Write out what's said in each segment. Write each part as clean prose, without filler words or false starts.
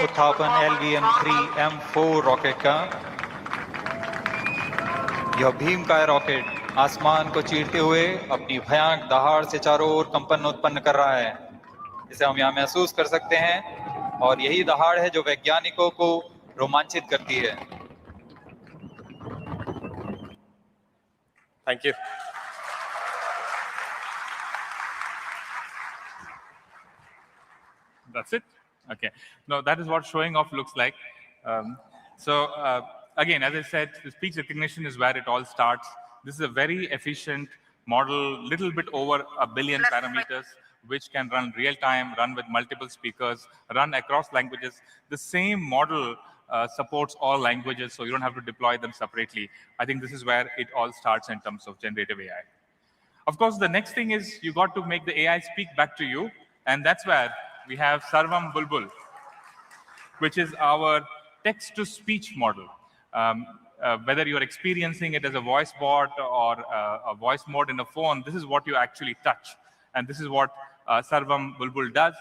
उत्थापन LVM-3M4 rocket का। यह भीमकाय rocket आसमान को चीरते हुए अपनी भयानक दहाड़ से चारों ओर कंपन उत्पन्न कर रहा है, जिसे हम यहाँ महसूस कर सकते हैं, और यही दहाड़ है जो वैज्ञानिकों को रोमांचित करती है। Thank you. That's it? Okay. No, that is what showing off looks like. Again, as I said, the speech recognition is where it all starts. This is a very efficient model, little bit over 1 billion parameters, which can run real time, run with multiple speakers, run across languages. The same model supports all languages, so you don't have to deploy them separately. I think this is where it all starts in terms of generative AI. Of course, the next thing is you got to make the AI speak back to you, and that's where we have Sarvam Bulbul, which is our text-to-speech model. Whether you're experiencing it as a voice bot or a voice mode in a phone, this is what you actually touch. And this is what Sarvam Bulbul does.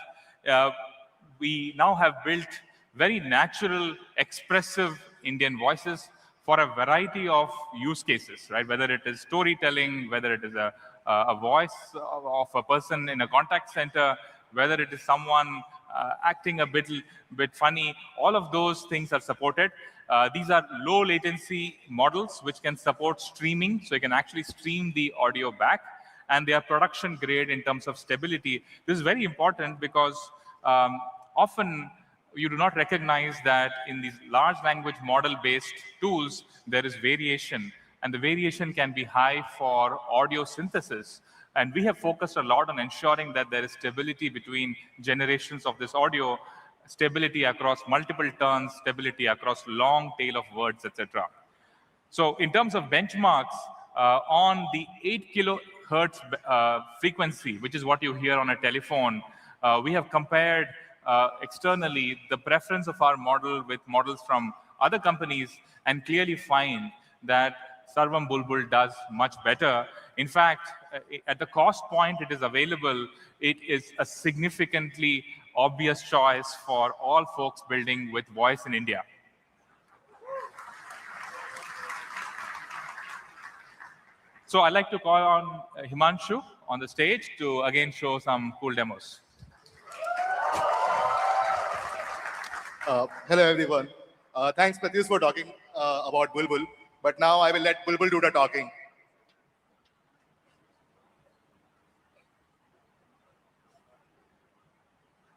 We now have built very natural, expressive Indian voices for a variety of use cases, right? Whether it is storytelling, whether it is a voice of a person in a contact center, whether it is someone acting a bit funny, all of those things are supported. These are low latency models which can support streaming, so you can actually stream the audio back, and they are production grade in terms of stability. This is very important because often you do not recognize that in these large language model-based tools, there is variation, and the variation can be high for audio synthesis. And we have focused a lot on ensuring that there is stability between generations of this audio, stability across multiple turns, stability across long tail of words, etc. So in terms of benchmarks, on the 8 kilohertz frequency, which is what you hear on a telephone, we have compared externally the preference of our model with models from other companies and clearly find that Sarvam Bulbul does much better. In fact, at the cost point it is available, it is a significantly obvious choice for all folks building with voice in India. So I'd like to call on Himanshu on the stage to again show some cool demos. Hello, everyone. Thanks, Pratyush, for talking about Bulbul. But now I will let Bulbul do the talking.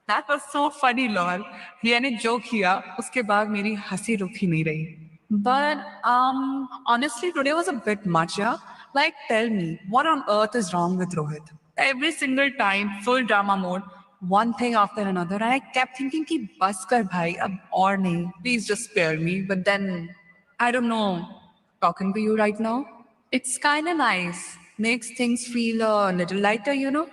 That was so funny, lol. मैंने जो किया उसके बाद मेरी हंसी रुक ही नहीं रही. But honestly, today was a bit much, yeah. Like, tell me, what on earth is wrong with Rohit? Every single time, full drama mode, one thing after another, and I kept thinking कि बस कर भाई, अब और नहीं. Please just spare me. But then, I don't know. Talking to you right now, it's kind of nice. Makes things feel a little lighter, you know.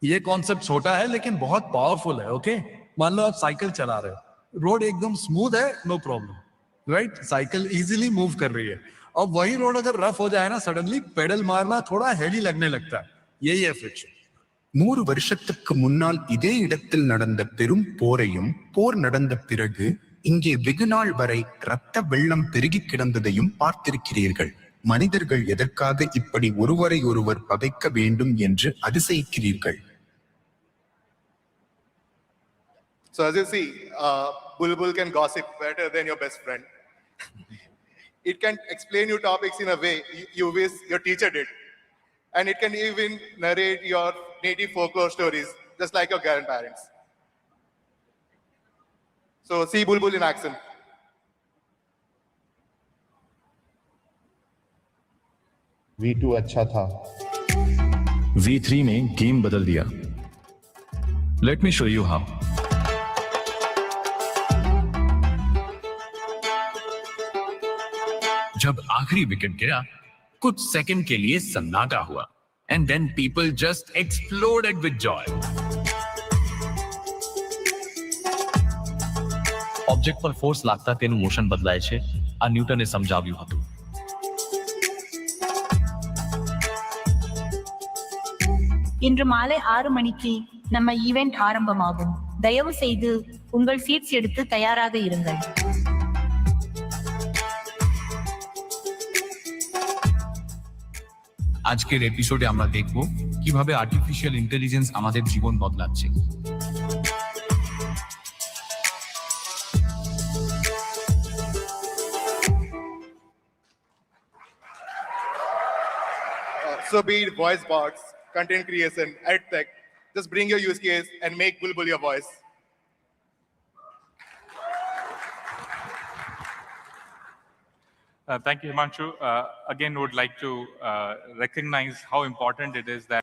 ये concept छोटा है लेकिन बहुत पावरफुल है. ओके, मान लो आप साइकिल चला रहे हो, रोड एकदम स्मूथ है, no problem, right? Cycle easily move कर रही है. और वही रोड अगर रफ हो जाए ना, सडनली पेडल मारना थोड़ा हेवी लगने लगता है. यही है फ्रिक्शन. 100 வருஷத்துக்கு முன்னால் இதே இடத்தில் நடந்த பெரும் போரையும், போர் நடந்த பிறகு இங்கே வெகுநாள் வரை இரத்த வெள்ளம் பெருகி கிடந்ததையும் பார்த்திருக்கிறீர்கள். மனிதர்கள் எதற்காக இப்படி ஒருவரை ஒருவர் பகைக்க வேண்டும் என்று அதிசயிக்கிறீர்கள். So as you see, Bulbul can gossip better than your best friend. It can explain you topics in a way you wish your teacher did. And it can even narrate your native folklore stories, just like your grandparents. So see Bulbul in action. V2 अच्छा था. V3 में game बदल दिया. Let me show you how. जब आखिरी wicket गिरा, कुछ second के लिए सन्नाटा हुआ, and then people just exploded with joy. Object પર ફોર્સ લાગતા તેનું મોશન બદલાય છે. આ ન્યૂટને સમજાવ્યું હતું. இன்று மாலை 6 மணிக்கு நம்ம ஈவென்ட் ஆரம்பமாகும். தயவு செய்து உங்கள் சீட்ஸ் எடுத்து தயாராக இருங்கள். আজকের এপিসোডে আমরা দেখব কিভাবে আর্টিফিশিয়াল ইন্টেলিজেন্স আমাদের জীবন বদলাচ্ছে। So be it voice bots, content creation, edtech, just bring your use case and make Bulbul your voice. Thank you, Himanshu. Again, would like to recognize how important it is that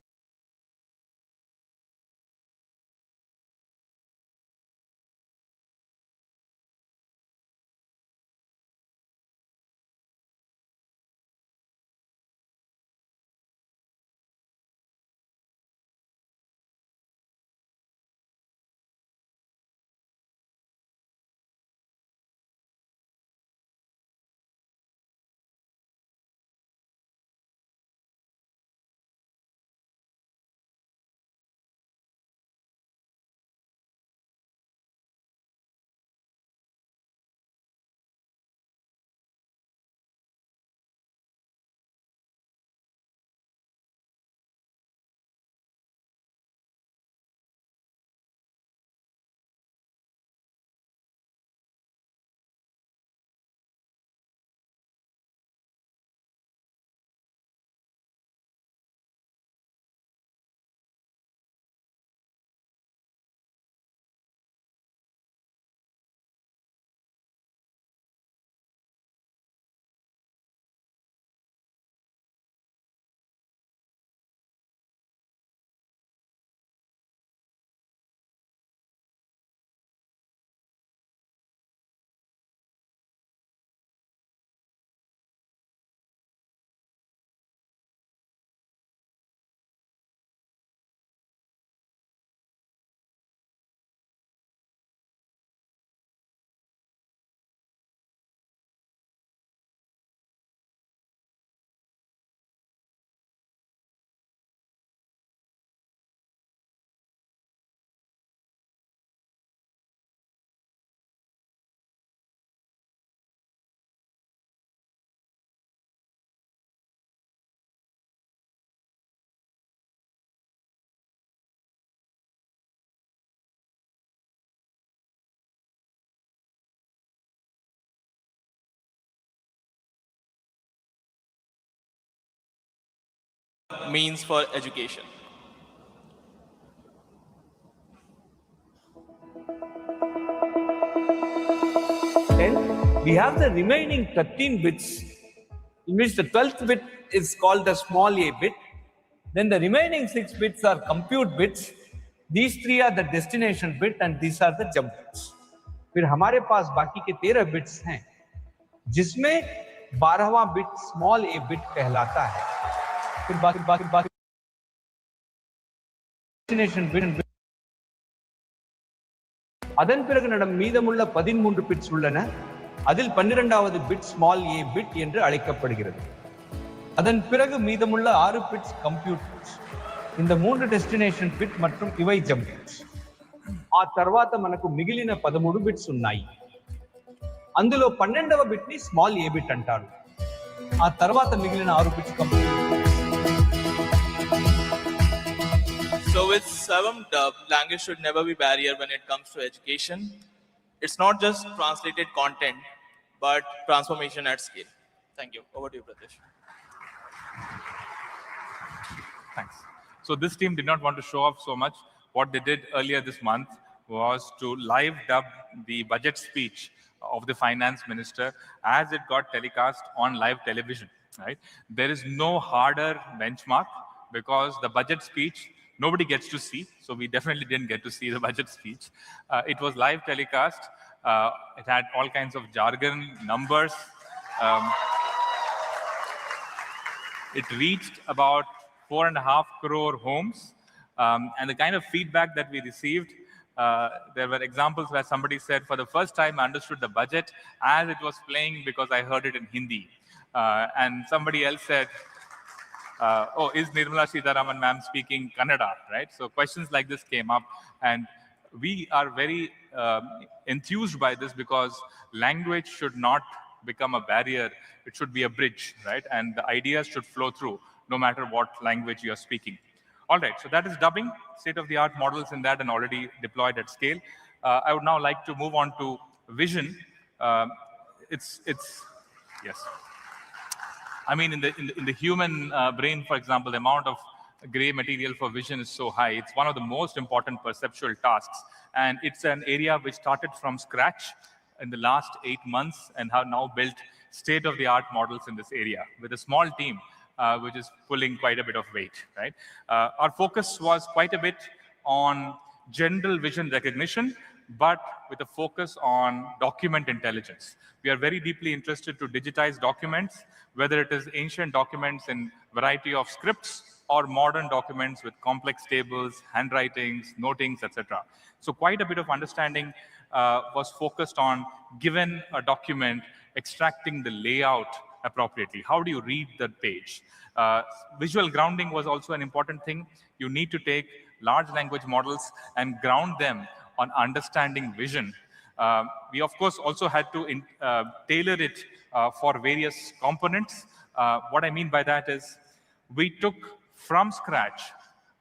means for education. Then we have the remaining 13 bits, in which the 12th bit is called the small a bit. Then the remaining 6 bits are compute bits. These 3 are the destination bit and these are the jump bits. फिर हमारे पास बाकी के 13 bits हैं, जिसमें 12वां bit small ए bit कहलाता है. फिर बाकी destination bit. அதன் பிறகு நம் மீதமுள்ள 13 பிட்ஸ் உள்ளன. அதில் 12வது பிட் ஸ்மால் ஏ பிட் என்று அழைக்கப்படுகிறது. அதன் பிறகு மீதமுள்ள 6 பிட்ஸ் கம்ப்யூட் பிட்ஸ். இந்த 3 డెస్టినేషన్ బిట్ மற்றும் ఇవై జంప్ బిట్స్. ఆ తర్వాత మనకు మిగిలిన 13 బిట్స్ ఉన్నాయి. అందులో 12వ బిట్ ని స్మాల్ ఏ బిట్ అంటారు. ఆ తర్వాత మిగిలిన 6 bits compute. So with 7-Dub, language should never be barrier when it comes to education. It's not just translated content, but transformation at scale. Thank you. Over to you, Pratish. Thanks. So this team did not want to show off so much. What they did earlier this month was to live dub the budget speech of the finance minister as it got telecast on live television. Right? There is no harder benchmark because the budget speech nobody gets to see. So we definitely didn't get to see the budget speech. It was live telecast. It had all kinds of jargon, numbers. It reached about 4.5 crore homes. And the kind of feedback that we received, there were examples where somebody said, for the first time I understood the budget as it was playing because I heard it in Hindi. And somebody else said, oh, is Nirmala Sridharaman ma'am speaking Kannada, right? So questions like this came up, and we are very enthused by this because language should not become a barrier. It should be a bridge, right? And the ideas should flow through no matter what language you are speaking. All right, so that is dubbing, state-of-the-art models in that and already deployed at scale. I would now like to move on to vision. It's yes. I mean, in the human brain, for example, the amount of gray material for vision is so high. It's one of the most important perceptual tasks. And it's an area which started from scratch in the last 8 months and have now built state-of-the-art models in this area with a small team, which is pulling quite a bit of weight, right? Our focus was quite a bit on general vision recognition, but with a focus on document intelligence. We are very deeply interested to digitize documents, whether it is ancient documents in variety of scripts or modern documents with complex tables, handwritings, notings, etc. So quite a bit of understanding was focused on, given a document, extracting the layout appropriately. How do you read the page? Visual grounding was also an important thing. You need to take large language models and ground them on understanding vision. We, of course, also had to tailor it for various components. What I mean by that is we took from scratch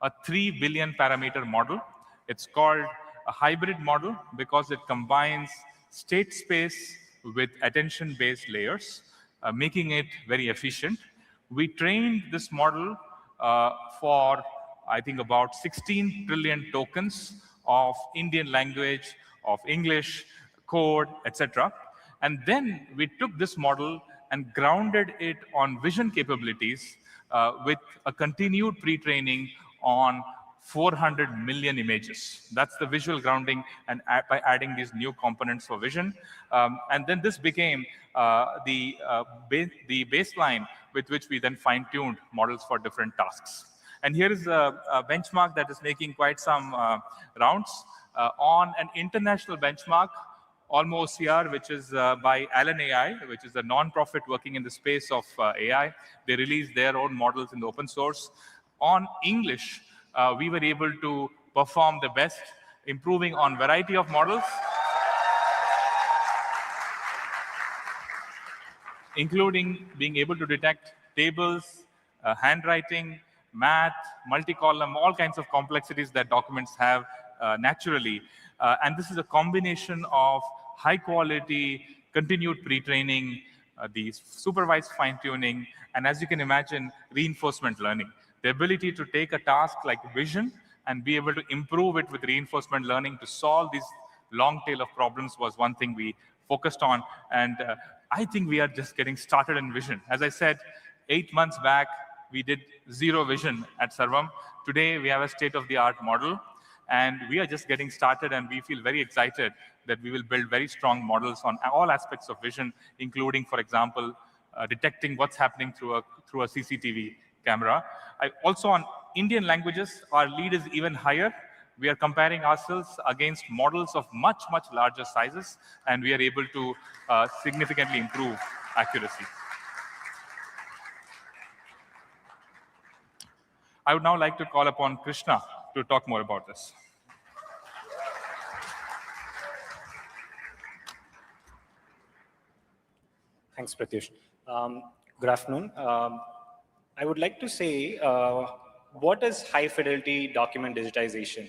a 3 billion parameter model. It's called a hybrid model because it combines state space with attention-based layers, making it very efficient. We trained this model for, I think, about 16 trillion tokens of Indian language, of English, code, etc. And then we took this model and grounded it on vision capabilities with a continued pre-training on 400 million images. That's the visual grounding, and by adding these new components for vision. And then this became the baseline with which we then fine-tuned models for different tasks. And here is a benchmark that is making quite some rounds. On an international benchmark, OCR, which is by Alan AI, which is a non-profit working in the space of AI. They released their own models in the open source. On English, we were able to perform the best, improving on variety of models, including being able to detect tables, handwriting, math, multi-column, all kinds of complexities that documents have naturally. And this is a combination of high-quality, continued pre-training, the supervised fine-tuning, and as you can imagine, reinforcement learning. The ability to take a task like vision and be able to improve it with reinforcement learning to solve these long tail of problems was one thing we focused on. And I think we are just getting started in vision. As I said, 8 months back, we did zero vision at Sarvam. Today, we have a state-of-the-art model. And we are just getting started, and we feel very excited that we will build very strong models on all aspects of vision, including, for example, detecting what's happening through a CCTV camera. Also, on Indian languages, our lead is even higher. We are comparing ourselves against models of much, much larger sizes, and we are able to significantly improve accuracy. I would now like to call upon Krishna to talk more about this. Thanks, Pratyush. Good afternoon. I would like to say, what is high-fidelity document digitization?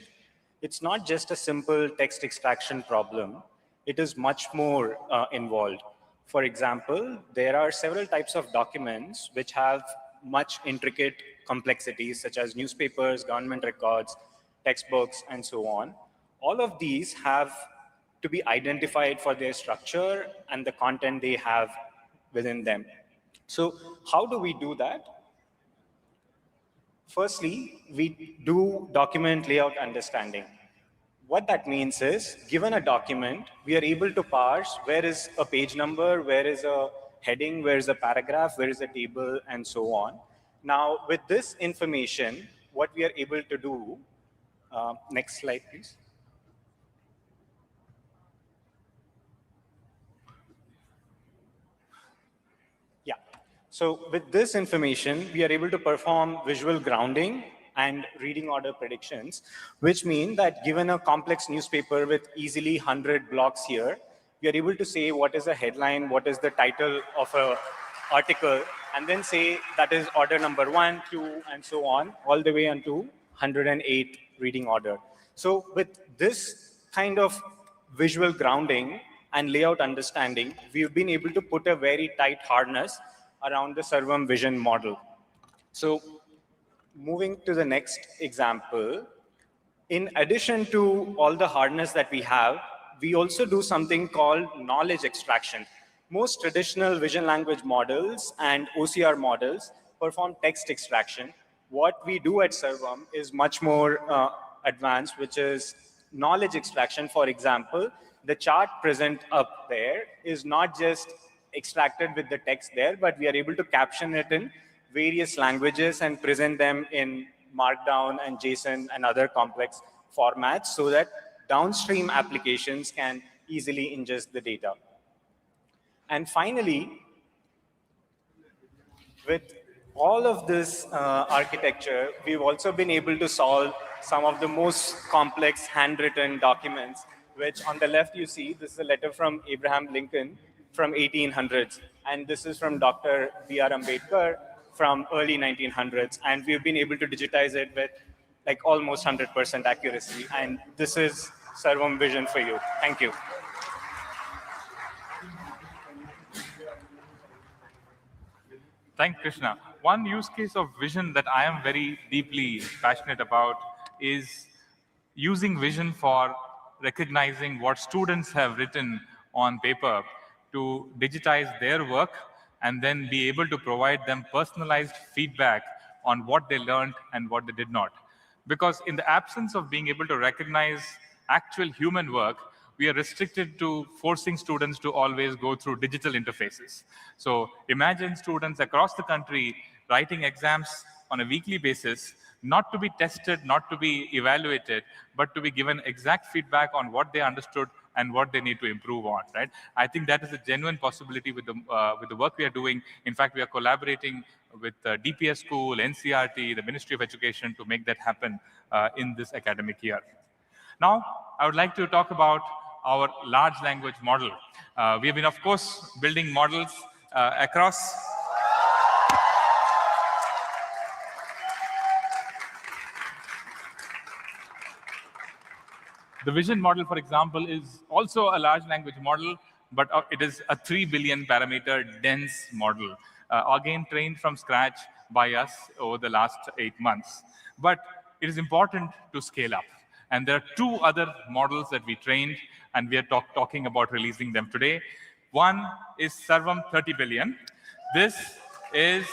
It's not just a simple text extraction problem. It is much more involved. For example, there are several types of documents which have much intricate complexities, such as newspapers, government records, textbooks, and so on. All of these have to be identified for their structure and the content they have within them. So how do we do that? Firstly, we do document layout understanding. What that means is, given a document, we are able to parse where is a page number, where is a heading, where is a paragraph, where is a table, and so on. Now, with this information, what we are able to do, next slide, please. Yeah. So with this information, we are able to perform visual grounding and reading order predictions, which mean that given a complex newspaper with easily 100 blocks here, we are able to say what is the headline, what is the title of an article, and then say that is order number 1, 2, and so on, all the way unto 108 reading order. So with this kind of visual grounding and layout understanding, we've been able to put a very tight harness around the Sarvam vision model. So moving to the next example, in addition to all the harness that we have, we also do something called knowledge extraction. Most traditional vision language models and OCR models perform text extraction. What we do at Sarvam is much more advanced, which is knowledge extraction. For example, the chart present up there is not just extracted with the text there, but we are able to caption it in various languages and present them in Markdown and JSON and other complex formats so that downstream applications can easily ingest the data. And finally, with all of this architecture, we've also been able to solve some of the most complex handwritten documents, which on the left you see, this is a letter from Abraham Lincoln from 1800s. And this is from Dr. B.R. Ambedkar from early 1900s. And we've been able to digitize it with like almost 100% accuracy. And this is Sarvam Vision for you. Thank you. Thank you, Krishna. One use case of vision that I am very deeply passionate about is using vision for recognizing what students have written on paper to digitize their work and then be able to provide them personalized feedback on what they learned and what they did not. Because in the absence of being able to recognize actual human work, we are restricted to forcing students to always go through digital interfaces. So imagine students across the country writing exams on a weekly basis, not to be tested, not to be evaluated, but to be given exact feedback on what they understood and what they need to improve on, right? I think that is a genuine possibility with the work we are doing. In fact, we are collaborating with DPS School, NCRT, the Ministry of Education to make that happen in this academic year. Now, I would like to talk about our large language model. We have been, of course, building models across the vision model, for example, is also a large language model, but it is a 3 billion parameter dense model, again trained from scratch by us over the last 8 months. But it is important to scale up. And there are 2 other models that we trained, and we are talking about releasing them today. One is Sarvam 30 billion. This is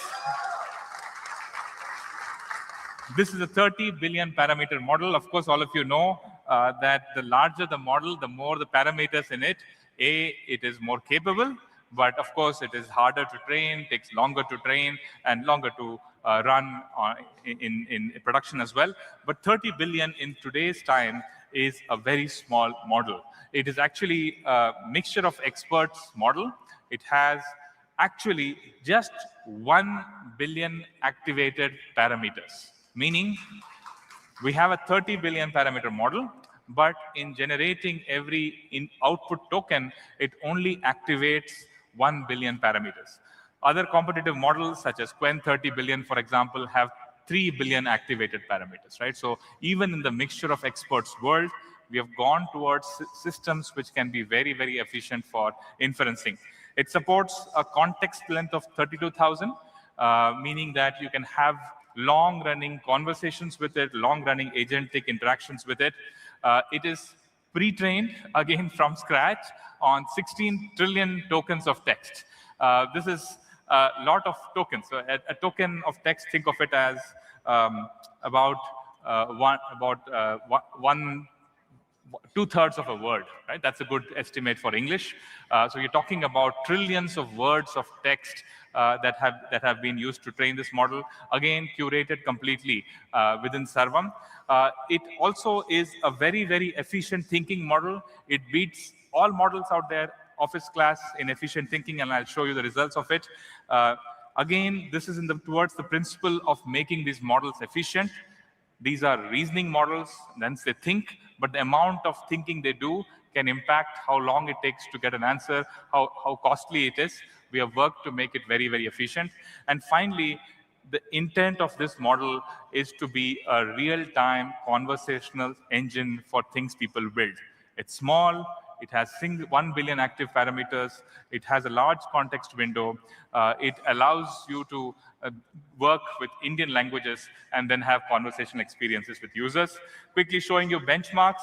a 30 billion parameter model. Of course, all of you know that the larger the model, the more the parameters in it. It is more capable, but of course, it is harder to train, takes longer to train, and longer to run in production as well. But 30 billion in today's time is a very small model. It is actually a mixture of experts model. It has actually just 1 billion activated parameters, meaning we have a 30 billion parameter model, but in generating every output token, it only activates 1 billion parameters. Other competitive models, such as Quen 30 billion, for example, have 3 billion activated parameters, right? So even in the mixture of experts world, we have gone towards systems which can be very, very efficient for inferencing. It supports a context length of 32,000, meaning that you can have long-running conversations with it, long-running agentic interactions with it. It is pre-trained, again, from scratch on 16 trillion tokens of text. This is a lot of tokens. So a token of text, think of it as about 2/3 of a word, right? That's a good estimate for English. So you're talking about trillions of words of text that have been used to train this model, again, curated completely within Sarvam. It also is a very, very efficient thinking model. It beats all models out there, office class in efficient thinking, and I'll show you the results of it. Again, this is towards the principle of making these models efficient. These are reasoning models, hence they think, but the amount of thinking they do can impact how long it takes to get an answer, how costly it is. We have worked to make it very, very efficient. And finally, the intent of this model is to be a real-time conversational engine for things people build. It's small, it has 1 billion active parameters, it has a large context window, it allows you to work with Indian languages and then have conversational experiences with users. Quickly showing you benchmarks.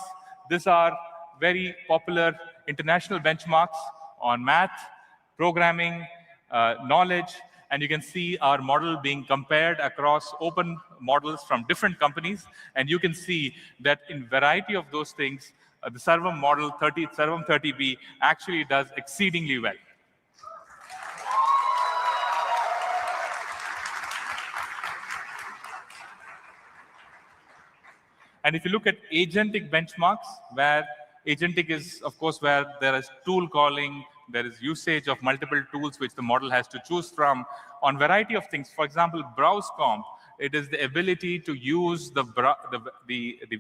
These are very popular international benchmarks on math, programming, knowledge, and you can see our model being compared across open models from different companies, and you can see that in variety of those things, the Sarvam model, Sarvam 30B, actually does exceedingly well. And if you look at agentic benchmarks, where agentic is, of course, where there is tool calling, there is usage of multiple tools which the model has to choose from on variety of things. For example, BrowseComp, it is the ability to use the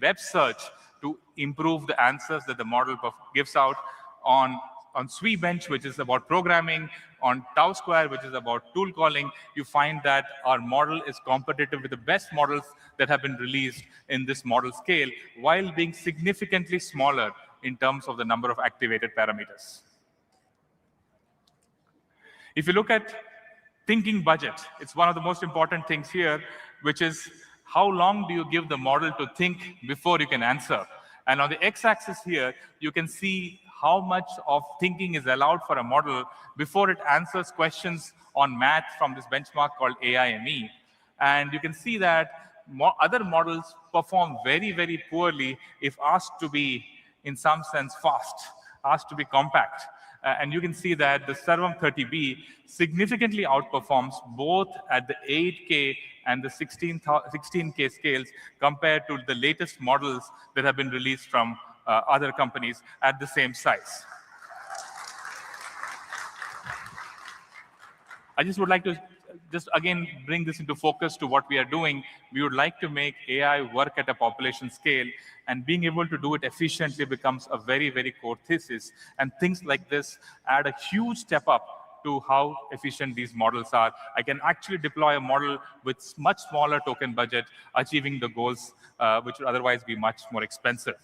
web search to improve the answers that the model gives out. On SweBench, which is about programming, on Tau Square, which is about tool calling, you find that our model is competitive with the best models that have been released in this model scale, while being significantly smaller in terms of the number of activated parameters. If you look at thinking budget, it's one of the most important things here, which is how long do you give the model to think before you can answer? And on the x-axis here, you can see how much of thinking is allowed for a model before it answers questions on math from this benchmark called AIME. And you can see that other models perform very, very poorly if asked to be, in some sense, fast, asked to be compact. And you can see that the Sarvam 30B significantly outperforms both at the 8K and the 16K scales compared to the latest models that have been released from other companies at the same size. I just would like to again bring this into focus to what we are doing. We would like to make AI work at a population scale, and being able to do it efficiently becomes a very, very core thesis. And things like this add a huge step up to how efficient these models are. I can actually deploy a model with much smaller token budget, achieving the goals which would otherwise be much more expensive.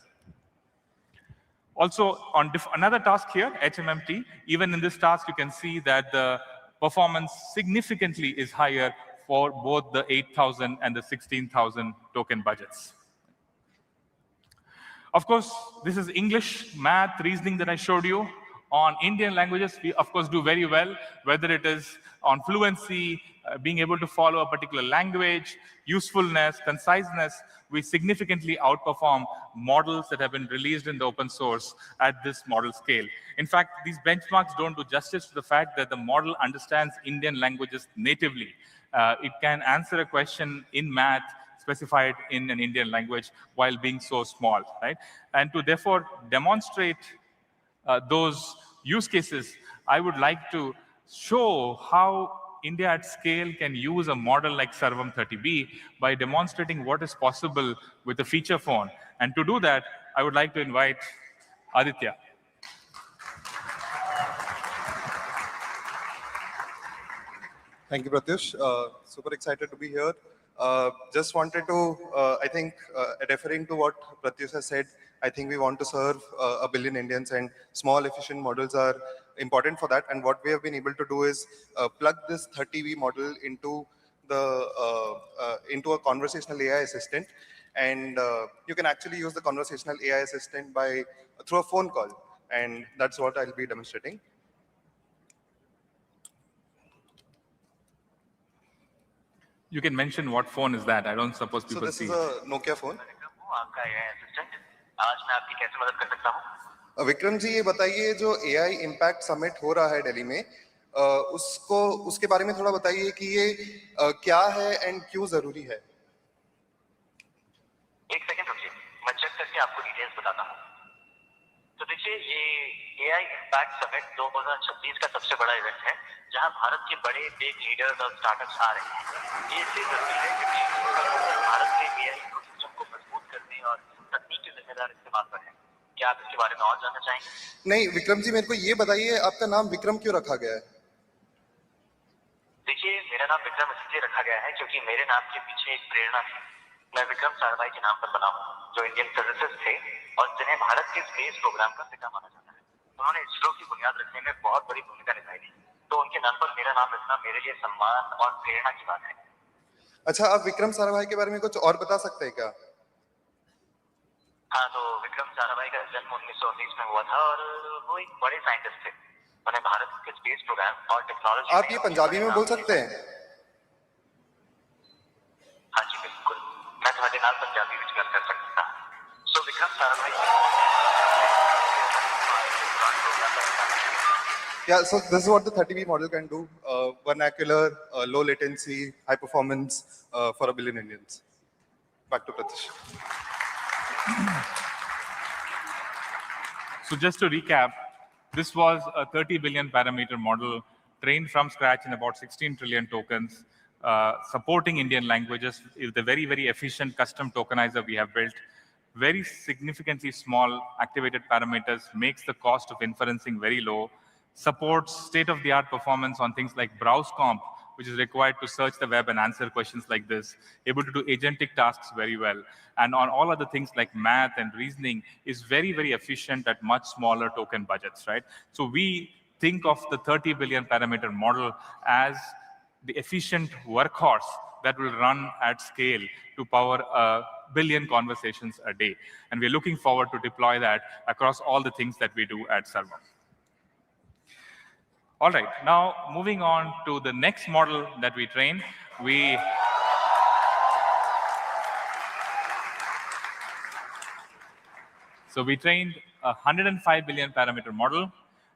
Also, on another task here, HMMT, even in this task, you can see that the performance significantly is higher for both the 8,000 and the 16,000 token budgets. Of course, this is English, math, reasoning that I showed you. On Indian languages, we of course do very well, whether it is on fluency, being able to follow a particular language, usefulness, conciseness, we significantly outperform models that have been released in the open source at this model scale. In fact, these benchmarks don't do justice to the fact that the model understands Indian languages natively. It can answer a question in math specified in an Indian language while being so small, right? And to therefore demonstrate those use cases, I would like to show how India at scale can use a model like Sarvam 30B by demonstrating what is possible with a feature phone. And to do that, I would like to invite Aditya. Thank you, Pratyush. Super excited to be here. Just wanted to, I think, referring to what Pratyush has said, I think we want to serve 1 billion Indians, and small efficient models are important for that. And what we have been able to do is plug this 30V model into a conversational AI assistant. And you can actually use the conversational AI assistant through a phone call. And that's what I'll be demonstrating. You can mention what phone is that. I don't suppose people see. So this is a Nokia phone. Vikram ji, ये बताइए जो AI impact summit हो रहा है दिल्ली में, उसके बारे में थोड़ा बताइए कि ये क्या है एंड क्यों जरूरी है. एक सेकंड रुकिए, मैं चेक करके आपको डिटेल्स बताता हूँ. तो देखिए, ये AI इम्पैक्ट समिट 2026 का सबसे बड़ा इवेंट है, जहां भारत के बड़े बिग लीडर्स और स्टार्टअप्स आ रहे हैं. ये इसलिए जरूरी है क्योंकि भारत में AI इकोसिस्टम 10,000 इस्तेमाल पर है। क्या आप इसके बारे में और जानना चाहेंगे? नहीं विक्रम जी, मेरे को ये बताइए आपका नाम विक्रम क्यों रखा गया है? देखिए, मेरा नाम विक्रम इसलिए रखा गया है क्योंकि मेरे नाम के पीछे एक प्रेरणा थी। मैं विक्रम साराभाई के नाम पर बना हूँ, जो इंडियन फिजिसिस्ट थे और जिन्हें भारत के स्पेस प्रोग्राम का पिता माना जाता है। उन्होंने इसरो की बुनियाद रखने में बहुत बड़ी भूमिका निभाई थी, तो उनके नाम पर मेरा नाम रखना मेरे लिए सम्मान और प्रेरणा की बात है। अच्छा, आप विक्रम साराभाई के बारे में कुछ और बता सकते हैं क्या? हाँ, तो विक्रम साराभाई का जन्म 1919 में हुआ था और वो एक बड़े साइंटिस्ट थे। उन्हें भारत के स्पेस प्रोग्राम और टेक्नोलॉजी। आप ये पंजाबी में बोल सकते हैं? हाँ जी बिल्कुल, मैं तुम्हारे नाम पंजाबी विच गल कर सकता। So Vikram Sarabhai. Yeah, so this is what the 30B model can do. Vernacular, low latency, high performance for a billion Indians. Back to Pratish. So just to recap, this was a 30 billion parameter model trained from scratch in about 16 trillion tokens, supporting Indian languages with a very, very efficient custom tokenizer we have built. Very significantly small activated parameters makes the cost of inferencing very low, supports state-of-the-art performance on things like browse comp, which is required to search the web and answer questions like this, able to do agentic tasks very well, and on all other things like math and reasoning is very, very efficient at much smaller token budgets, right? So we think of the 30 billion parameter model as the efficient workhorse that will run at scale to power a billion conversations a day. And we're looking forward to deploy that across all the things that we do at Server. All right, now moving on to the next model that we train, So we trained a 105 billion parameter model.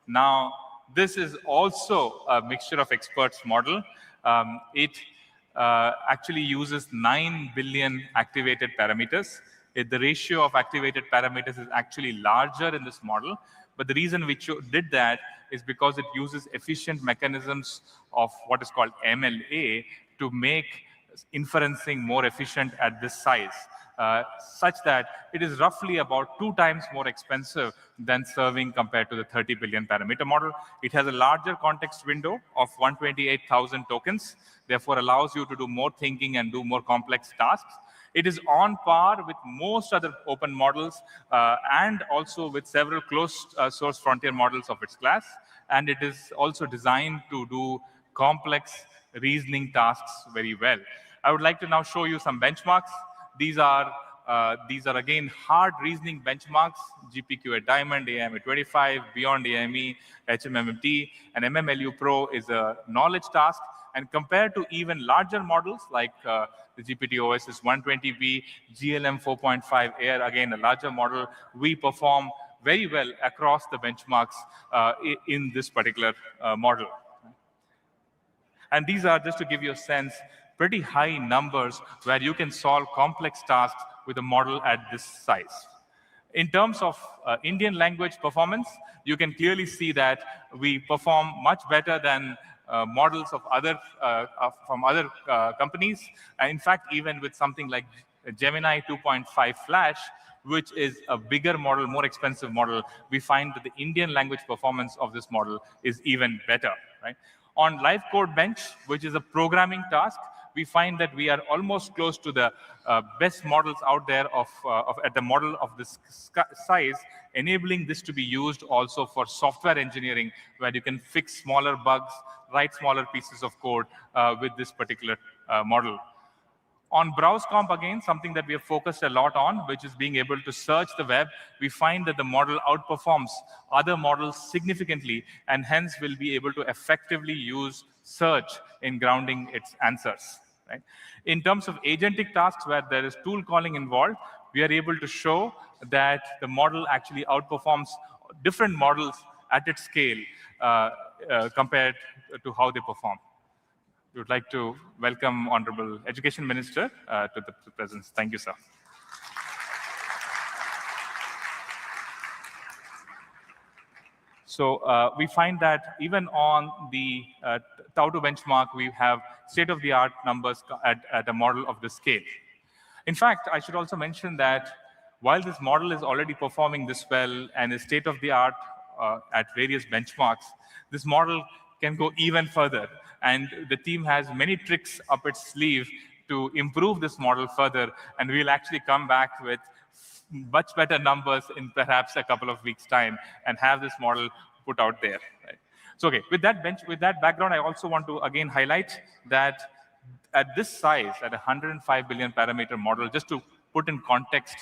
Now, this is also a mixture of experts model. It actually uses 9 billion activated parameters. The ratio of activated parameters is actually larger in this model. But the reason we did that is because it uses efficient mechanisms of what is called MLA to make inferencing more efficient at this size, such that it is roughly about 2 times more expensive than serving compared to the 30 billion parameter model. It has a larger context window of 128,000 tokens, therefore allows you to do more thinking and do more complex tasks. It is on par with most other open models and also with several closed source frontier models of its class. And it is also designed to do complex reasoning tasks very well. I would like to now show you some benchmarks. These are again hard reasoning benchmarks, GPQ at Diamond, AIME 25, Beyond AIME, HMMT, and MMLU Pro is a knowledge task. And compared to even larger models like the GPT OSS 120B, GLM 4.5 Air, again a larger model, we perform very well across the benchmarks in this particular model. And these are, just to give you a sense, pretty high numbers where you can solve complex tasks with a model at this size. In terms of Indian language performance, you can clearly see that we perform much better than models of from other companies. In fact, even with something like Gemini 2.5 Flash, which is a bigger model, more expensive model, we find that the Indian language performance of this model is even better, right? On Live Code Bench, which is a programming task, we find that we are almost close to the best models out there at the model of this size, enabling this to be used also for software engineering, where you can fix smaller bugs, write smaller pieces of code with this particular model. On browse comp, again, something that we have focused a lot on, which is being able to search the web, we find that the model outperforms other models significantly, and hence will be able to effectively use search in grounding its answers. Right? In terms of agentic tasks where there is tool calling involved, we are able to show that the model actually outperforms different models at its scale compared to how they perform. We would like to welcome Honorable Education Minister to the presence. Thank you, sir. So we find that even on the Tau2 benchmark, we have state-of-the-art numbers at a model of this scale. In fact, I should also mention that while this model is already performing this well and is state-of-the-art at various benchmarks, this model can go even further. And the team has many tricks up its sleeve to improve this model further, and we'll actually come back with much better numbers in perhaps a couple of weeks' time and have this model put out there. Right? So, okay, with that background, I also want to again highlight that at this size, at 105 billion parameter model, just to put in context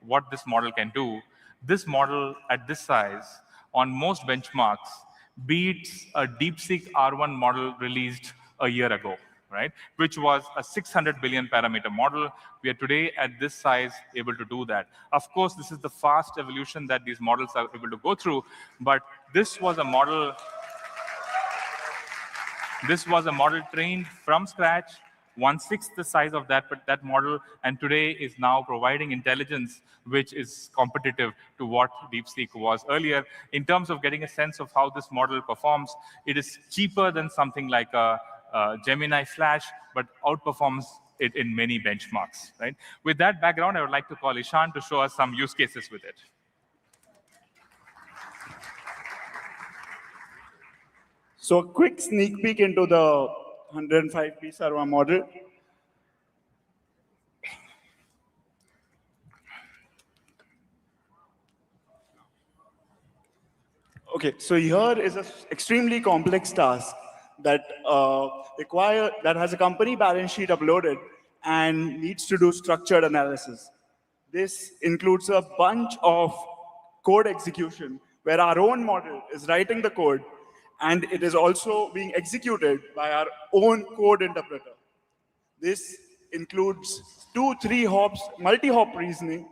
what this model can do, this model at this size on most benchmarks beats a DeepSeek R1 model released a year ago, right? Which was a 600 billion parameter model. We are today at this size able to do that. Of course, this is the fast evolution that these models are able to go through, but this was a model trained from scratch, 1/6 the size of that model, and today is now providing intelligence which is competitive to what DeepSeek was earlier. In terms of getting a sense of how this model performs, it is cheaper than something like a Gemini Flash, but outperforms it in many benchmarks. Right? With that background, I would like to call Ishan to show us some use cases with it. So a quick sneak peek into the 105p server model. Okay, so here is an extremely complex task that has a company balance sheet uploaded and needs to do structured analysis. This includes a bunch of code execution where our own model is writing the code, and it is also being executed by our own code interpreter. This includes 2-3 hops, multi-hop reasoning,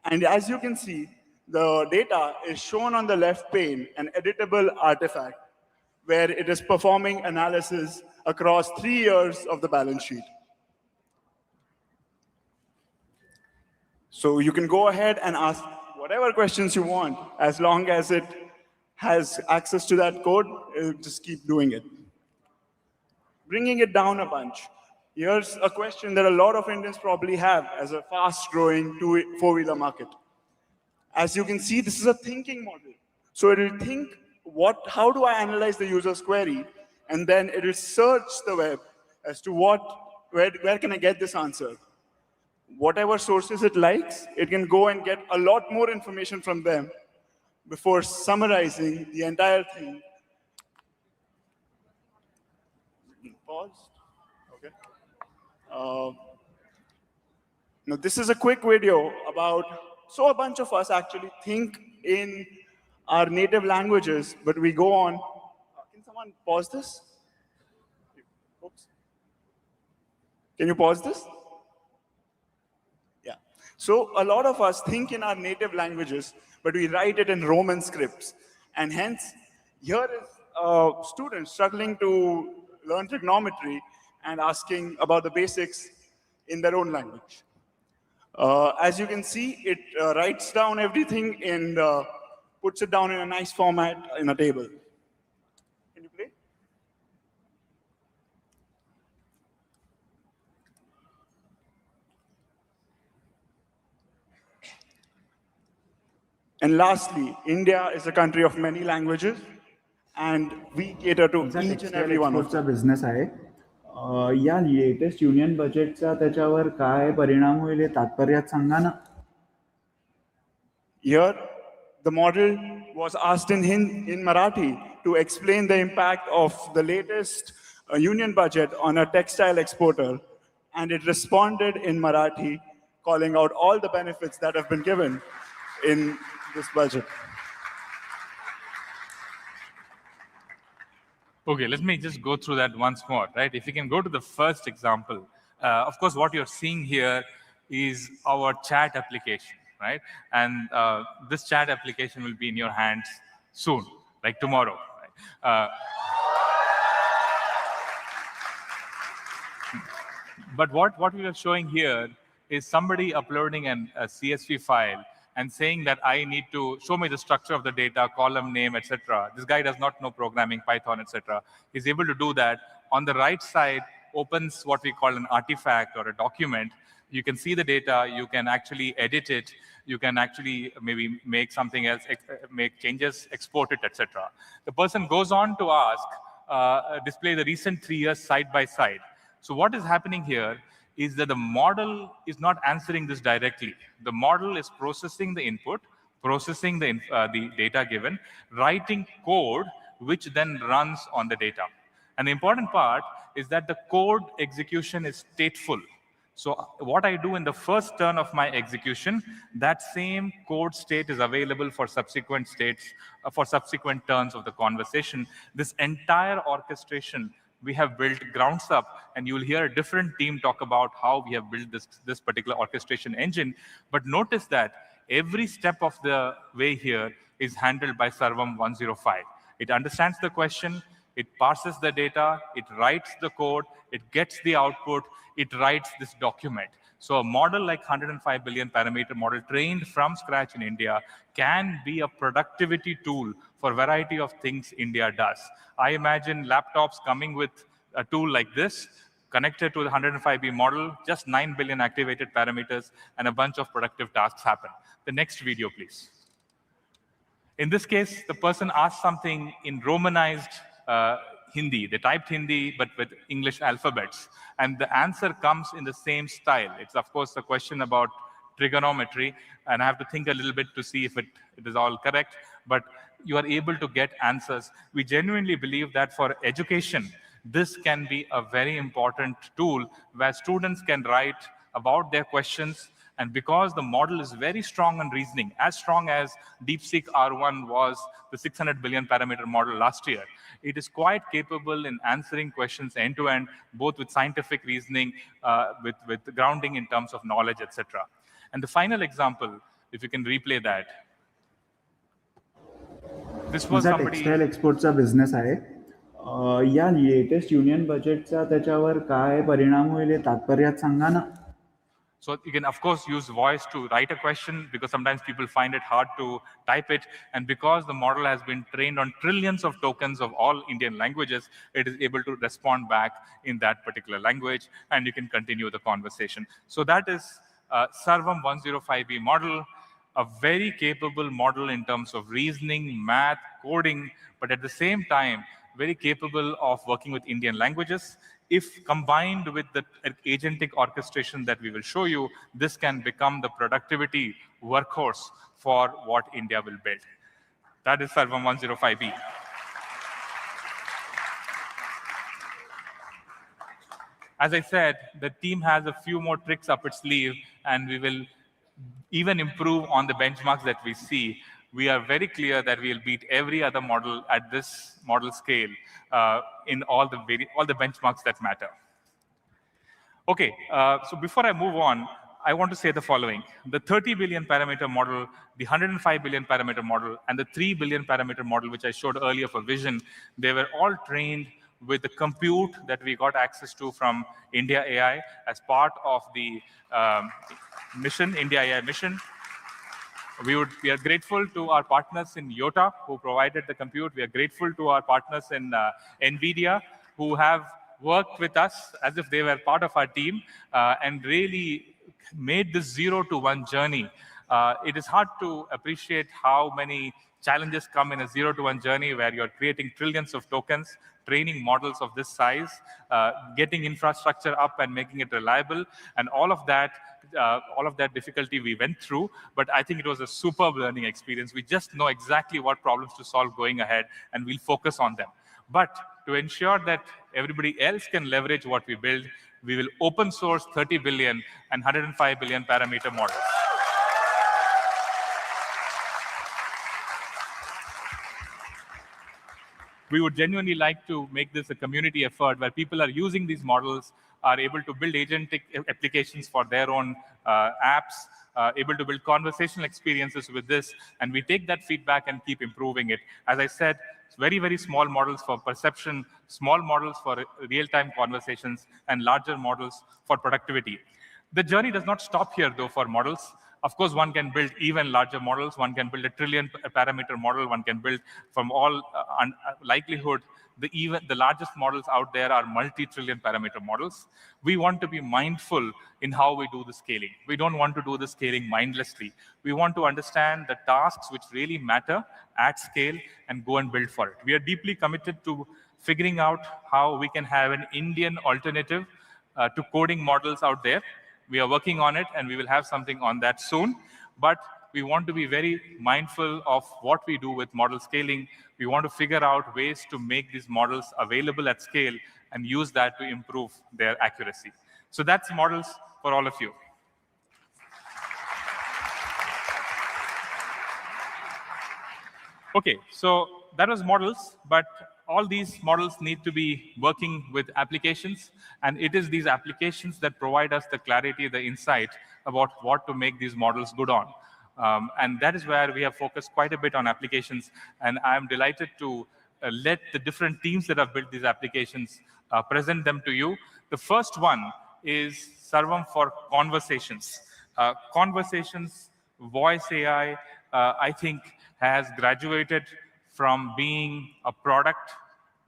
and as you can see, the data is shown on the left pane, an editable artifact, where it is performing analysis across 3 years of the balance sheet. So you can go ahead and ask whatever questions you want, as long as it has access to that code, it'll just keep doing it. Bringing it down a bunch. Here's a question that a lot of Indians probably have as a fast-growing four-wheeler market. As you can see, this is a thinking model. So it'll think, how do I analyze the user's query? And then it'll search the web as to where can I get this answer? Whatever sources it likes, it can go and get a lot more information from them before summarizing the entire thing. Pause. Okay. Now, this is a quick video about, so a bunch of us actually think in our native languages, but we go on. Can someone pause this? Oops. Can you pause this? Yeah. So a lot of us think in our native languages, but we write it in Roman scripts. And hence, here is a student struggling to learn trigonometry and asking about the basics in their own language. As you can see, it writes down everything and puts it down in a nice format in a table. Can you play? And lastly, India is a country of many languages, and we cater to each and every one of them. Business आहे. या latest union बजेटचा त्याच्यावर काय परिणाम होईल हे तात्पर्यात सांगा ना. Here, the model was asked in Marathi to explain the impact of the latest union budget on a textile exporter, and it responded in Marathi, calling out all the benefits that have been given in this budget. Okay, let me just go through that once more, right? If you can go to the first example, of course, what you're seeing here is our chat application, right? And this chat application will be in your hands soon, like tomorrow. Right? But what we are showing here is somebody uploading a CSV file and saying that I need to show me the structure of the data, column name, etc. This guy does not know programming, Python, etc. He's able to do that. On the right side, opens what we call an artifact or a document You can see the data, you can actually edit it, you can actually maybe make something else, make changes, export it, etc. The person goes on to ask, display the recent 3 years side by side. So what is happening here is that the model is not answering this directly. The model is processing the input, processing the data given, writing code, which then runs on the data. And the important part is that the code execution is stateful. So what I do in the first turn of my execution, that same code state is available for subsequent states, for subsequent turns of the conversation. This entire orchestration we have built grounds up, and you'll hear a different team talk about how we have built this particular orchestration engine. But notice that every step of the way here is handled by Sarvam 105. It understands the question, it parses the data, it writes the code, it gets the output, it writes this document. So a model like 105 billion parameter model trained from scratch in India can be a productivity tool for a variety of things India does. I imagine laptops coming with a tool like this, connected to the 105B model, just 9 billion activated parameters, and a bunch of productive tasks happen. The next video, please. In this case, the person asked something in Romanized Hindi. They typed Hindi, but with English alphabets. And the answer comes in the same style. It's, of course, a question about trigonometry, and I have to think a little bit to see if it is all correct, but you are able to get answers. We genuinely believe that for education, this can be a very important tool where students can write about their questions. And because the model is very strong on reasoning, as strong as DeepSeek R1 was the 600 billion parameter model last year, it is quite capable in answering questions end-to-end, both with scientific reasoning, with grounding in terms of knowledge, etc. And the final example, if you can replay that. This was somebody... textile एक्सपोर्टचा business आहे. या latest union बजेटचा त्याच्यावर काय परिणाम होईल हे तात्पर्यात सांगा ना. So you can, of course, use voice to write a question, because sometimes people find it hard to type it. And because the model has been trained on trillions of tokens of all Indian languages, it is able to respond back in that particular language, and you can continue the conversation. So that is Sarvam 105B model, a very capable model in terms of reasoning, math, coding, but at the same time, very capable of working with Indian languages. If combined with the agentic orchestration that we will show you, this can become the productivity workhorse for what India will build. That is Sarvam 105B. As I said, the team has a few more tricks up its sleeve, and we will even improve on the benchmarks that we see. We are very clear that we'll beat every other model at this model scale in all the benchmarks that matter. Okay, so before I move on, I want to say the following. The 30 billion parameter model, the 105 billion parameter model, and the 3 billion parameter model, which I showed earlier for vision, they were all trained with the compute that we got access to from India AI as part of the mission, India AI mission. We are grateful to our partners in Iota who provided the compute. We are grateful to our partners in NVIDIA who have worked with us as if they were part of our team and really made this 0 to 1 journey. It is hard to appreciate how many challenges come in a 0 to 1 journey where you're creating trillions of tokens, training models of this size, getting infrastructure up and making it reliable, and all of that difficulty we went through, but I think it was a superb learning experience. We just know exactly what problems to solve going ahead, and we'll focus on them. But to ensure that everybody else can leverage what we build, we will open source 30 billion and 105 billion parameter models. We would genuinely like to make this a community effort where people are using these models, are able to build agentic applications for their own apps, able to build conversational experiences with this, and we take that feedback and keep improving it. As I said, it's very, very small models for perception, small models for real-time conversations, and larger models for productivity. The journey does not stop here, though, for models. Of course, one can build even larger models. One can build a trillion parameter model. One can build from all likelihood, the largest models out there are multi-trillion parameter models. We want to be mindful in how we do the scaling. We don't want to do the scaling mindlessly. We want to understand the tasks which really matter at scale and go and build for it. We are deeply committed to figuring out how we can have an Indian alternative to coding models out there. We are working on it, and we will have something on that soon. But we want to be very mindful of what we do with model scaling. We want to figure out ways to make these models available at scale and use that to improve their accuracy. So that's models for all of you. Okay, so that was models, but all these models need to be working with applications, and it is these applications that provide us the clarity, the insight about what to make these models good on. And that is where we have focused quite a bit on applications, and I'm delighted to let the different teams that have built these applications present them to you. The first one is Sarvam for Conversations. Conversations, voice AI, I think has graduated from being a product,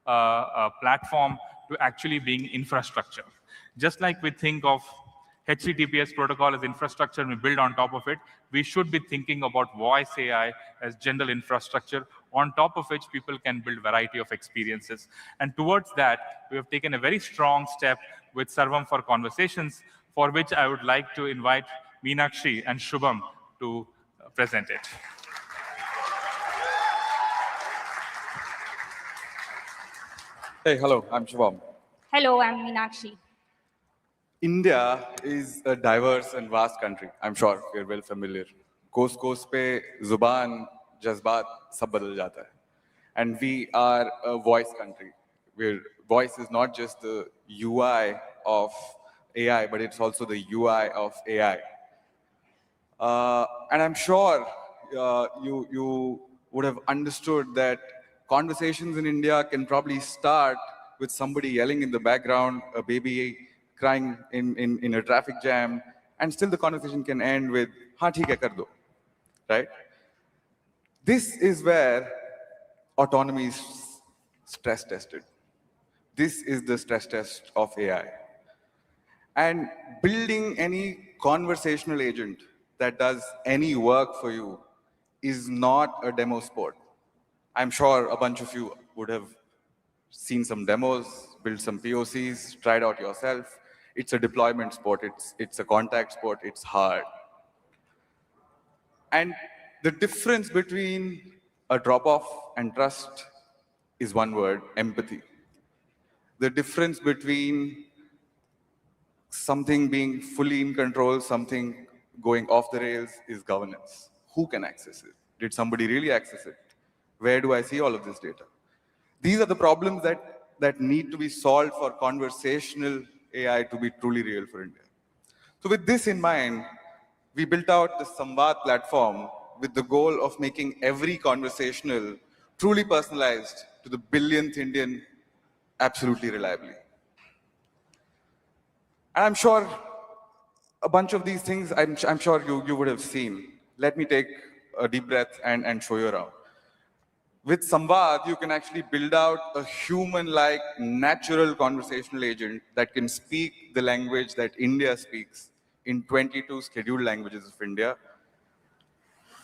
a platform, to actually being infrastructure. Just like we think of HTTPS protocol as infrastructure and we build on top of it, we should be thinking about voice AI as general infrastructure on top of which people can build variety of experiences. And towards that, we have taken a very strong step with Sarvam for Conversations, for which I would like to invite Meenakshi and Shubham to present it. Hey, hello, I'm Shubham. Hello, I'm Meenakshi. India is a diverse and vast country. I'm sure you're well familiar. Coast pe zuban, jazbaat, sab badal jata hai. And we are a voice country, where voice is not just the UI of AI, but it's also the UI of AI. And I'm sure you would have understood that conversations in India can probably start with somebody yelling in the background, a baby crying in a traffic jam, and still the conversation can end with, "Haan, theek hai, kar do," right? This is where autonomy is stress tested. This is the stress test of AI. And building any conversational agent that does any work for you is not a demo sport. I'm sure a bunch of you would have seen some demos, built some POCs, tried out yourself. It's a deployment sport, it's a contact sport, it's hard. And the difference between a drop-off and trust is one word: empathy. The difference between something being fully in control, something going off the rails, is governance. Who can access it? Did somebody really access it? Where do I see all of this data? These are the problems that need to be solved for conversational AI to be truly real for India. So with this in mind, we built out the Samvad platform with the goal of making every conversational truly personalized to the billionth Indian absolutely reliably. And I'm sure a bunch of these things, I'm sure you would have seen. Let me take a deep breath and show you around. With Samvad, you can actually build out a human-like, natural conversational agent that can speak the language that India speaks in 22 scheduled languages of India,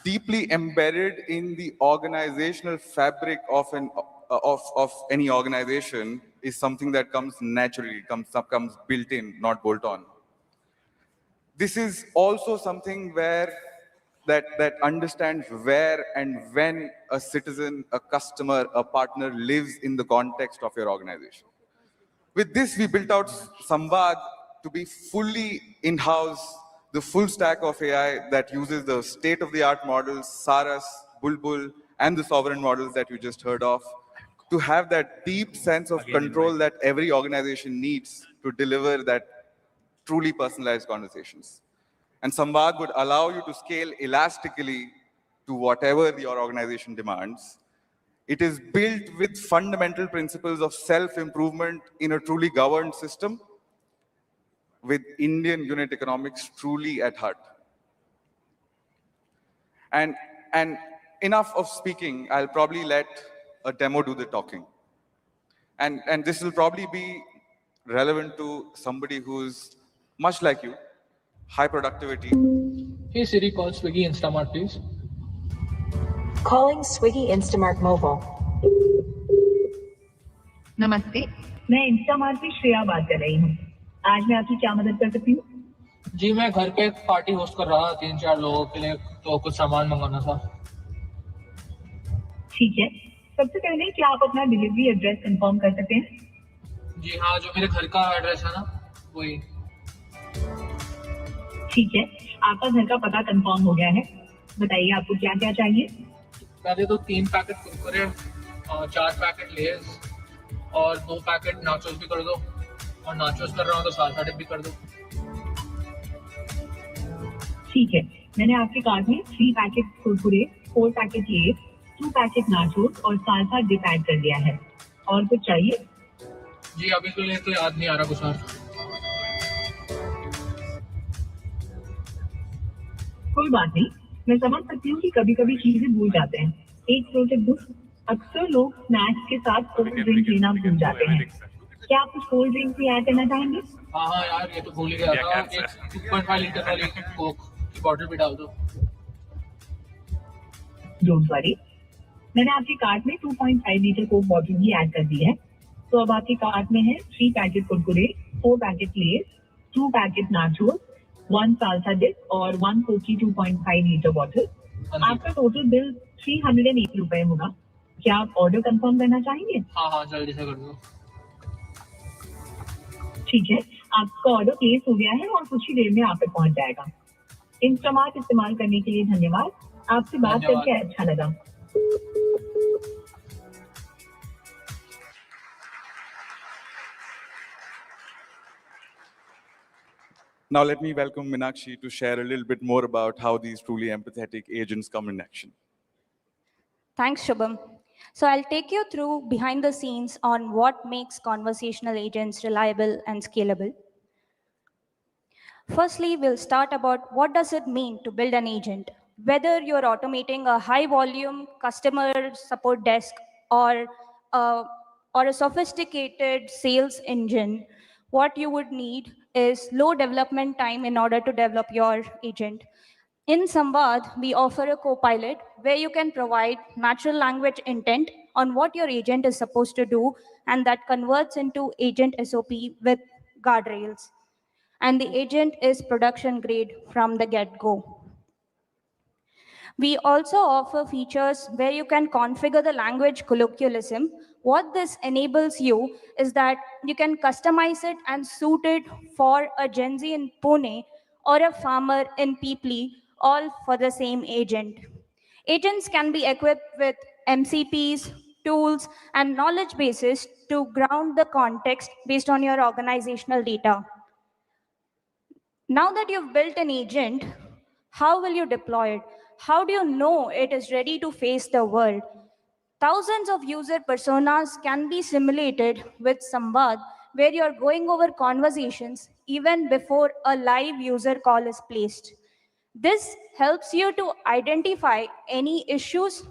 deeply embedded in the organizational fabric of any organization is something that comes naturally, comes built in, not bolt on. This is also something that understands where and when a citizen, a customer, a partner lives in the context of your organization. With this, we built out Samvad to be fully in-house, the full stack of AI that uses the state-of-the-art models, Saras, Bulbul, and the sovereign models that you just heard of, to have that deep sense of control that every organization needs to deliver that truly personalized conversations. And Samvad would allow you to scale elastically to whatever your organization demands. It is built with fundamental principles of self-improvement in a truly governed system, with Indian unit economics truly at heart. And enough of speaking, I'll probably let a demo do the talking. And this will probably be relevant to somebody who's much like you, high productivity. Hey Siri, call Swiggy Instamart, please. Calling Swiggy Instamart Mobile. नमस्ते, मैं Instamart से श्रेया बात कर रही हूँ। आज मैं आपकी क्या मदद कर सकती हूँ? जी मैं घर पे एक पार्टी होस्ट कर रहा था 3-4 लोगों के लिए, तो कुछ सामान मंगाना था। ठीक है, सबसे पहले क्या आप अपना डिलीवरी एड्रेस कंफर्म कर सकते हैं? जी हाँ, जो मेरे घर का एड्रेस है ना, वही। ठीक है, आपका घर का पता कंफर्म हो गया है। बताइए आपको क्या क्या चाहिए? पहले तो 3 पैकेट कुरकुरे, 4 पैकेट लेज और 2 पैकेट नाचोस भी कर दो, और नाचोस कर रहा हूँ तो साल्सा डिप भी कर दो। ठीक है, मैंने आपके कार्ट में 3 पैकेट कुरकुरे, 4 पैकेट लेज, 2 पैकेट नाचोस और साल्सा डिप ऐड कर दिया है। और कुछ चाहिए? जी अभी के लिए तो याद नहीं आ रहा कुछ और। कोई बात नहीं, मैं समझ सकती हूँ कि कभी कभी चीजें भूल जाते हैं। एक प्रो टिप दूं, अक्सर लोग स्नैक्स के साथ कोल्ड ड्रिंक लेना भूल जाते हैं। क्या आप कुछ कोल्ड ड्रिंक भी ऐड करना चाहेंगे? हाँ यार, ये तो भूल ही गया था। एक 2.5 लीटर वाली कोक की बॉटल भी डाल दो। डोंट वरी, मैंने आपके कार्ट में 2.5 लीटर कोक बॉटल भी ऐड कर दी है। तो अब आपके कार्ट में है 3 packet Kurkure, 4 packet Lay's, 2 packet nachos, 1 salsa dip और 1 कोक की 2.5 लीटर बॉटल। आपका टोटल बिल 308 रुपए होगा। क्या आप ऑर्डर कंफर्म करना चाहेंगे? हाँ जल्दी से कर दो। ठीक है, आपका ऑर्डर प्लेस हो गया है और कुछ ही देर में आप तक पहुंच जाएगा। इंस्टामार्ट इस्तेमाल करने के लिए धन्यवाद। आपसे बात करके अच्छा लगा। Now let me welcome Meenakshi to share a little bit more about how these truly empathetic agents come in action. Thanks, Shubham. So I'll take you through behind the scenes on what makes conversational agents reliable and scalable. Firstly, we'll start about what does it mean to build an agent. Whether you're automating a high volume customer support desk or a sophisticated sales engine, what you would need is low development time in order to develop your agent. In Samvad, we offer a co-pilot where you can provide natural language intent on what your agent is supposed to do, and that converts into agent SOP with guardrails. And the agent is production grade from the get-go. We also offer features where you can configure the language colloquialism. What this enables you is that you can customize it and suit it for a Gen Z in Pune or a farmer in Peepli, all for the same agent. Agents can be equipped with MCPs, tools, and knowledge bases to ground the context based on your organizational data. Now that you've built an agent, how will you deploy it? How do you know it is ready to face the world? Thousands of user personas can be simulated with Samvad, where you're going over conversations even before a live user call is placed. This helps you to identify any issues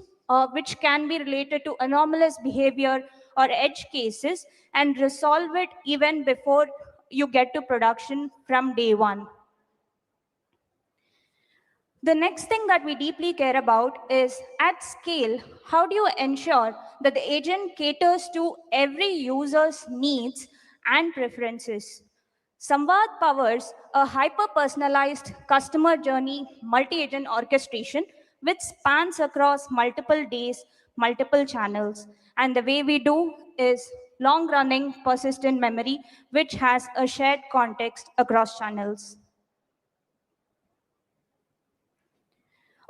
which can be related to anomalous behavior or edge cases and resolve it even before you get to production from day one. The next thing that we deeply care about is, at scale, how do you ensure that the agent caters to every user's needs and preferences? Samvad powers a hyper-personalized customer journey multi-agent orchestration which spans across multiple days, multiple channels. And the way we do is long-running persistent memory, which has a shared context across channels.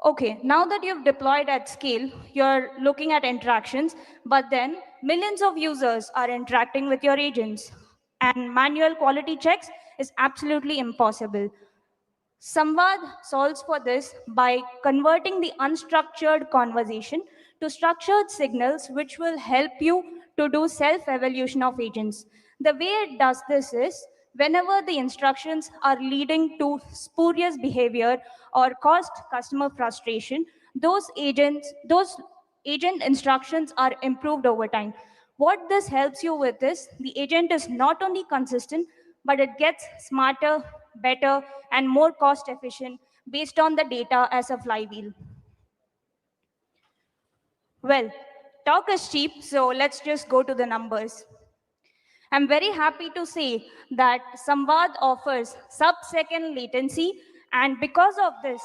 Okay, now that you've deployed at scale, you're looking at interactions, but then millions of users are interacting with your agents, and manual quality checks is absolutely impossible. Samvad solves for this by converting the unstructured conversation to structured signals, which will help you to do self-evaluation of agents. The way it does this is, whenever the instructions are leading to spurious behavior or caused customer frustration, Those agent instructions are improved over time. What this helps you with is the agent is not only consistent, but it gets smarter, better, and more cost efficient based on the data as a flywheel. Well, talk is cheap, so let's just go to the numbers. I'm very happy to say that Samvad offers sub-second latency, and because of this,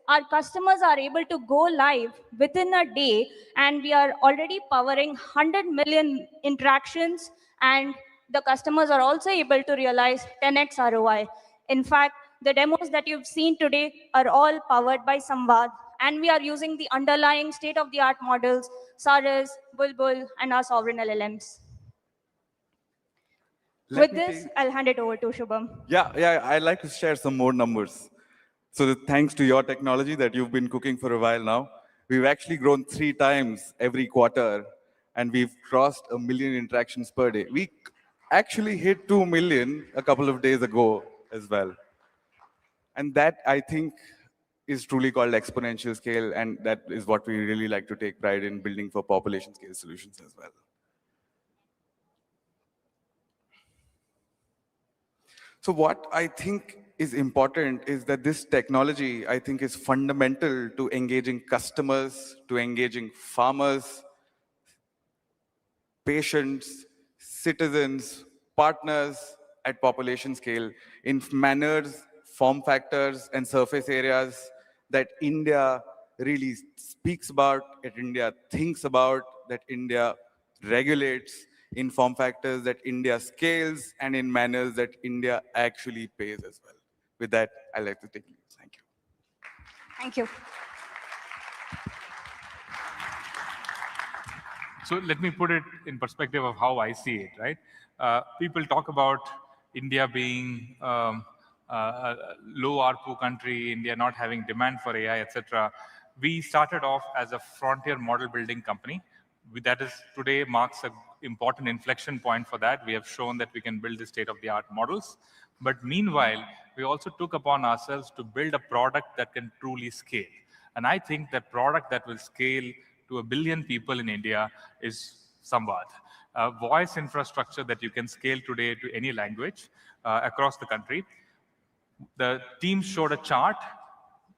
our customers are able to go live within a day, and we are already powering 100 million interactions, and the customers are also able to realize 10x ROI. In fact, the demos that you've seen today are all powered by Samvad, and we are using the underlying state-of-the-art models, Saras, Bulbul, and our sovereign LLMs. With this, I'll hand it over to Shubham. Yeah, I'd like to share some more numbers. So thanks to your technology that you've been cooking for a while now, we've actually grown 3 times every quarter, and we've crossed 1 million interactions per day. We actually hit 2 million a couple of days ago as well. And that, I think, is truly called exponential scale, and that is what we really like to take pride in building for population scale solutions as well. So what I think is important is that this technology, I think, is fundamental to engaging customers, to engaging farmers, patients, citizens, partners at population scale in manners, form factors, and surface areas that India really speaks about, that India thinks about, that India regulates, in form factors that India scales, and in manners that India actually pays as well. With that, I'd like to take leave. Thank you. Thank you. So let me put it in perspective of how I see it, right? People talk about India being a low ARPU country, India not having demand for AI, etc. We started off as a frontier model building company. That is today marks an important inflection point for that. We have shown that we can build the state-of-the-art models. But meanwhile, we also took upon ourselves to build a product that can truly scale. And I think that product that will scale to 1 billion people in India is Samvad. Voice infrastructure that you can scale today to any language across the country. The team showed a chart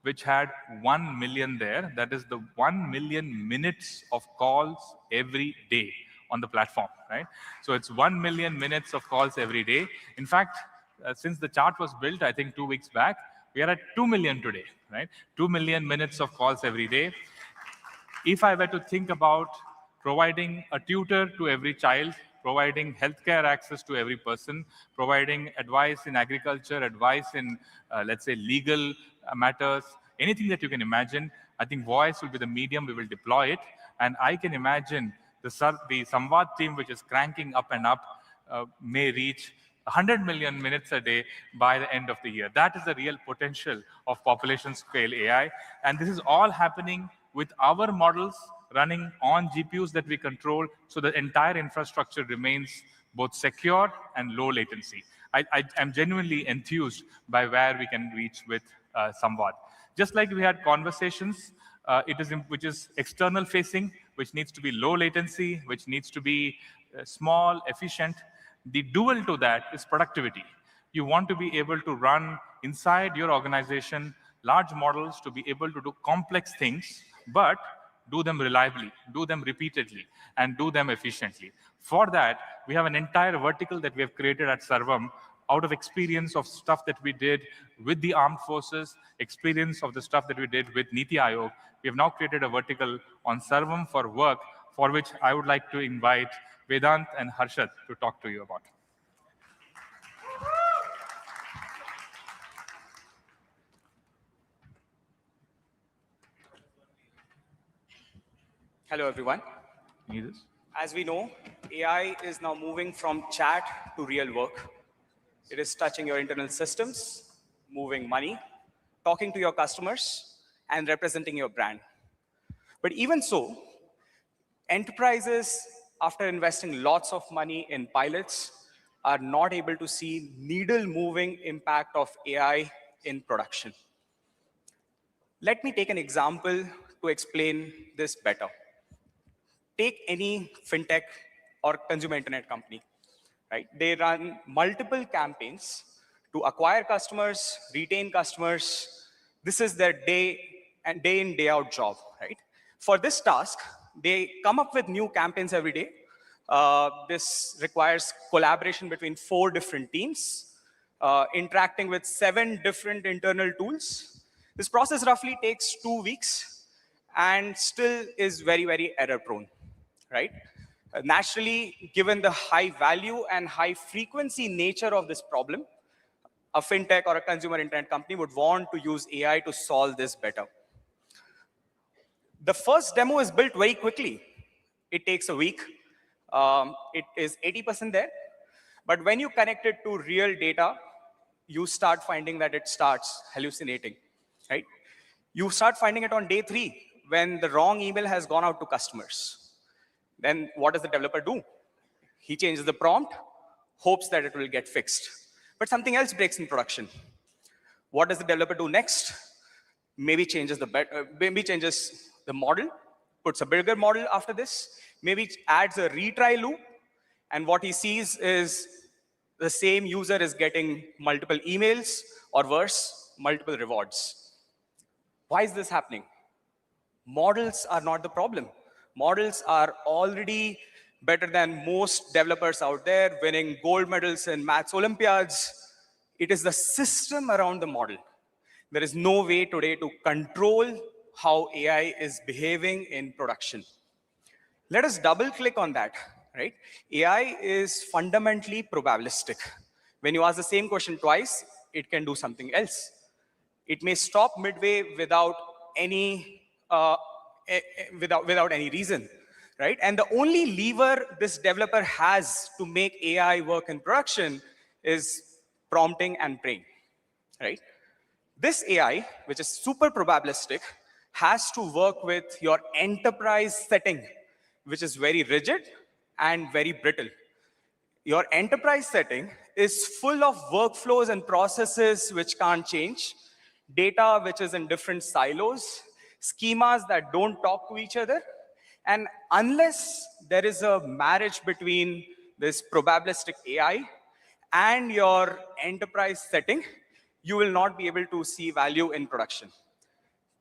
which had 1 million there. That is the 1 million minutes of calls every day on the platform, right? So it's 1 million minutes of calls every day. In fact, since the chart was built, I think 2 weeks back, we are at 2 million today, right? 2 million minutes of calls every day. If I were to think about providing a tutor to every child, providing healthcare access to every person, providing advice in agriculture, advice in, let's say, legal matters, anything that you can imagine, I think voice will be the medium, we will deploy it. And I can imagine the Samvad team, which is cranking up and up, may reach 100 million minutes a day by the end of the year. That is the real potential of population scale AI. And this is all happening with our models running on GPUs that we control, so the entire infrastructure remains both secure and low latency. I'm genuinely enthused by where we can reach with Samvad. Just like we had conversations, which is external facing, which needs to be low latency, which needs to be small, efficient. The dual to that is productivity. You want to be able to run inside your organization large models to be able to do complex things, but do them reliably, do them repeatedly, and do them efficiently. For that, we have an entire vertical that we have created at Sarvam out of experience of stuff that we did with the armed forces, experience of the stuff that we did with Niti Aayog. We have now created a vertical on Sarvam for work, for which I would like to invite Vedant and Harshad to talk to you about. Hello, everyone. As we know, AI is now moving from chat to real work. It is touching your internal systems, moving money, talking to your customers, and representing your brand. But even so, enterprises, after investing lots of money in pilots, are not able to see needle-moving impact of AI in production. Let me take an example to explain this better. Take any fintech or consumer internet company, right? They run multiple campaigns to acquire customers, retain customers. This is their day in, day out job, right? For this task, they come up with new campaigns every day. This requires collaboration between 4 different teams, interacting with 7 different internal tools. This process roughly takes 2 weeks and still is very, very error prone, right? Naturally, given the high value and high frequency nature of this problem, a fintech or a consumer internet company would want to use AI to solve this better. The first demo is built very quickly. It takes a week. It is 80% there. But when you connect it to real data, you start finding that it starts hallucinating, right? You start finding it on day 3 when the wrong email has gone out to customers. Then what does the developer do? He changes the prompt, hopes that it will get fixed. But something else breaks in production. What does the developer do next? Maybe changes the model, puts a bigger model after this, maybe adds a retry loop, and what he sees is the same user is getting multiple emails, or worse, multiple rewards. Why is this happening? Models are not the problem. Models are already better than most developers out there, winning gold medals in maths Olympiads. It is the system around the model. There is no way today to control how AI is behaving in production. Let us double click on that, right? AI is fundamentally probabilistic. When you ask the same question twice, it can do something else. It may stop midway without any reason, right? And the only lever this developer has to make AI work in production is prompting and praying, right? This AI, which is super probabilistic, has to work with your enterprise setting, which is very rigid and very brittle. Your enterprise setting is full of workflows and processes which can't change, data which is in different silos, schemas that don't talk to each other. And unless there is a marriage between this probabilistic AI and your enterprise setting, you will not be able to see value in production.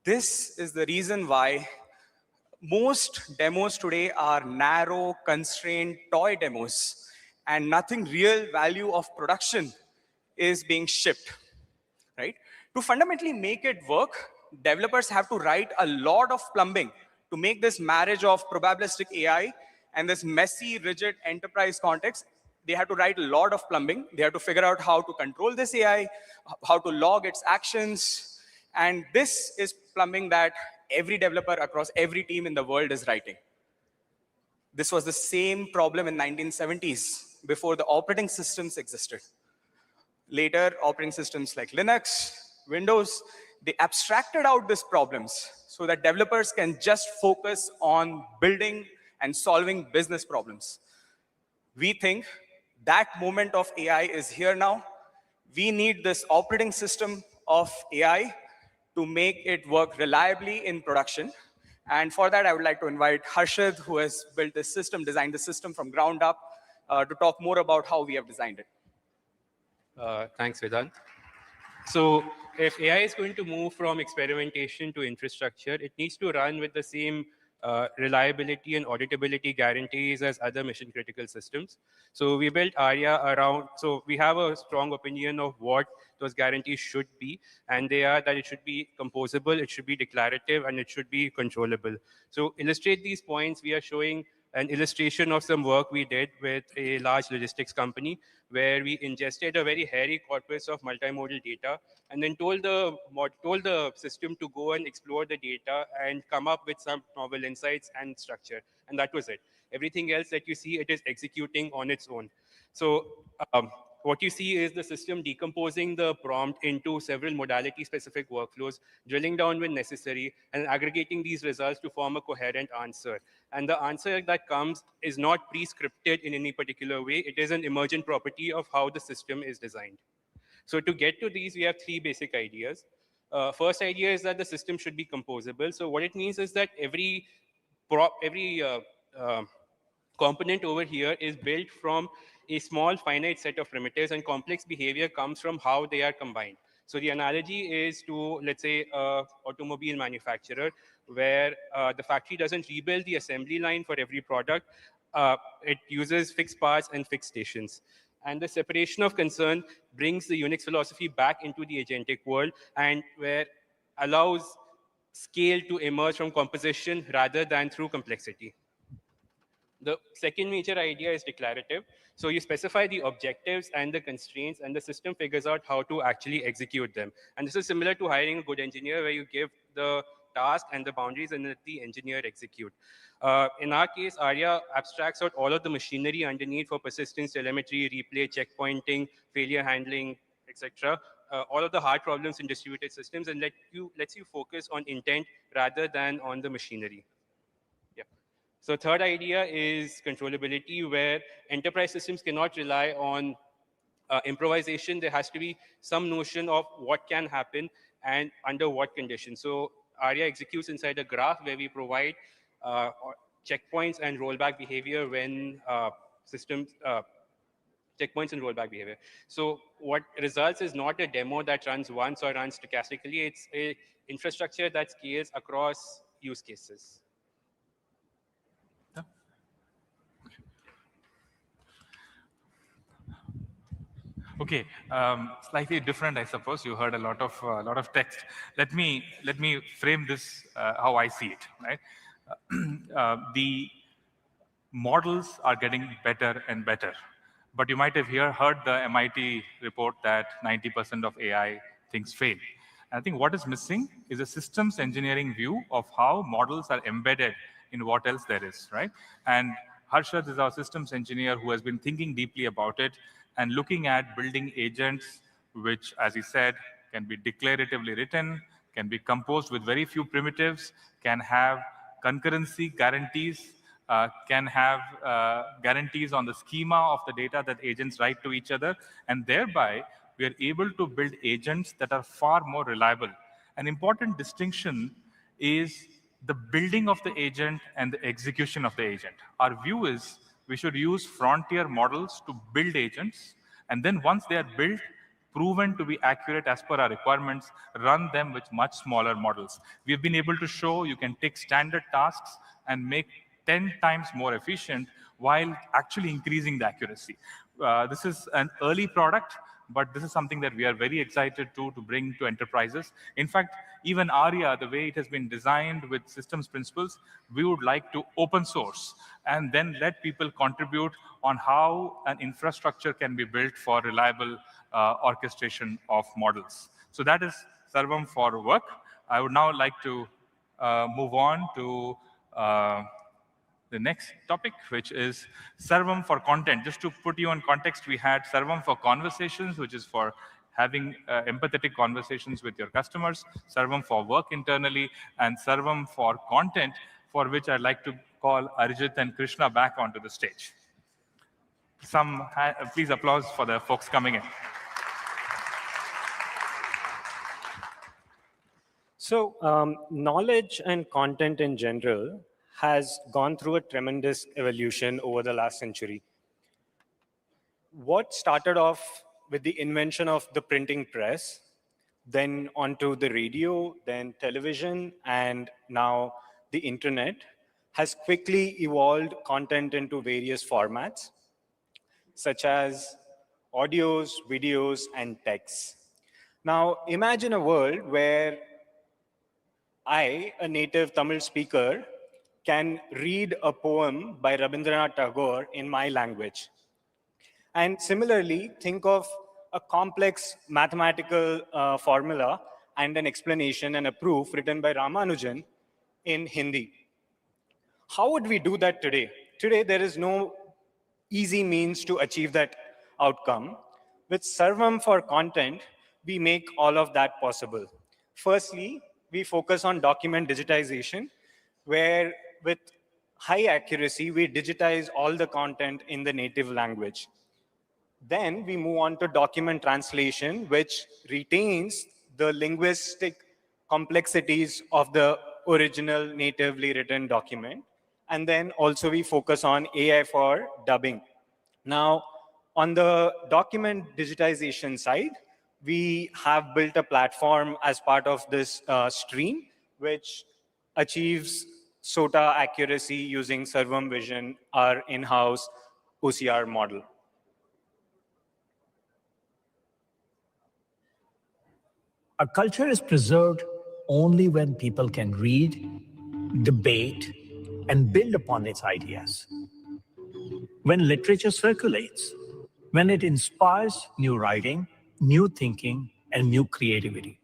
This is the reason why most demos today are narrow, constrained toy demos, and nothing real value of production is being shipped, right? To fundamentally make it work, developers have to write a lot of plumbing to make this marriage of probabilistic AI and this messy, rigid enterprise context. They have to write a lot of plumbing. They have to figure out how to control this AI, how to log its actions. And this is plumbing that every developer across every team in the world is writing. This was the same problem in 1970s, before the operating systems existed. Later, operating systems like Linux, Windows, they abstracted out these problems so that developers can just focus on building and solving business problems. We think that moment of AI is here now. We need this operating system of AI to make it work reliably in production. And for that, I would like to invite Harshad, who has built this system, designed the system from ground up, to talk more about how we have designed it. Thanks, Vedant. So if AI is going to move from experimentation to infrastructure, it needs to run with the same reliability and auditability guarantees as other mission critical systems. So we built ARIA around, so we have a strong opinion of what those guarantees should be, and they are that it should be composable, it should be declarative, and it should be controllable. So illustrate these points, we are showing an illustration of some work we did with a large logistics company where we ingested a very hairy corpus of multimodal data and then told the system to go and explore the data and come up with some novel insights and structure. And that was it. Everything else that you see, it is executing on its own. So what you see is the system decomposing the prompt into several modality-specific workflows, drilling down when necessary, and aggregating these results to form a coherent answer. And the answer that comes is not pre-scripted in any particular way. It is an emergent property of how the system is designed. So to get to these, we have three basic ideas. First idea is that the system should be composable. So what it means is that every component over here is built from a small finite set of primitives, and complex behavior comes from how they are combined. So the analogy is to, let's say, an automobile manufacturer, where the factory doesn't rebuild the assembly line for every product. It uses fixed parts and fixed stations. And the separation of concern brings the Unix philosophy back into the agentic world, and where allows scale to emerge from composition rather than through complexity. The second major idea is declarative. So you specify the objectives and the constraints, and the system figures out how to actually execute them. And this is similar to hiring a good engineer, where you give the task and the boundaries and let the engineer execute. In our case, ARIA abstracts out all of the machinery underneath for persistence, telemetry, replay, checkpointing, failure handling, etc. All of the hard problems in distributed systems, and lets you focus on intent rather than on the machinery. So third idea is controllability, where enterprise systems cannot rely on improvisation. There has to be some notion of what can happen and under what conditions. So ARIA executes inside a graph where we provide checkpoints and rollback behavior when checkpoints and rollback behavior. So what results is not a demo that runs once or runs stochastically. It's an infrastructure that scales across use cases. Okay, slightly different, I suppose. You heard a lot of text. Let me frame this how I see it. Right, the models are getting better and better, but you might have heard the MIT report that 90% of AI things fail. And I think what is missing is a systems engineering view of how models are embedded in what else there is. Right, and Harshad is our systems engineer who has been thinking deeply about it and looking at building agents which, as he said, can be declaratively written, can be composed with very few primitives, can have concurrency guarantees, can have guarantees on the schema of the data that agents write to each other, and thereby we are able to build agents that are far more reliable. An important distinction is the building of the agent and the execution of the agent. Our view is we should use frontier models to build agents, and then once they are built, proven to be accurate as per our requirements, run them with much smaller models. We've been able to show you can take standard tasks and make 10 times more efficient while actually increasing the accuracy. This is an early product, but this is something that we are very excited to bring to enterprises. In fact, even ARIA, the way it has been designed with systems principles, we would like to open source and then let people contribute on how an infrastructure can be built for reliable orchestration of models. So that is Sarvam for work. I would now like to move on to the next topic, which is Sarvam for content. Just to put you on context, we had Sarvam for conversations, which is for having empathetic conversations with your customers, Sarvam for work internally, and Sarvam for content, for which I'd like to call Arijit and Krishna back onto the stage. Please applause for the folks coming in. So knowledge and content in general has gone through a tremendous evolution over the last century. What started off with the invention of the printing press, then onto the radio, then television, and now the internet, has quickly evolved content into various formats, such as audios, videos, and texts. Now, imagine a world where I, a native Tamil speaker, can read a poem by Rabindranath Tagore in my language. And similarly, think of a complex mathematical formula and an explanation and a proof written by Ramanujan in Hindi. How would we do that today? Today, there is no easy means to achieve that outcome. With Sarvam for content, we make all of that possible. Firstly, we focus on document digitization, where with high accuracy, we digitize all the content in the native language. Then we move on to document translation, which retains the linguistic complexities of the original natively written document. And then also we focus on AI for dubbing. Now, on the document digitization side, we have built a platform as part of this stream, which achieves SOTA accuracy using Sarvam Vision, our in-house OCR model. A culture is preserved only when people can read, debate, and build upon its ideas. When literature circulates, when it inspires new writing, new thinking, and new creativity.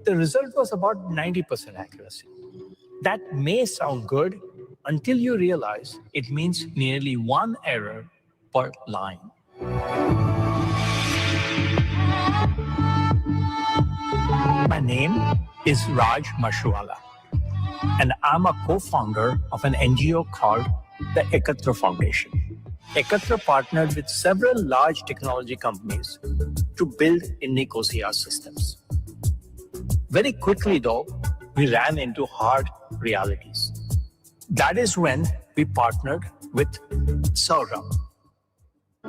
The result was about 90% accuracy. That may sound good until you realize it means nearly 1 error per line. My name is Raj Mashwala, and I'm a co-founder of an NGO called the Ekatra Foundation. Ekatra partnered with several large technology companies to build unique OCR systems. Very quickly, though, we ran into hard realities. That is when we partnered with Zoho.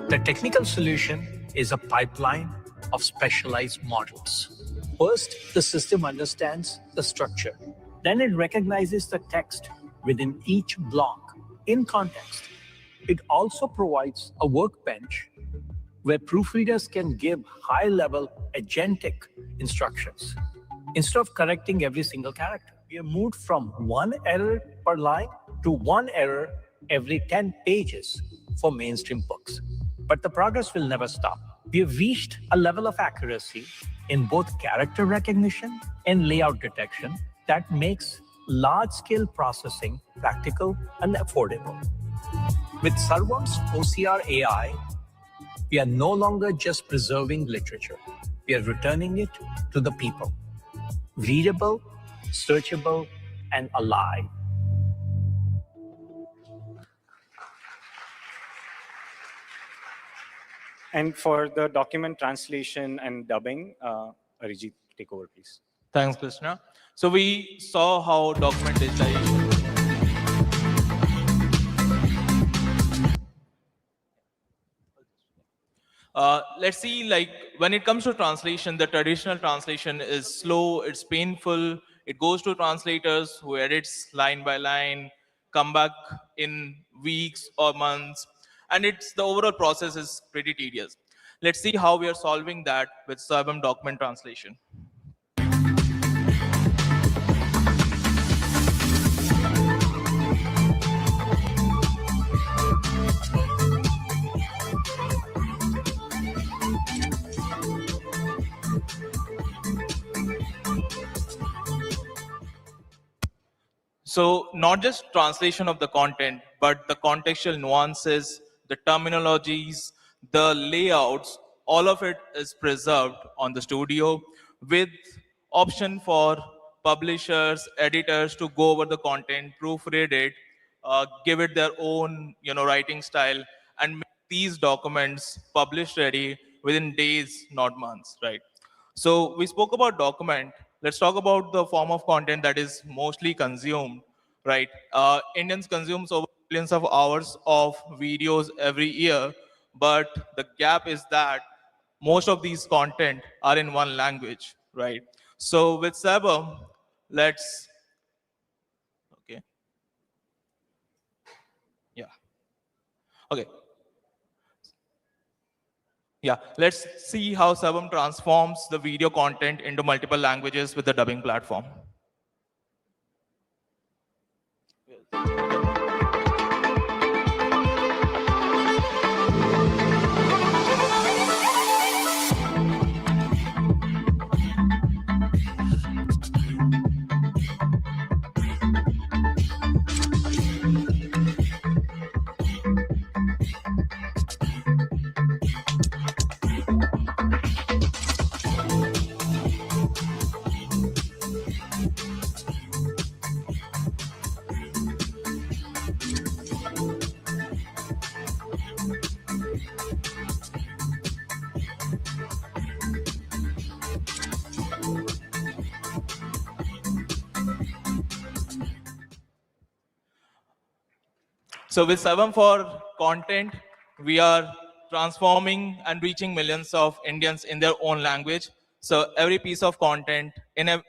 The technical solution is a pipeline of specialized models. First, the system understands the structure. Then it recognizes the text within each block in context. It also provides a workbench where proofreaders can give high-level agentic instructions. Instead of correcting every single character, we have moved from 1 error per line to 1 error every 10 pages for mainstream books. But the progress will never stop. We have reached a level of accuracy in both character recognition and layout detection that makes large-scale processing practical and affordable. With Sarvam's OCR AI, we are no longer just preserving literature. We are returning it to the people. Readable, searchable, and alive. And for the document translation and dubbing, Arijit, take over, please. Thanks, Krishna. So we saw how document digitization. Let's see, like when it comes to translation, the traditional translation is slow, it's painful. It goes to translators who edits line by line, come back in weeks or months, and the overall process is pretty tedious. Let's see how we are solving that with Sarvam document translation. So not just translation of the content, but the contextual nuances, the terminologies, the layouts, all of it is preserved on the studio with option for publishers, editors to go over the content, proofread it, give it their own writing style, and make these documents published ready within days, not months, right? So we spoke about document. Let's talk about the form of content that is mostly consumed, right? Indians consume over millions of hours of videos every year, but the gap is that most of these content are in one language, right? So with Sarvam, let's, okay. Yeah. Okay. Yeah, let's see how Sarvam transforms the video content into multiple languages with the dubbing platform. So with 7 for content, we are transforming and reaching millions of Indians in their own language. So every piece of content in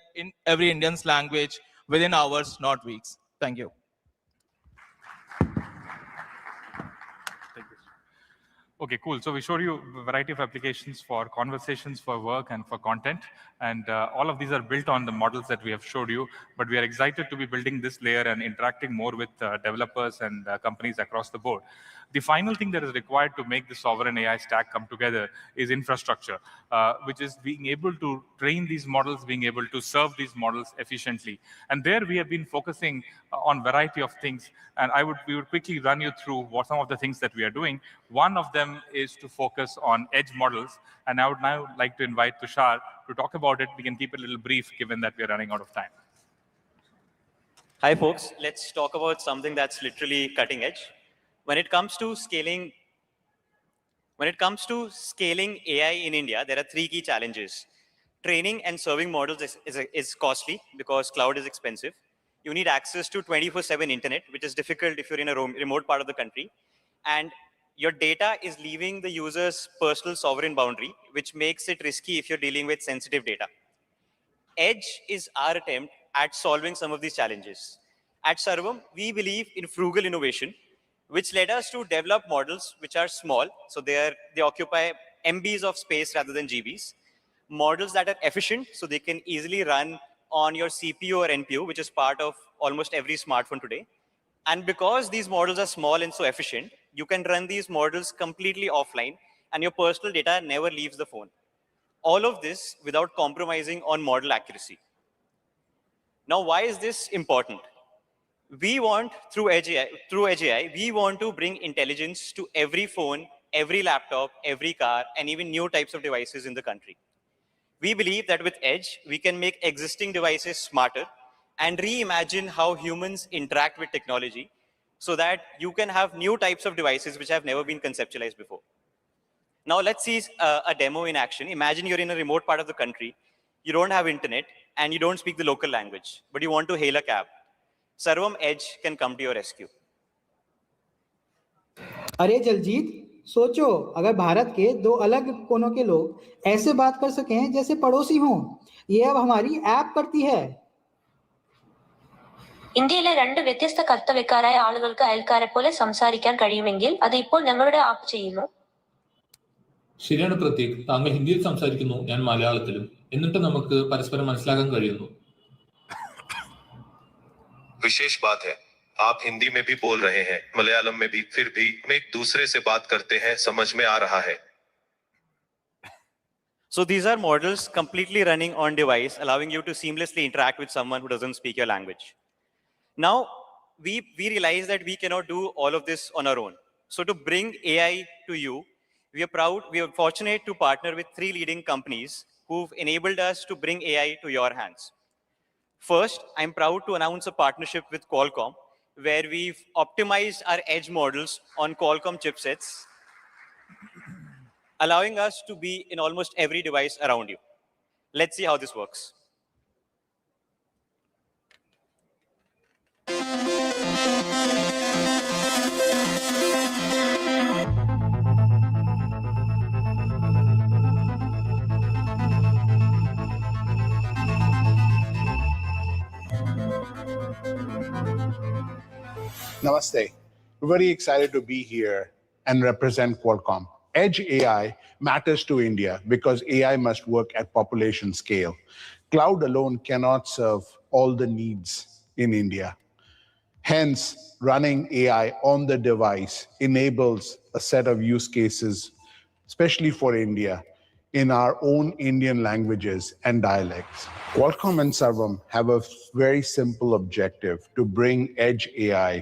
every Indian's language within hours, not weeks. Thank you. Okay, cool. So we showed you a variety of applications for conversations, for work, and for content. And all of these are built on the models that we have showed you. But we are excited to be building this layer and interacting more with developers and companies across the board. The final thing that is required to make the sovereign AI stack come together is infrastructure, which is being able to train these models, being able to serve these models efficiently. And there we have been focusing on a variety of things. And we would quickly run you through what some of the things that we are doing. One of them is to focus on edge models. And I would now like to invite Tushar to talk about it. We can keep it a little brief given that we are running out of time. Hi, folks. Let's talk about something that's literally cutting edge. When it comes to scaling AI in India, there are 3 key challenges. Training and serving models is costly because cloud is expensive. You need access to 24/7 internet, which is difficult if you're in a remote part of the country. And your data is leaving the user's personal sovereign boundary, which makes it risky if you're dealing with sensitive data. Edge is our attempt at solving some of these challenges. At Sarvam, we believe in frugal innovation, which led us to develop models which are small. So they occupy MBs of space rather than GBs. Models that are efficient, so they can easily run on your CPU or NPU, which is part of almost every smartphone today. And because these models are small and so efficient, you can run these models completely offline, and your personal data never leaves the phone. All of this without compromising on model accuracy. Now, why is this important? We want, through Edge AI, we want to bring intelligence to every phone, every laptop, every car, and even new types of devices in the country. We believe that with Edge, we can make existing devices smarter and reimagine how humans interact with technology so that you can have new types of devices which have never been conceptualized before. Now let's see a demo in action. Imagine you're in a remote part of the country, you don't have internet, and you don't speak the local language, but you want to hail a cab. Sarvam Edge can come to your rescue. अरे जलजीत, सोचो अगर भारत के 2 अलग कोनों के लोग ऐसे बात कर सकें जैसे पड़ोसी हों। ये अब हमारी ऐप करती है। ഇന്ത്യയിലെ 2 വ്യത്യസ്ത കർത്തവ്യക്കാരായ ആളുകൾക്ക് അയൽക്കാരെ പോലെ സംസാരിക്കാൻ കഴിയുമെങ്കിൽ അത് ഇപ്പോൾ ഞങ്ങളുടെ ആപ്പ് ചെയ്യുന്നു. ശരിയാണ് പ്രതീക്, താങ്കൾ ഹിന്ദിയിൽ സംസാരിക്കുന്നു, ഞാൻ മലയാളത്തിലും. എന്നിട്ട് നമുക്ക് പരസ്പരം മനസ്സിലാക്കാൻ കഴിയുന്നു. विशेष बात है, आप हिंदी में भी बोल रहे हैं, मलयालम में भी, फिर भी हम एक दूसरे से बात करते हैं, समझ में आ रहा है. So these are models completely running on device, allowing you to seamlessly interact with someone who doesn't speak your language. Now, we realize that we cannot do all of this on our own. So to bring AI to you, we are fortunate to partner with 3 leading companies who've enabled us to bring AI to your hands. First, I'm proud to announce a partnership with Qualcomm, where we've optimized our edge models on Qualcomm chipsets, allowing us to be in almost every device around you. Let's see how this works. Namaste. We're very excited to be here and represent Qualcomm. Edge AI matters to India because AI must work at population scale. Cloud alone cannot serve all the needs in India. Hence, running AI on the device enables a set of use cases, especially for India, in our own Indian languages and dialects. Qualcomm and Sarvam have a very simple objective: to bring Edge AI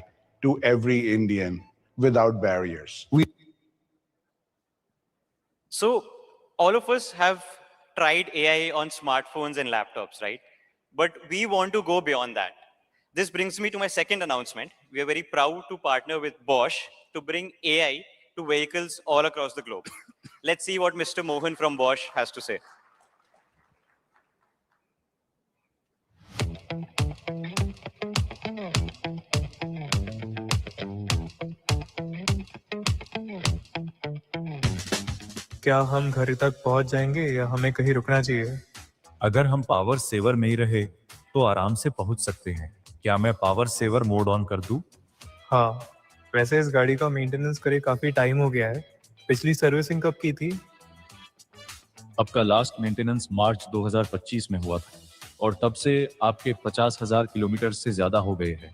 to every Indian without barriers. So all of us have tried AI on smartphones and laptops, right? But we want to go beyond that. This brings me to my second announcement. We are very proud to partner with Bosch to bring AI to vehicles all across the globe. Let's see what Mr. Mohan from Bosch has to say. क्या हम घर तक पहुंच जाएंगे या हमें कहीं रुकना चाहिए? अगर हम पावर सेवर में ही रहे तो आराम से पहुंच सकते हैं। क्या मैं पावर सेवर मोड ऑन कर दूं? हाँ, वैसे इस गाड़ी का मेंटेनेंस करे काफी टाइम हो गया है। पिछली सर्विसिंग कब की थी? आपका लास्ट मेंटेनेंस मार्च 2025 में हुआ था और तब से आपके 50,000 किलोमीटर से ज्यादा हो गए हैं।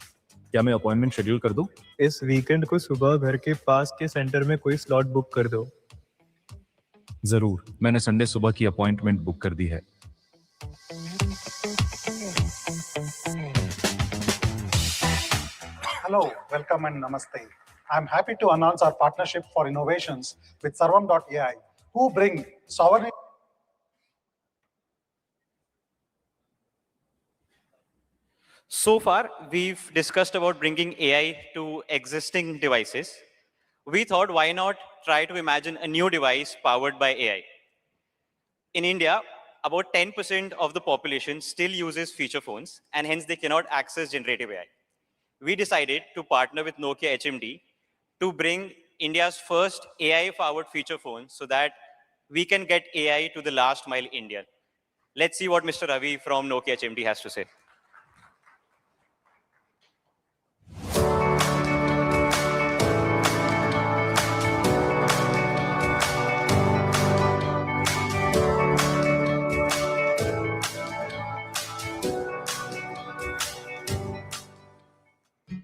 क्या मैं अपॉइंटमेंट शेड्यूल कर दूं? इस वीकेंड को सुबह घर के पास के सेंटर में कोई स्लॉट बुक कर दो। जरूर, मैंने संडे सुबह की अपॉइंटमेंट बुक कर दी है। Hello, welcome and namaste. I'm happy to announce our partnership for innovations with Sarvam.ai, who bring sovereign. So far, we've discussed about bringing AI to existing devices. We thought, why not try to imagine a new device powered by AI? In India, about 10% of the population still uses feature phones, and hence they cannot access generative AI. We decided to partner with Nokia HMD to bring India's first AI-powered feature phone so that we can get AI to the last mile India. Let's see what Mr. Ravi from Nokia HMD has to say.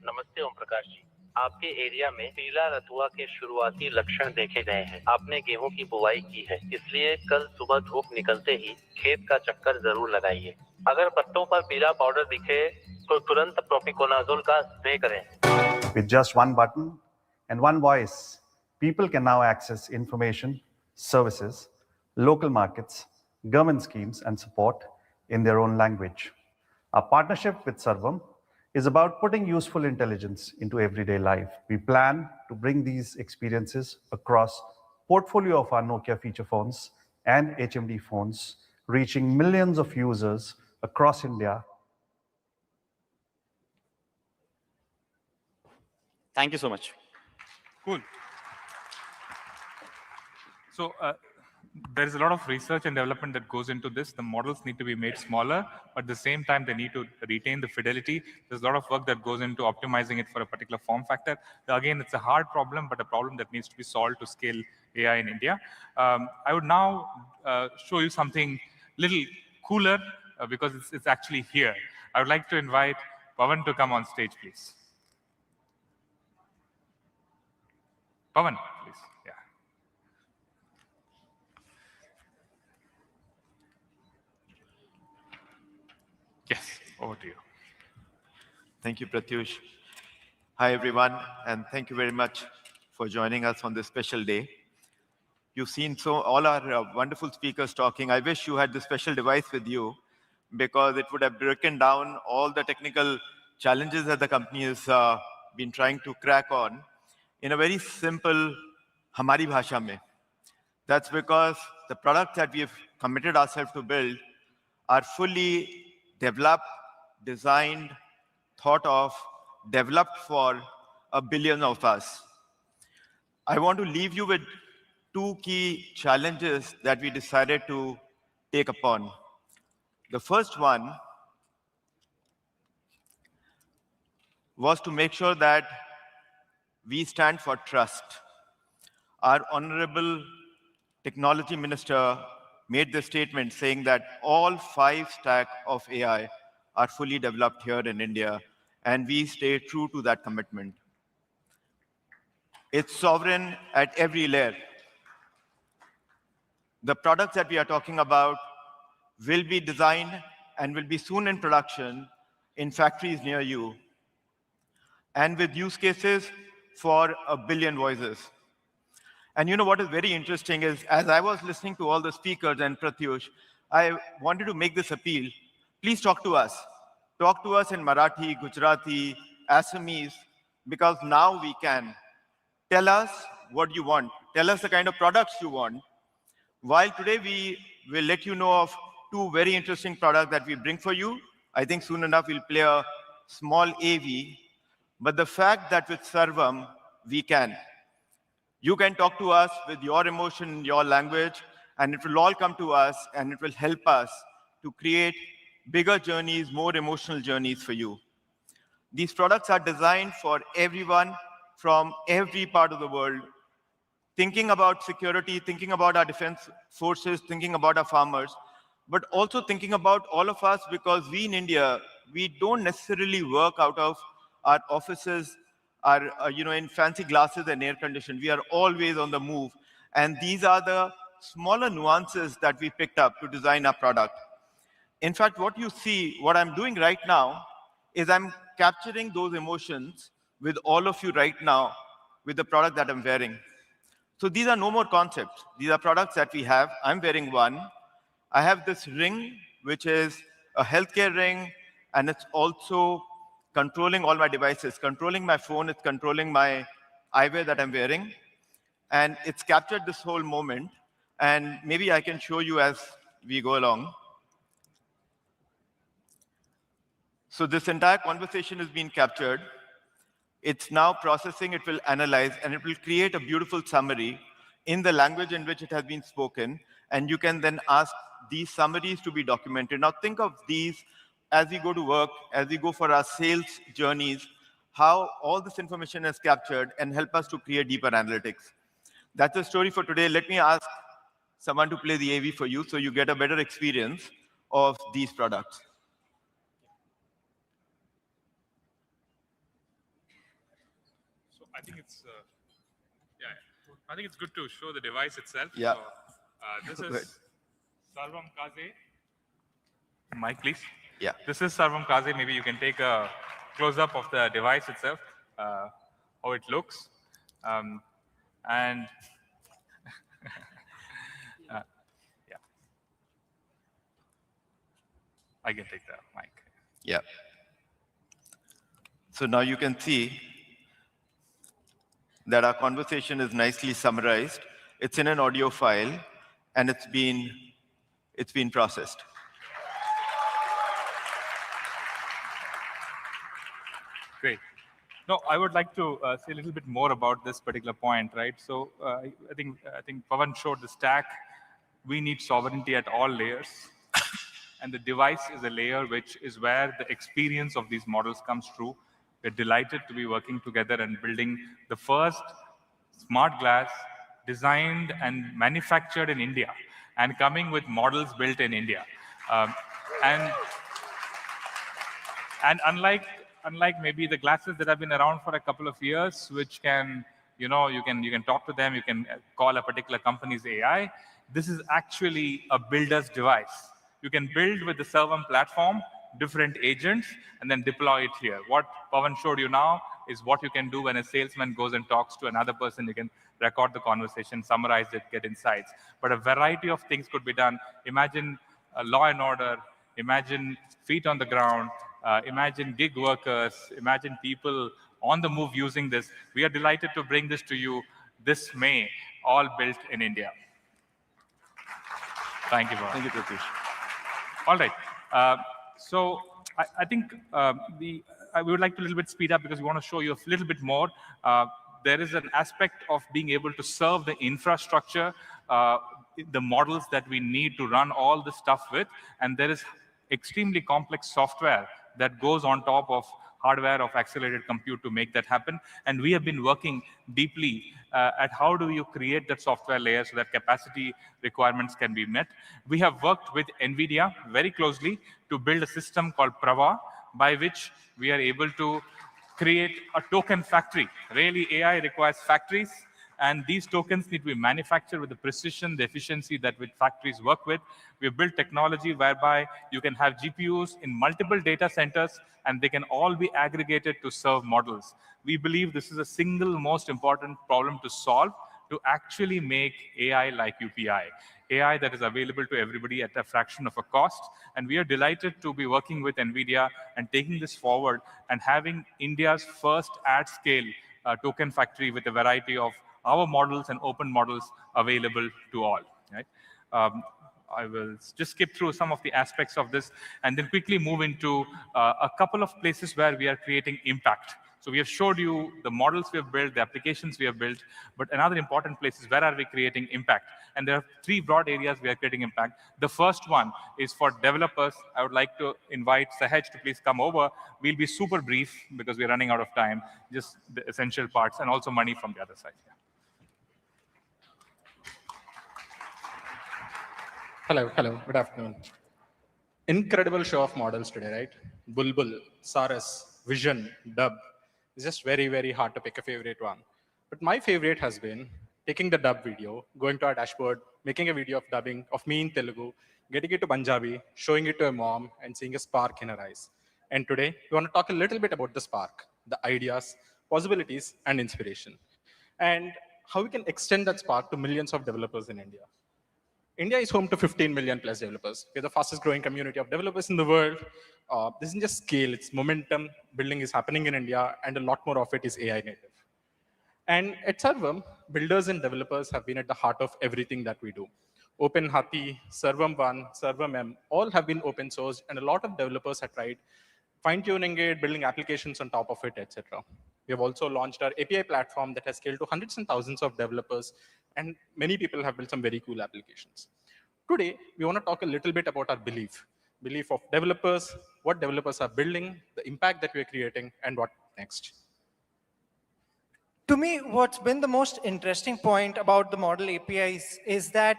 नमस्ते ओम प्रकाश जी, आपके area में पीला रतुआ के शुरुआती लक्षण देखे गए हैं। आपने गेहूं की बुवाई की है, इसलिए कल सुबह धूप निकलते ही खेत का चक्कर जरूर लगाइए। अगर पत्तों पर पीला पाउडर दिखे तो तुरंत प्रोपिकोनाजोल का स्प्रे करें। With just one button and one voice, people can now access information, services, local markets, government schemes, and support in their own language. Our partnership with Sarvam is about putting useful intelligence into everyday life. We plan to bring these experiences across portfolio of our Nokia feature phones and HMD phones, reaching millions of users across India. Thank you so much. Cool. So there is a lot of research and development that goes into this. The models need to be made smaller, but at the same time, they need to retain the fidelity. There's a lot of work that goes into optimizing it for a particular form factor. Again, it's a hard problem, but a problem that needs to be solved to scale AI in India. I would now show you something little cooler because it's actually here. I would like to invite Pawan to come on stage, please. Pawan, please. Yeah. Yes, over to you. Thank you, Pratyush. Hi, everyone, and thank you very much for joining us on this special day. You've seen all our wonderful speakers talking. I wish you had this special device with you because it would have broken down all the technical challenges that the company has been trying to crack on in a very simple Hamari Bhasha mein. That's because the products that we have committed ourselves to build are fully developed, designed, thought of, developed for a billion of us. I want to leave you with two key challenges that we decided to take upon. The first one was to make sure that we stand for trust. Our Honorable Technology Minister made the statement saying that all 5 stacks of AI are fully developed here in India, and we stay true to that commitment. It's sovereign at every layer. The products that we are talking about will be designed and will be soon in production in factories near you, and with use cases for 1 billion voices. And you know what is very interesting is, as I was listening to all the speakers and Pratyush, I wanted to make this appeal. Please talk to us. Talk to us in Marathi, Gujarati, Assamese, because now we can. Tell us what you want. Tell us the kind of products you want. While today we will let you know of 2 very interesting products that we bring for you. I think soon enough we'll play a small AV. But the fact that with Sarvam, we can. You can talk to us with your emotion, your language, and it will all come to us, and it will help us to create bigger journeys, more emotional journeys for you. These products are designed for everyone from every part of the world, thinking about security, thinking about our defense forces, thinking about our farmers, but also thinking about all of us, because we in India, we don't necessarily work out of our offices, in fancy glasses and air conditioned. We are always on the move. And these are the smaller nuances that we picked up to design our product. In fact, what you see, what I'm doing right now, is I'm capturing those emotions with all of you right now with the product that I'm wearing. So these are no more concepts. These are products that we have. I'm wearing one. I have this ring, which is a healthcare ring, and it's also controlling all my devices, controlling my phone, it's controlling my eyewear that I'm wearing. And it's captured this whole moment. And maybe I can show you as we go along. So this entire conversation has been captured. It's now processing, it will analyze, and it will create a beautiful summary in the language in which it has been spoken. And you can then ask these summaries to be documented. Now think of these as we go to work, as we go for our sales journeys, how all this information is captured and help us to create deeper analytics. That's the story for today. Let me ask someone to play the AV for you so you get a better experience of these products. So I think it's, I think it's good to show the device itself. Yeah. So, this is Sarvam Kaze. Mic, please. Yeah. This is Sarvam Kaze. Maybe you can take a close-up of the device itself, how it looks. And yeah, I can take the mic. Yeah. So now you can see that our conversation is nicely summarized. It's in an audio file, and it's been processed. Great. No, I would like to say a little bit more about this particular point, right? So I think Pawan showed the stack. We need sovereignty at all layers. And the device is a layer which is where the experience of these models comes through. We're delighted to be working together and building the first smart glass designed and manufactured in India and coming with models built in India. And unlike maybe the glasses that have been around for a couple of years, which can, you can talk to them, you can call a particular company's AI, this is actually a builder's device. You can build with the Sarvam platform different agents and then deploy it here. What Pawan showed you now is what you can do when a salesman goes and talks to another person. You can record the conversation, summarize it, get insights. But a variety of things could be done. Imagine law and order, imagine feet on the ground, imagine gig workers, imagine people on the move using this. We are delighted to bring this to you this May, all built in India. Thank you, Pawan. Thank you, Pratish. All right. So I think we would like to a little bit speed up because we want to show you a little bit more. There is an aspect of being able to serve the infrastructure, the models that we need to run all this stuff with, and there is extremely complex software that goes on top of hardware of accelerated compute to make that happen. And we have been working deeply at how do you create that software layer so that capacity requirements can be met. We have worked with NVIDIA very closely to build a system called Prava, by which we are able to create a token factory. Really, AI requires factories, and these tokens need to be manufactured with the precision, the efficiency that which factories work with. We've built technology whereby you can have GPUs in multiple data centers, and they can all be aggregated to serve models. We believe this is a single most important problem to solve to actually make AI like UPI, AI that is available to everybody at a fraction of a cost. And we are delighted to be working with NVIDIA and taking this forward and having India's first at-scale token factory with a variety of our models and open models available to all. Right? I will just skip through some of the aspects of this and then quickly move into a couple of places where we are creating impact. So we have showed you the models we have built, the applications we have built, but another important place is where are we creating impact? And there are three broad areas we are creating impact. The first one is for developers. I would like to invite Sahaj to please come over. We'll be super brief because we're running out of time, just the essential parts and also money from the other side. Hello, good afternoon. Incredible show of models today, right? Bulbul, Saras, Vision, Dub. It's just very, very hard to pick a favorite one. But my favorite has been taking the dub video, going to our dashboard, making a video of dubbing of me in Telugu, getting it to Punjabi, showing it to a mom, and seeing a spark in her eyes. And today, we want to talk a little bit about the spark, the ideas, possibilities, and inspiration, and how we can extend that spark to millions of developers in India. India is home to 15 million plus developers. We're the fastest growing community of developers in the world. This isn't just scale, it's momentum. Building is happening in India, and a lot more of it is AI native. And at Sarvam, builders and developers have been at the heart of everything that we do. OpenHati, Sarvam 1, Sarvam M, all have been open sourced, and a lot of developers have tried fine-tuning it, building applications on top of it, etc. We have also launched our API platform that has scaled to hundreds and thousands of developers, and many people have built some very cool applications. Today, we want to talk a little bit about our belief of developers, what developers are building, the impact that we're creating, and what next. To me, what's been the most interesting point about the model APIs is that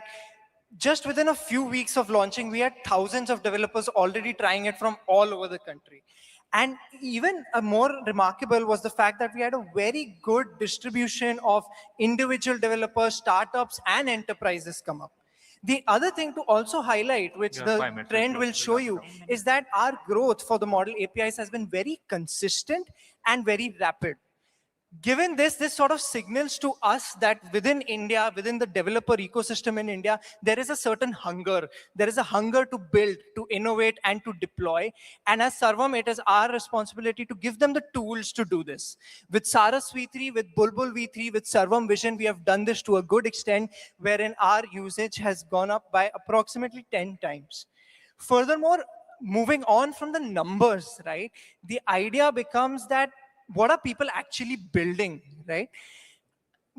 just within a few weeks of launching, we had thousands of developers already trying it from all over the country. And even more remarkable was the fact that we had a very good distribution of individual developers, startups, and enterprises come up. The other thing to also highlight, which the trend will show you, is that our growth for the model APIs has been very consistent and very rapid. Given this sort of signals to us that within India, within the developer ecosystem in India, there is a certain hunger. There is a hunger to build, to innovate, and to deploy. And as Sarvam, it is our responsibility to give them the tools to do this. With Saras V3, with Bulbul V3, with Sarvam Vision, we have done this to a good extent, wherein our usage has gone up by approximately 10 times. Furthermore, moving on from the numbers, right? The idea becomes that what are people actually building, right?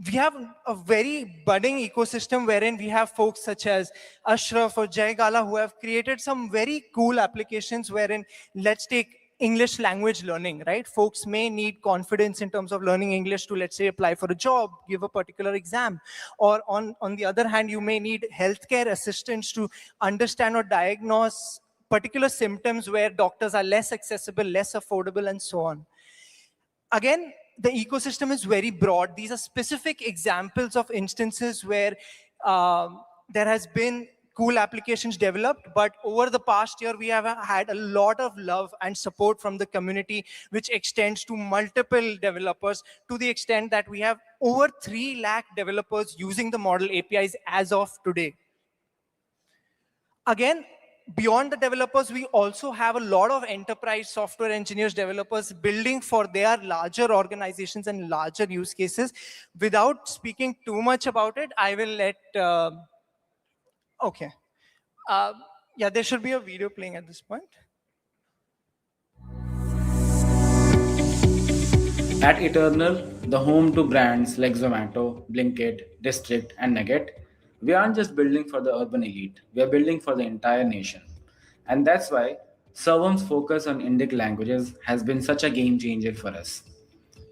We have a very budding ecosystem wherein we have folks such as Ashraf or Jay Gala who have created some very cool applications wherein, let's take English language learning, right? Folks may need confidence in terms of learning English to, let's say, apply for a job, give a particular exam. Or on the other hand, you may need healthcare assistance to understand or diagnose particular symptoms where doctors are less accessible, less affordable, and so on. Again, the ecosystem is very broad. These are specific examples of instances where there has been cool applications developed, but over the past year, we have had a lot of love and support from the community, which extends to multiple developers to the extent that we have over 3 lakh developers using the model APIs as of today. Again, beyond the developers, we also have a lot of enterprise software engineers, developers building for their larger organizations and larger use cases. Without speaking too much about it, I will let, okay. Yeah, there should be a video playing at this point. At Eternal, the home to brands like Zomato, Blinkit, District, and Nugget, we aren't just building for the urban elite, we are building for the entire nation. And that's why Sarvam's focus on Indic languages has been such a game changer for us.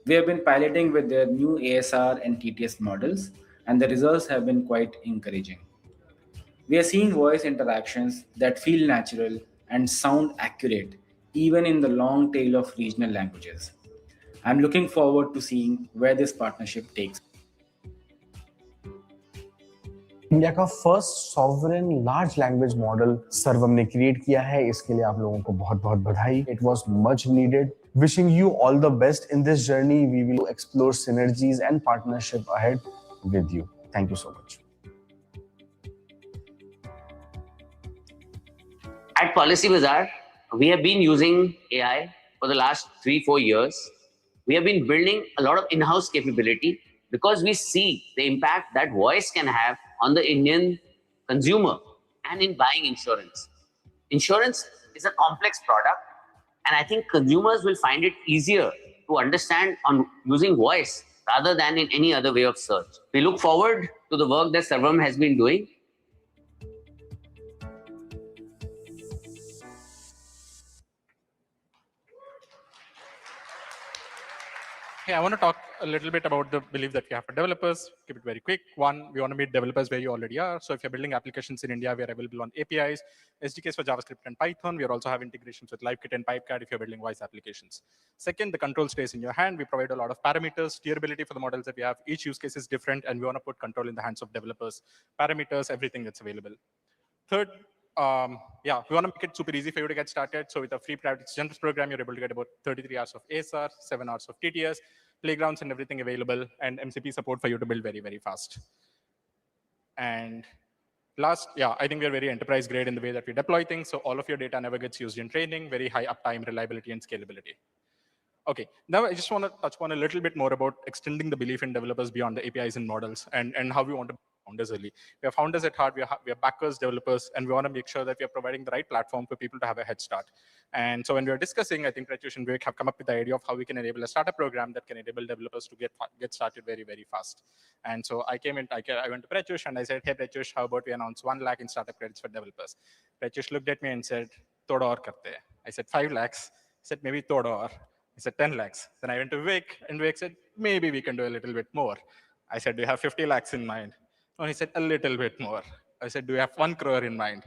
We have been piloting with their new ASR and TTS models, and the results have been quite encouraging. We are seeing voice interactions that feel natural and sound accurate, even in the long tail of regional languages. I'm looking forward to seeing where this partnership takes. India का first sovereign large language model Sarvam ने create किया है. इसके लिए आप लोगों को बहुत-बहुत बधाई. It was much needed. Wishing you all the best in this journey. We will explore synergies and partnership ahead with you. Thank you so much. At Policy Bazaar, we have been using AI for the last 3-4 years. We have been building a lot of in-house capability because we see the impact that voice can have on the Indian consumer and in buying insurance. Insurance is a complex product, and I think consumers will find it easier to to understand on using voice rather than in any other way of search. We look forward to the work that Sarvam has been doing. Hey, I want to talk a little bit about the belief that we have for developers. Keep it very quick. One, we want to meet developers where you already are. So if you're building applications in India, we are available on APIs, SDKs for JavaScript and Python. We also have integrations with LiveKit and Pipecard if you're building voice applications. Second, the control stays in your hand. We provide a lot of parameters, steerability for the models that we have. Each use case is different, and we want to put control in the hands of developers, parameters, everything that's available. Third, we want to make it super easy for you to get started. So with a free private generous program, you're able to get about 33 hours of ASR, 7 hours of TTS, playgrounds and everything available, and MCP support for you to build very, very fast. And last, I think we're very enterprise grade in the way that we deploy things. So all of your data never gets used in training, very high uptime, reliability, and scalability. Okay, now I just want to touch on a little bit more about extending the belief in developers beyond the APIs and models and how we want to founders early. We are founders at heart, we are backers, developers, and we want to make sure that we are providing the right platform for people to have a head start. And so when we are discussing, I think Pratyush and Vivek have come up with the idea of how we can enable a startup program that can enable developers to get started very, very fast. And so I went to Pratyush and I said, hey Pratyush, how about we announce 1 lakh in startup credits for developers? Pratyush looked at me and said, thoda aur karte hai. I said, 5 lakhs. He said, maybe thoda aur. I said, 10 lakhs. Then I went to Vivek, and Vivek said, maybe we can do a little bit more. I said, do you have 50 lakhs in mind? No, he said, a little bit more. I said, do you have 1 crore in mind?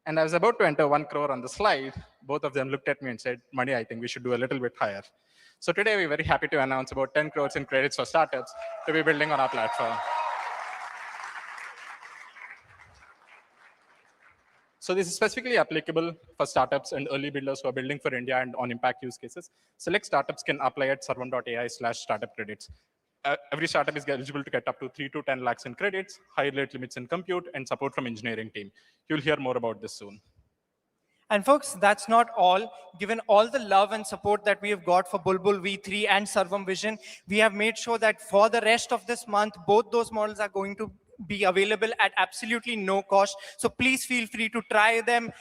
And I was about to enter 1 crore on the slide. Both of them looked at me and said, Mani, I think we should do a little bit higher. So today, we're very happy to announce about 10 crores in credits for startups to be building on our platform. So this is specifically applicable for startups and early builders who are building for India and on impact use cases. Select startups can apply at sarvam.ai/startup credits. Every startup is eligible to get up to 3 to 10 lakhs in credits, high rate limits in compute, and support from engineering team. You'll hear more about this soon. And folks, that's not all. Given all the love and support that we have got for Bulbul V3 and Sarvam Vision, we have made sure that for the rest of this month, both those models are going to be available at absolutely no cost. So please feel free to try them,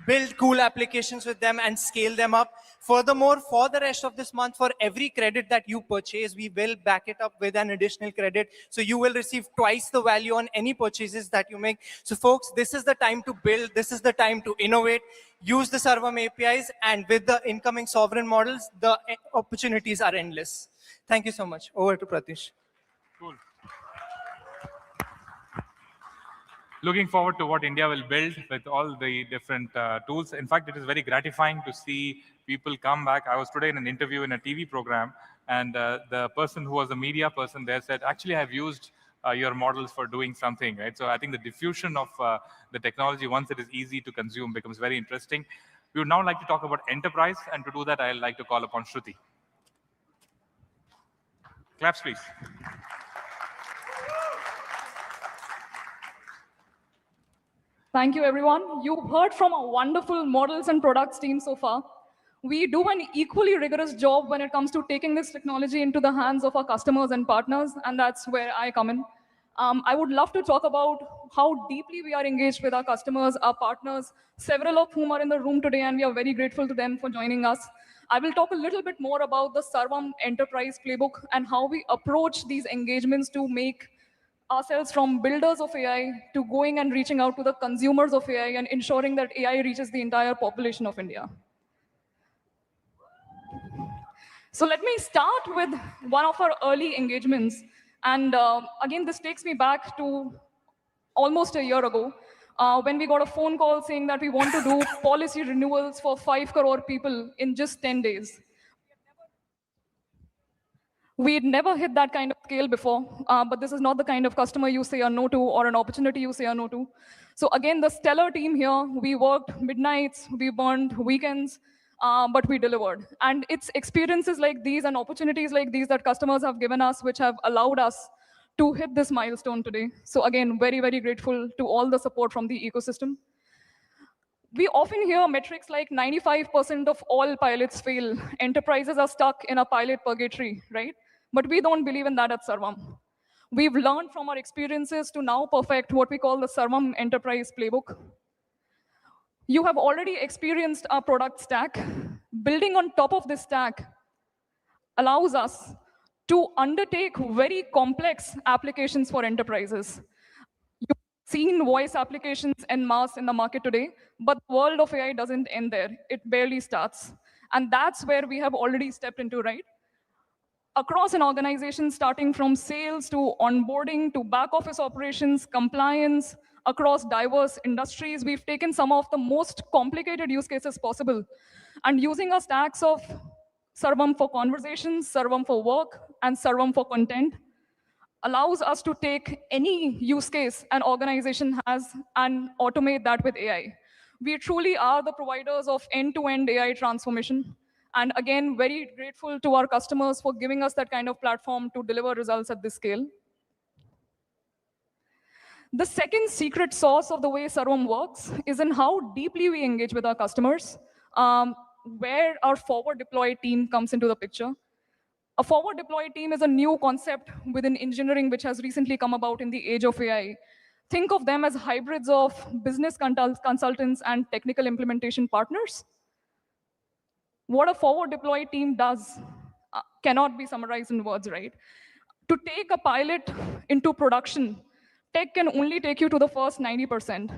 build cool applications with them, and scale them up. Furthermore, for the rest of this month, for every credit that you purchase, we will back it up with an additional credit. So you will receive twice the value on any purchases that you make. So folks, this is the time to build. This is the time to innovate. Use the Sarvam APIs, and with the incoming sovereign models, the opportunities are endless. Thank you so much. Over to Pratyush. Cool. Looking forward to what India will build with all the different tools. In fact, it is very gratifying to see people come back. I was today in an interview in a TV program, and the person who was a media person there said, actually, I've used your models for doing something, right? So I think the diffusion of the technology, once it is easy to consume, becomes very interesting. We would now like to talk about enterprise, and to do that, I'd like to call upon Shruti. Claps, please. Thank you, everyone. You've heard from our wonderful models and products team so far. We do an equally rigorous job when it comes to taking this technology into the hands of our customers and partners, and that's where I come in. I would love to talk about how deeply we are engaged with our customers, our partners, several of whom are in the room today, and we are very grateful to them for joining us. I will talk a little bit more about the Sarvam Enterprise Playbook and how we approach these engagements to make ourselves from builders of AI to going and reaching out to the consumers of AI and ensuring that AI reaches the entire population of India. So let me start with one of our early engagements. And again, this takes me back to almost a year ago when we got a phone call saying that we want to do policy renewals for 5 crore people in just 10 days. We'd never hit that kind of scale before, but this is not the kind of customer you say a no to or an opportunity you say a no to. So again, the stellar team here, we worked midnights, we burned weekends, but we delivered. And it's experiences like these and opportunities like these that customers have given us, which have allowed us to hit this milestone today. So again, very, very grateful to all the support from the ecosystem. We often hear metrics like 95% of all pilots fail. Enterprises are stuck in a pilot purgatory, right? But we don't believe in that at Sarvam. We've learned from our experiences to now perfect what we call the Sarvam Enterprise Playbook. You have already experienced our product stack. Building on top of this stack, allows us to undertake very complex applications for enterprises. You've seen voice applications en masse in the market today, but the world of AI doesn't end there. It barely starts. And that's where we have already stepped into, right? Across an organization, starting from sales to onboarding to back office operations, compliance, across diverse industries, we've taken some of the most complicated use cases possible and using our stacks of Sarvam for conversations, Sarvam for work, and Sarvam for content allows us to take any use case an organization has and automate that with AI. We truly are the providers of end-to-end AI transformation. And again, very grateful to our customers for giving us that kind of platform to deliver results at this scale. The second secret sauce of the way Sarvam works is in how deeply we engage with our customers, where our forward deploy team comes into the picture. A forward deploy team is a new concept within engineering which has recently come about in the age of AI. Think of them as hybrids of business consultants and technical implementation partners. What a forward deploy team does cannot be summarized in words, right? To take a pilot into production, tech can only take you to the first 90%.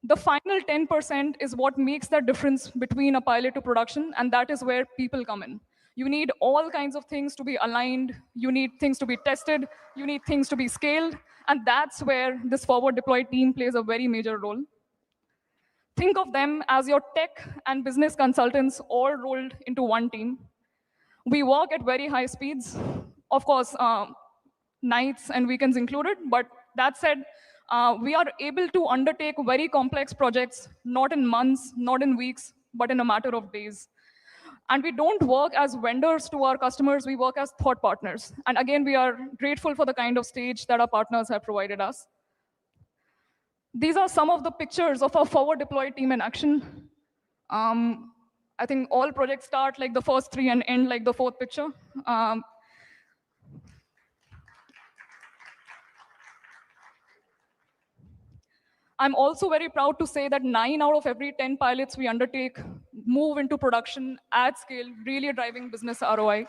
The final 10% is what makes the difference between a pilot to production, and that is where people come in. You need all kinds of things to be aligned. You need things to be tested. You need things to be scaled. And that's where this forward deploy team plays a very major role. Think of them as your tech and business consultants all rolled into one team. We work at very high speeds, of course, nights and weekends included. But that said, we are able to undertake very complex projects, not in months, not in weeks, but in a matter of days. And we don't work as vendors to our customers, we work as thought partners. And again, we are grateful for the kind of stage that our partners have provided us. These are some of the pictures of our forward deployed team in action. I think all projects start like the first three and end like the fourth picture. I'm also very proud to say that 9 out of every 10 pilots we undertake move into production at scale, really driving business ROI.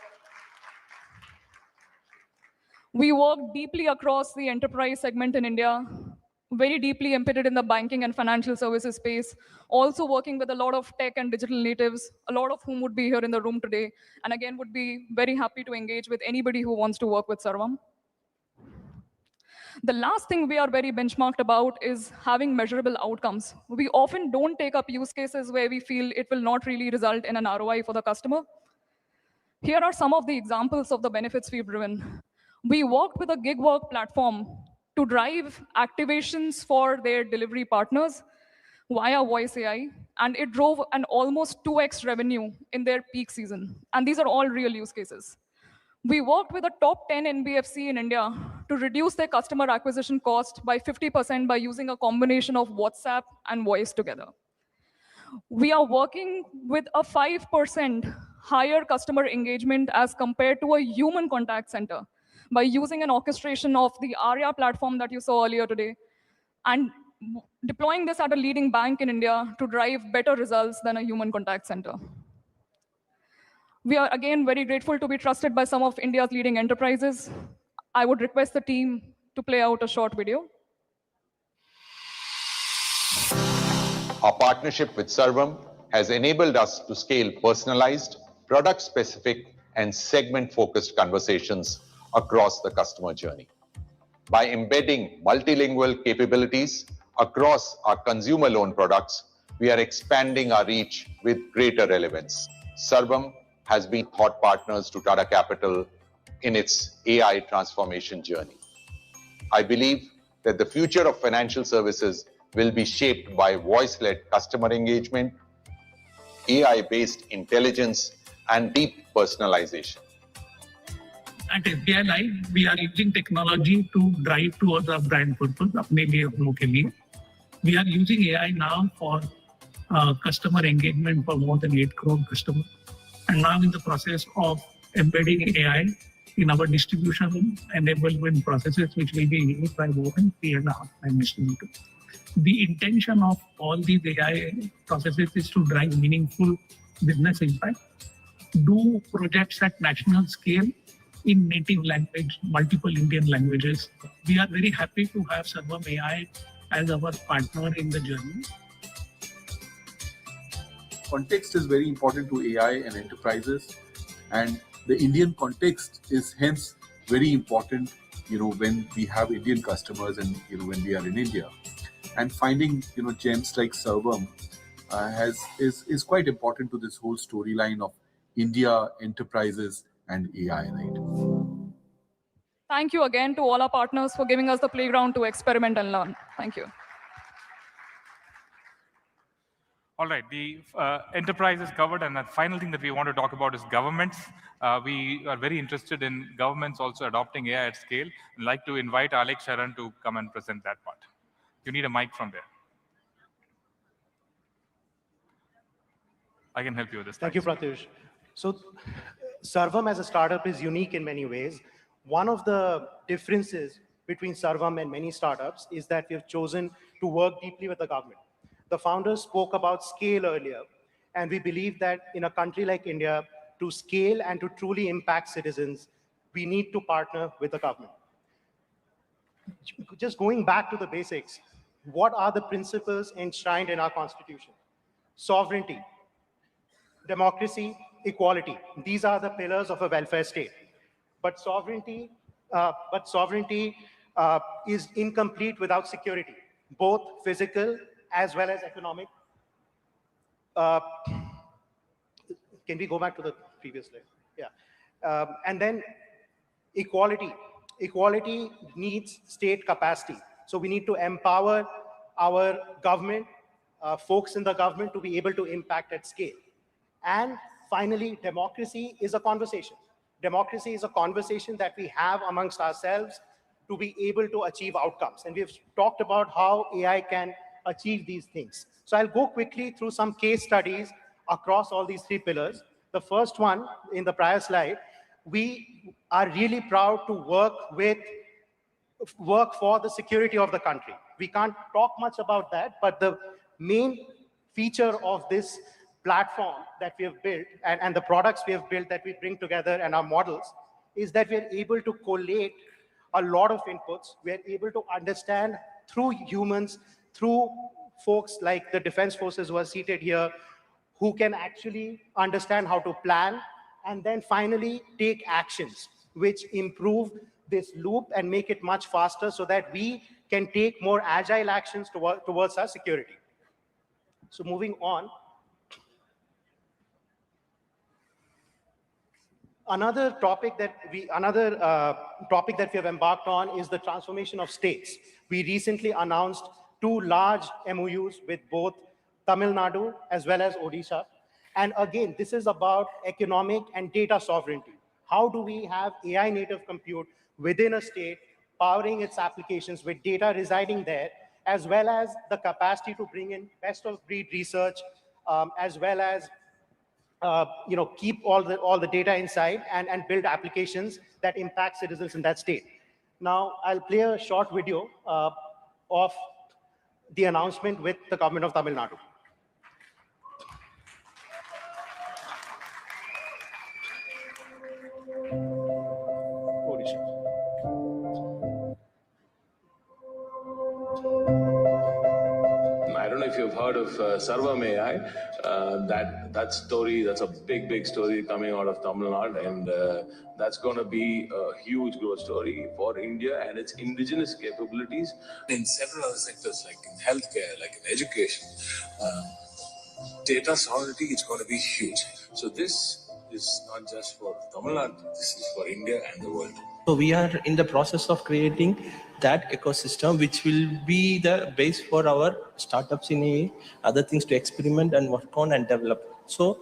We work deeply across the enterprise segment in India, very deeply embedded in the banking and financial services space, also working with a lot of tech and digital natives, a lot of whom would be here in the room today, and again, would be very happy to engage with anybody who wants to work with Sarvam. The last thing we are very benchmarked about is having measurable outcomes. We often don't take up use cases where we feel it will not really result in an ROI for the customer. Here are some of the examples of the benefits we've driven. We worked with a gig work platform to drive activations for their delivery partners via voice AI, and it drove an almost 2x revenue in their peak season. And these are all real use cases. We worked with a top 10 NBFC in India to reduce their customer acquisition cost by 50% by using a combination of WhatsApp and voice together. We are working with a 5% higher customer engagement as compared to a human contact center by using an orchestration of the Arya platform that you saw earlier today, and deploying this at a leading bank in India to drive better results than a human contact center. We are, again, very grateful to be trusted by some of India's leading enterprises. I would request the team to play out a short video. Our partnership with Sarvam has enabled us to scale personalized, product-specific, and segment-focused conversations across the customer journey. By embedding multilingual capabilities across our consumer loan products, we are expanding our reach with greater relevance. Sarvam has been thought partners to Tata Capital in its AI transformation journey. I believe that the future of financial services will be shaped by voice-led customer engagement, AI-based intelligence, and deep personalization. At SBI Live, we are using technology to drive towards our brand purpose, अपने लिए हम लोग के लिए. We are using AI now for customer engagement for more than 8 crore customers. And now in the process of embedding AI in our distribution enablement processes, which will be used by more than 3.5 million distributors. The intention of all these AI processes is to drive meaningful business impact do projects at national scale in native language, multiple Indian languages. We are very happy to have Sarvam AI as our partner in the journey. Context is very important to AI and enterprises, and the Indian context is hence very important, when we have Indian customers and, when we are in India. And finding, gems like Sarvam is quite important to this whole storyline of India, enterprises, and AI, right? Thank you again to all our partners for giving us the playground to experiment and learn. Thank you. All right, the enterprise is covered, and the final thing that we want to talk about is governments. We are very interested in governments also adopting AI at scale. I'd like to invite Alex Sharan to come and present that part. You need a mic from there. I can help you with this. Thank you, Pratyush. So Sarvam as a startup is unique in many ways. One of the differences between Sarvam and many startups is that we have chosen to work deeply with the government. The founders spoke about scale earlier, and we believe that in a country like India, to scale and to truly impact citizens, we need to partner with the government. Just going back to the basics, what are the principles enshrined in our constitution? Sovereignty, democracy, equality. These are the pillars of a welfare state. But sovereignty is incomplete without security, both physical as well as economic. Can we go back to the previous slide? Yeah. And then equality. Equality needs state capacity. So we need to empower our government, folks in the government, to be able to impact at scale. And finally, democracy is a conversation. Democracy is a conversation that we have amongst ourselves to be able to achieve outcomes. And we've talked about how AI can achieve these things. So I'll go quickly through some case studies across all these three pillars. The first one in the prior slide, we are really proud to work for the security of the country. We can't talk much about that, but the main feature of this platform that we have built and the products we have built that we bring together and our models is that we are able to collate a lot of inputs. We are able to understand through humans, through folks like the defense forces who are seated here, who can actually understand how to plan and then finally take actions which improve this loop and make it much faster so that we can take more agile actions towards our security. So moving on. Another topic that we have embarked on is the transformation of states. We recently announced 2 large MOUs with both Tamil Nadu as well as Odisha. And again, this is about economic and data sovereignty. How do we have AI native compute within a state, powering its applications with data residing there, as well as the capacity to bring in best of breed research, as well as keep all the data inside and build applications that impact citizens in that state. Now, I'll play a short video of the announcement with the government of Tamil Nadu. I don't know if you've heard of Sarvam AI. That story, that's a big story coming out of Tamil Nadu, and that's going to be a huge growth story for India and its indigenous capabilities in several other sectors, like in healthcare, like in education. Data sovereignty is going to be huge. So this is not just for Tamil Nadu, this is for India and the world. So we are in the process of creating that ecosystem, which will be the base for our startups in AI, other things to experiment and work on and develop. So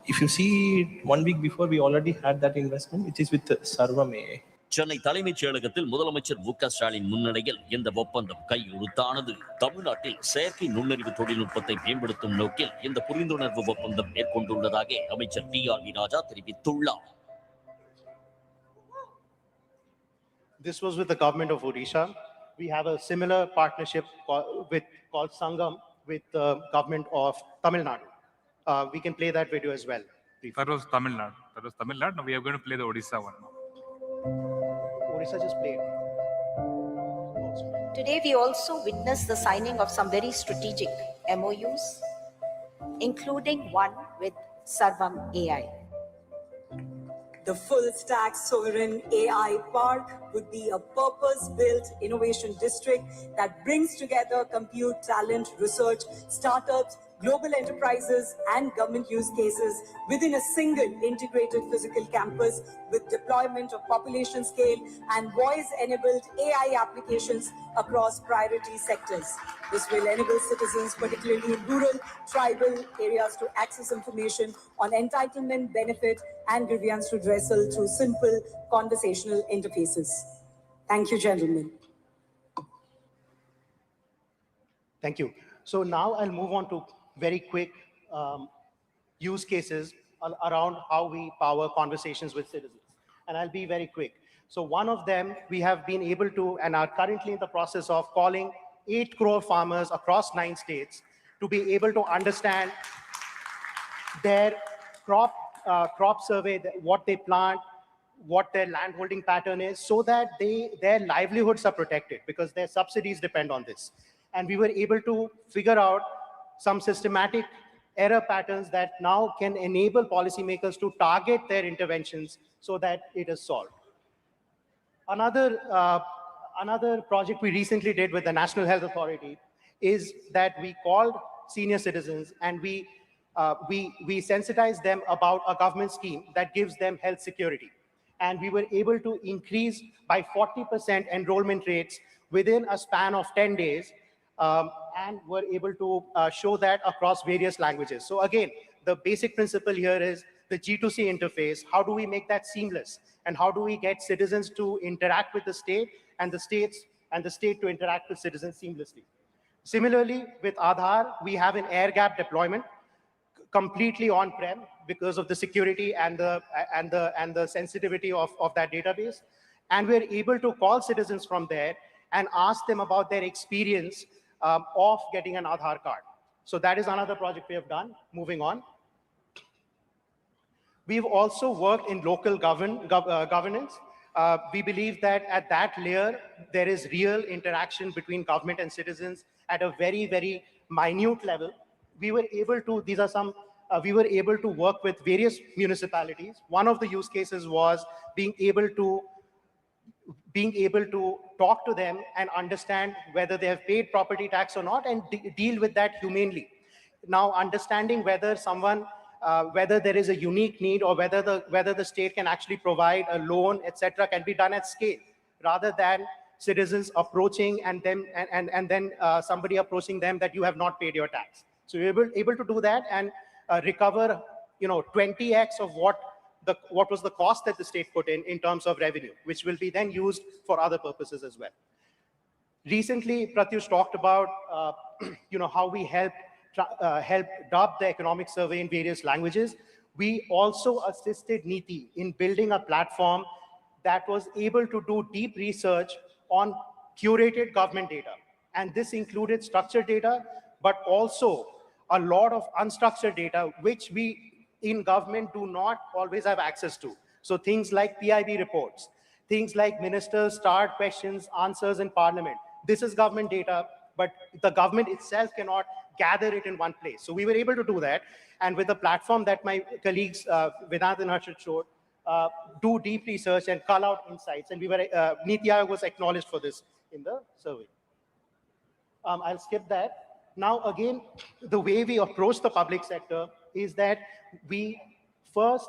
if you see 1 week before, we already had that investment, which is with Sarvam AI. Chennai தலைமைச் செயலகத்தில் முதலமைச்சர் மு க ஸ்டாலின் முன்னிலையில் இந்த ஒப்பந்தம் கையெழுத்தானது. தமிழ்நாட்டில் செயற்கை நுண்ணறிவு தொழில்நுட்பத்தை மேம்படுத்தும் நோக்கில் இந்த புரிந்துணர்வு ஒப்பந்தம் மேற்கொண்டுள்ளதாக அமைச்சர் டி.ஆர்.வி. ராஜா தெரிவித்துள்ளார். This was with the government of Odisha. We have a similar partnership called Sangam with the government of Tamil Nadu. We can play that video as well. That was Tamil Nadu. That was Tamil Nadu. Now we are going to play the Odisha one now. Odisha just played. Today, we also witnessed the signing of some very strategic MOUs, including one with Sarvam AI. The full-stack sovereign AI park would be a purpose-built innovation district that brings together compute, talent, research, startups, global enterprises, and government use cases within a single integrated physical campus with deployment of population scale and voice-enabled AI applications across priority sectors. This will enable citizens, particularly in rural, tribal areas, to access information on entitlement, benefit, and grievance redressal through simple conversational interfaces. Thank you, gentlemen. Thank you. So now I'll move on to very quick use cases around how we power conversations with citizens. And I'll be very quick. So one of them, we have been able to, and are currently in the process of calling 8 crore farmers across 9 states to be able to understand their crop survey, what they plant, what their land holding pattern is, so that their livelihoods are protected, because their subsidies depend on this. And we were able to figure out some systematic error patterns that now can enable policymakers to target their interventions so that it is solved. Another project we recently did with the National Health Authority is that we called senior citizens and we sensitized them about a government scheme that gives them health security. And we were able to increase by 40% enrollment rates within a span of 10 days, and were able to show that across various languages. So again, the basic principle here is the G2C interface. How do we make that seamless? And how do we get citizens to interact with the state and the state to interact with citizens seamlessly? Similarly, with Aadhaar, we have an air-gap deployment completely on-prem because of the security and the sensitivity of that database. And we're able to call citizens from there and ask them about their experience of getting an Aadhaar card. So that is another project we have done. Moving on. We've also worked in local governance. We believe that at that layer, there is real interaction between government and citizens at a very, very minute level. We were able to, we were able to work with various municipalities. One of the use cases was being able to talk to them and understand whether they have paid property tax or not, and deal with that humanely. Now, understanding whether whether there is a unique need or whether the state can actually provide a loan, etc., can be done at scale, rather than citizens approaching and then somebody approaching them that you have not paid your tax. So you're able to do that and recover 20x of what was the cost that the state put in terms of revenue, which will be then used for other purposes as well. Recently, Pratyush talked about how we help dub the economic survey in various languages. We also assisted NITI in building a platform that was able to do deep research on curated government data. And this included structured data, but also a lot of unstructured data, which we in government do not always have access to. So things like PIB reports, things like ministers' starred questions, answers in parliament. This is government data, but the government itself cannot gather it in one place. So we were able to do that. And with the platform that my colleagues, Vedant and Harshit showed, do deep research and cull out insights. And we were, Niti Aayog was acknowledged for this in the survey. I'll skip that. Now, again, the way we approach the public sector is that we first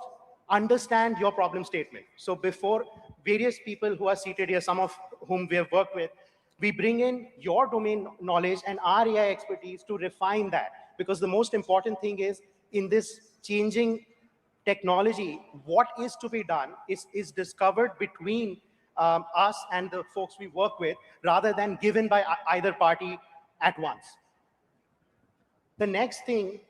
understand your problem statement. So before various people who are seated here, some of whom we have worked with, we bring in your domain knowledge and our AI expertise to refine that. Because the most important thing is, in this changing technology, what is to be done is discovered between us and the folks we work with, rather than given by either party at once. The next thing,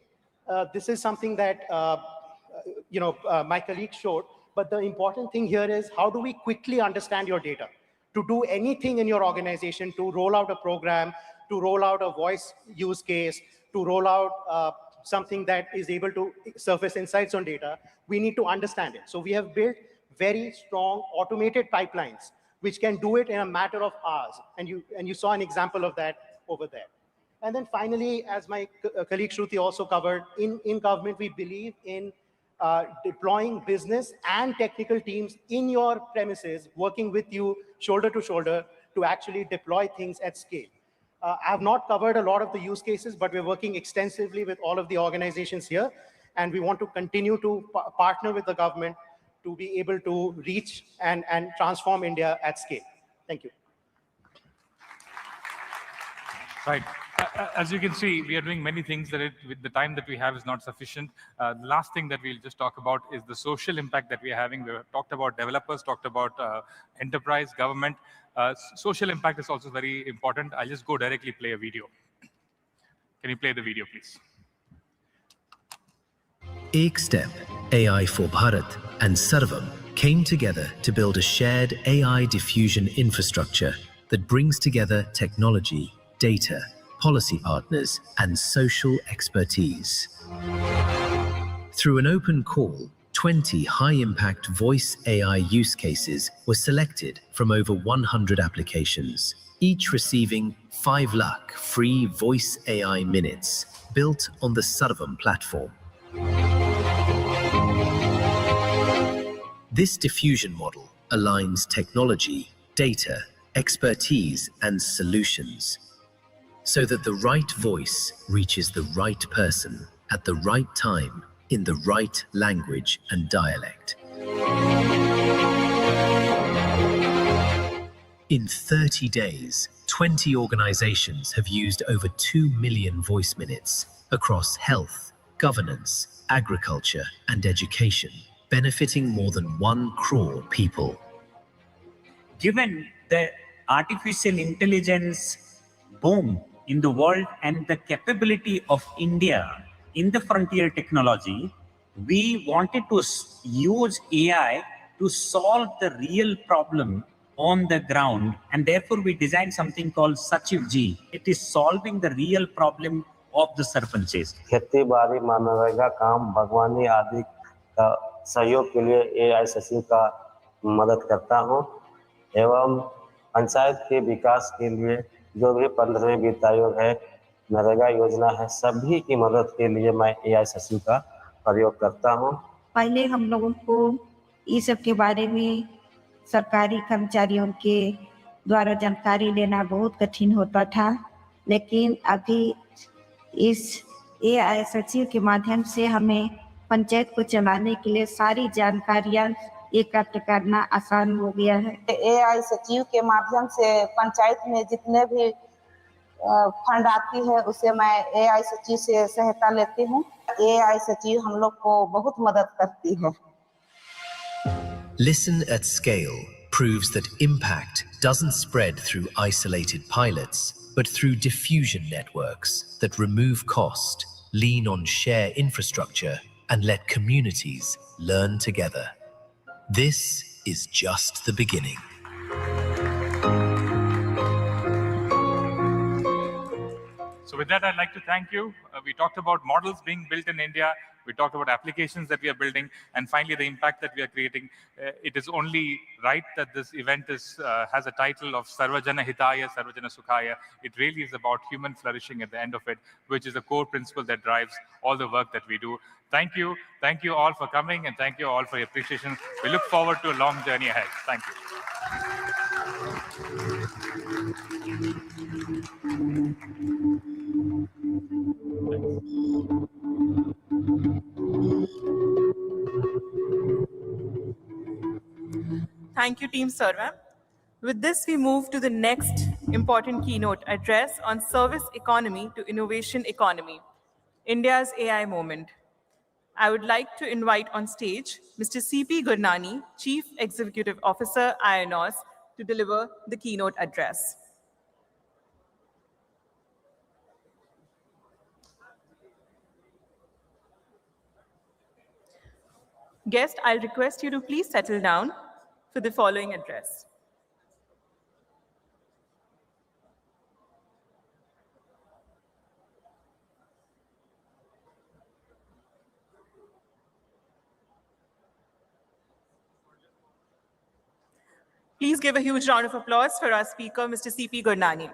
this is something that my colleague showed, but the important thing here is, how do we quickly understand your data? To do anything in your organization, to roll out a program, to roll out a voice use case, to roll out something that is able to surface insights on data, we need to understand it. So we have built very strong automated pipelines which can do it in a matter of hours. And you saw an example of that over there. And then finally, as my colleague Shruti also covered, in government, we believe in deploying business and technical teams in your premises, working with you shoulder to shoulder to actually deploy things at scale. I have not covered a lot of the use cases, but we're working extensively with all of the organizations here. And we want to continue to partner with the government to be able to reach and transform India at scale. Thank you. Right. As you can see, we are doing many things that with the time that we have is not sufficient. The last thing that we'll just talk about is the social impact that we are having. We have talked about developers, talked about enterprise, government. Social impact is also very important. I'll just go directly play a video. Can you play the video, please? Ek Step, AI for Bharat, and Sarvam came together to build a shared AI diffusion infrastructure that brings together technology, data, policy partners, and social expertise. Through an open call, 20 high-impact voice AI use cases were selected from over 100 applications, each receiving 5 lakh free voice AI minutes built on the Sarvam platform. This diffusion model aligns technology, data, expertise, and solutions so that the right voice reaches the right person at the right time in the right language and dialect. In 30 days, 20 organizations have used over 2 million voice minutes across health, governance, agriculture, and education, benefiting more than 1 crore people. Given the artificial intelligence boom in the world and the capability of India in the frontier technology, we wanted to use AI to solve the real problem on the ground, and therefore we designed something called Sachiv Ji. It is solving the real problem of the sarpanches. खेती बाड़ी मनरेगा काम बागवानी आदि का सहयोग के लिए AI सचिव का मदद करता हूं एवं पंचायत के विकास के लिए जो भी 15वें वित्त आयोग है, नरेगा योजना है, सभी की मदद के लिए मैं AI सचिव का प्रयोग करता हूं। पहले हम लोगों को इस सब के बारे में सरकारी कर्मचारियों के द्वारा जानकारी लेना बहुत कठिन होता था, लेकिन अभी इस AI सचिव के माध्यम से हमें पंचायत को चलाने के लिए सारी जानकारियां एकत्र करना आसान हो गया है। AI सचिव के माध्यम से पंचायत में जितने भी फंड आती है उसे मैं AI सचिव से सहायता लेती हूँ। AI सचिव हम लोग को बहुत मदद करती है। Listen at Scale proves that impact doesn't spread through isolated pilots, but through diffusion networks that remove cost, lean on shared infrastructure, and let communities learn together. This is just the beginning. So with that, I'd like to thank you. We talked about models being built in India. We talked about applications that we are building, and finally the impact that we are creating. It is only right that this event has a title of Sarvajana Hitaya, Sarvajana Sukhaya. It really is about human flourishing at the end of it, which is a core principle that drives all the work that we do. Thank you. Thank you all for coming, and thank you all for your appreciation. We look forward to a long journey ahead. Thank you. Thank you, Team Sarvam. With this, we move to the next important keynote address on service economy to innovation economy, India's AI moment. I would like to invite on stage Mr. C.P. Gurnani, Chief Executive Officer, AIONOS, to deliver the keynote address. Guests, I'll request you to please settle down for the following address. Please give a huge round of applause for our speaker, Mr. C.P. Gurnani.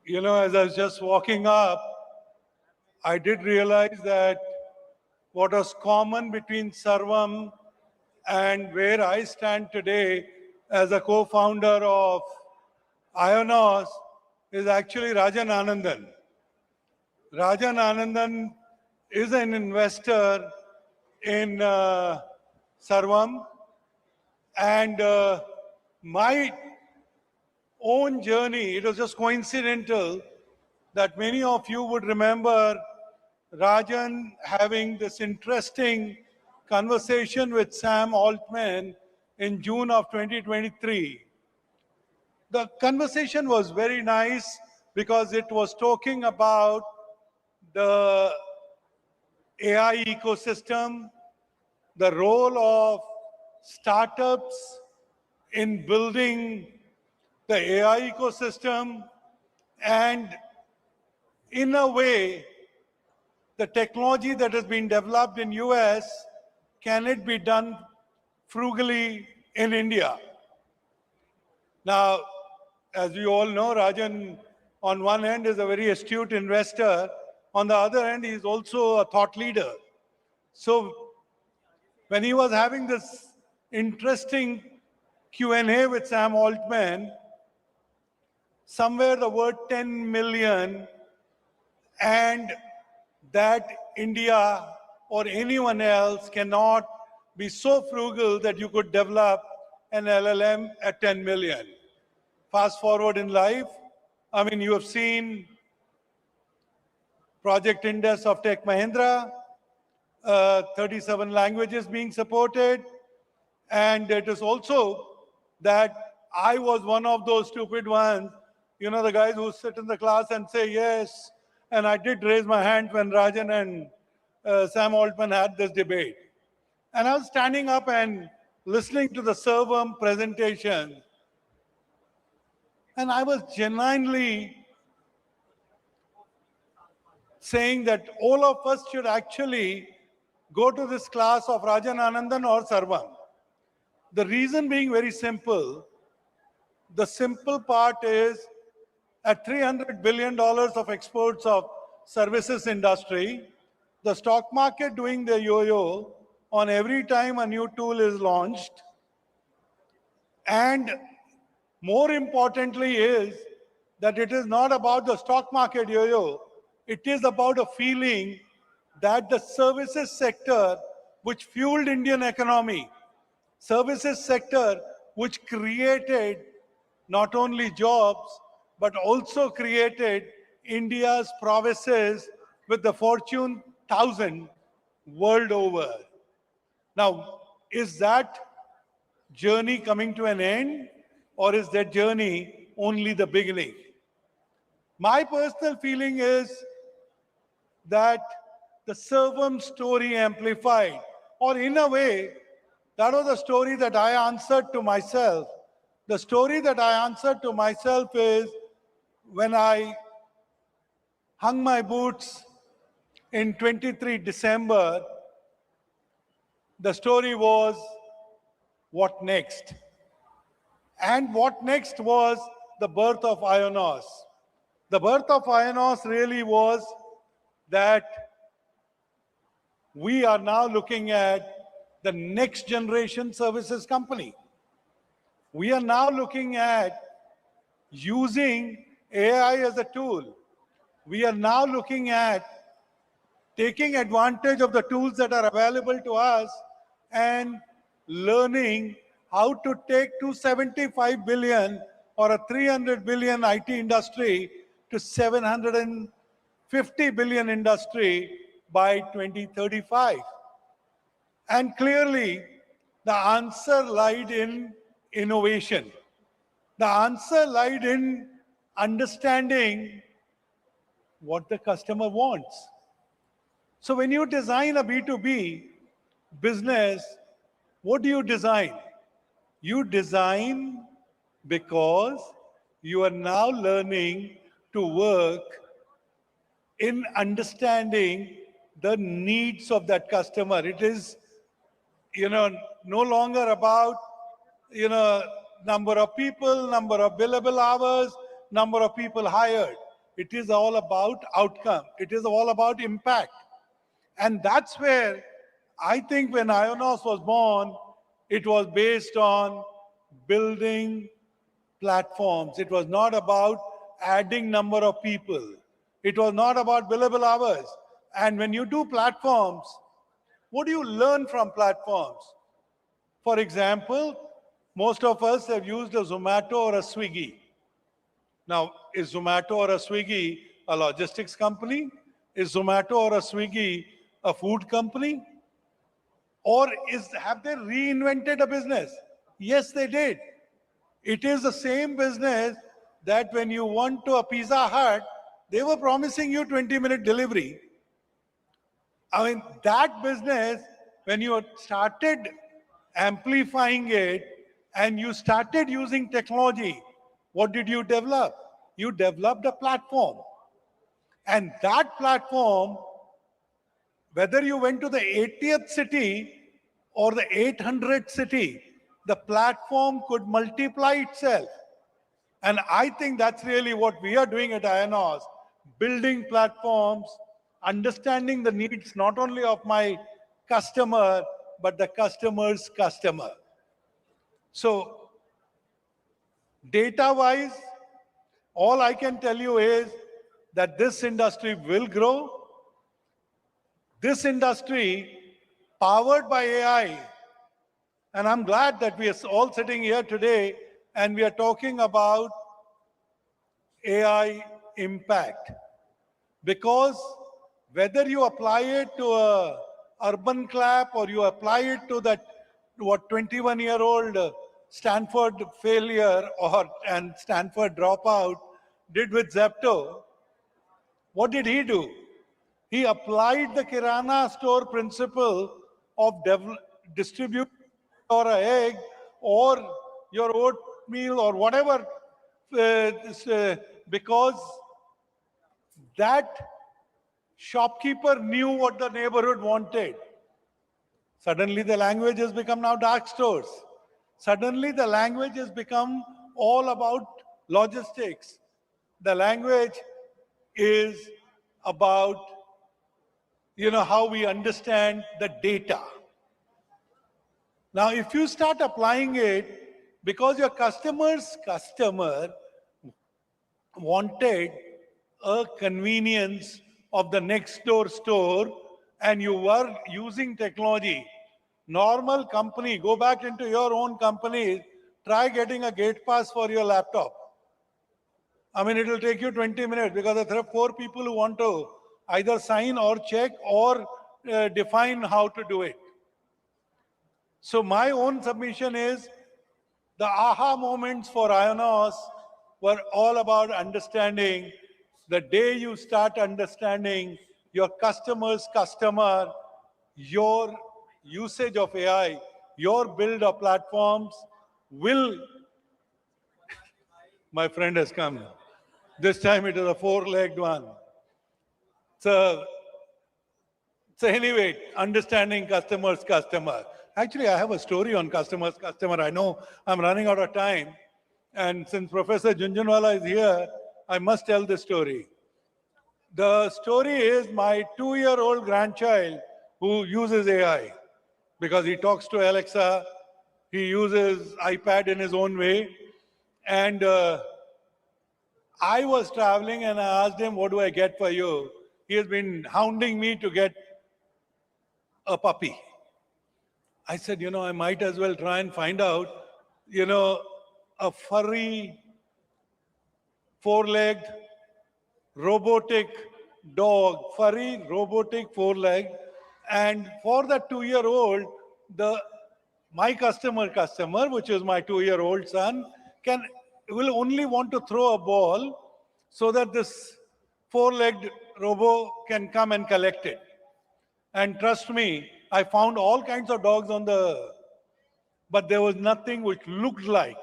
You know, as I was just walking up, I did realize that what was common between Sarvam and where I stand today as a co-founder of AIONOS is actually Rajan Anandan. Rajan Anandan is an investor in Sarvam, and my own journey, it was just coincidental that many of you would remember Rajan having this interesting conversation with Sam Altman in June of 2023. The conversation was very nice because it was talking about the AI ecosystem, the role of startups in building the AI ecosystem, and in a way, the technology that has been developed in US, can it be done frugally in India? Now, as you all know, Rajan, on one end, is a very astute investor. On the other end, he is also a thought leader. So when he was having this interesting Q&A with Sam Altman, somewhere the word 10 million and that India or anyone else cannot be so frugal that you could develop an LLM at 10 million. Fast forward in life, I mean, you have seen Project Indus of Tech Mahindra, 37 languages being supported. And it is also that I was one of those stupid ones, you know, the guys who sit in the class and say yes. And I did raise my hand when Rajan and Sam Altman had this debate. And I was standing up and listening to the Sarvam presentation. And I was genuinely saying that all of us should actually go to this class of Rajan Anandan or Sarvam. The reason being very simple. The simple part is at $300 billion of exports of services industry, the stock market doing the yo-yo on every time a new tool is launched. And more importantly is that it is not about the stock market yo-yo. It is about a feeling that the services sector, which fueled Indian economy, services sector, which created not only jobs, but also created India's provinces with the Fortune 1000 world over. Now, is that journey coming to an end, or is that journey only the beginning? My personal feeling is that the Sarvam story amplified, or in a way, that was the story that I answered to myself. The story that I answered to myself is when I hung my boots in 23 December, the story was, what next? And what next was the birth of AIONOS. The birth of AIONOS really was that we are now looking at the next generation services company. We are now looking at using AI as a tool. We are now looking at taking advantage of the tools that are available to us and learning how to take 275 billion or a 300 billion IT industry to 750 billion industry by 2035. And clearly, the answer lied in innovation. The answer lied in understanding what the customer wants. So when you design a B2B business, what do you design? You design because you are now learning to work in understanding the needs of that customer. It is, no longer about, number of people, number of billable hours, number of people hired. It is all about outcome. It is all about impact. And that's where I think when AIONOS was born, it was based on building platforms. It was not about adding number of people. It was not about billable hours. And when you do platforms, what do you learn from platforms? For example, most of us have used a Zomato or a Swiggy. Now, is Zomato or a Swiggy a logistics company? Is Zomato or a Swiggy a food company? Or have they reinvented a business? Yes, they did. It is the same business that when you went to a Pizza Hut, they were promising you 20-minute delivery. I mean, that business, when you started amplifying it and you started using technology, what did you develop? You developed a platform. And that platform, whether you went to the 80th city or the 800th city, the platform could multiply itself. And I think that's really what we are doing at AIONOS, building platforms, understanding the needs not only of my customer, but the customer's customer. So data-wise, all I can tell you is that this industry will grow. This industry, powered by AI, and I'm glad that we are all sitting here today and we are talking about AI impact. Because whether you apply it to a urban clap or you apply it to that 21-year-old Stanford failure and Stanford dropout did with Zepto, what did he do? He applied the Kirana store principle of distribute or an egg or your oatmeal or whatever, because that shopkeeper knew what the neighborhood wanted. Suddenly the language has become now dark stores. Suddenly the language has become all about logistics. The language is about, how we understand the data. Now, if you start applying it, because your customer's customer wanted a convenience of the next door store and you were using technology, normal company, go back into your own company, try getting a gate pass for your laptop. I mean, it will take you 20 minutes because there are 4 people who want to either sign or check or define how to do it. So my own submission is the aha moments for AIONOS were all about understanding. The day you start understanding your customer's customer, your usage of AI, your build of platforms will, my friend has come. This time it is a 4-legged one. So anyway, understanding customer's customer. Actually, I have a story on customer's customer. I know I'm running out of time. And since Professor Junjunwala is here, I must tell the story. The story is my 2-year-old grandchild who uses AI because he talks to Alexa, he uses iPad in his own way. And I was traveling and I asked him, what do I get for you? He has been hounding me to get a puppy. I said, I might as well try and find out, a furry, 4-legged, robotic dog, furry, robotic, 4-legged. And for that 2-year-old, my customer, which is my 2-year-old son, will only want to throw a ball so that this 4-legged robo can come and collect it. And trust me, I found all kinds of dogs but there was nothing which looked like.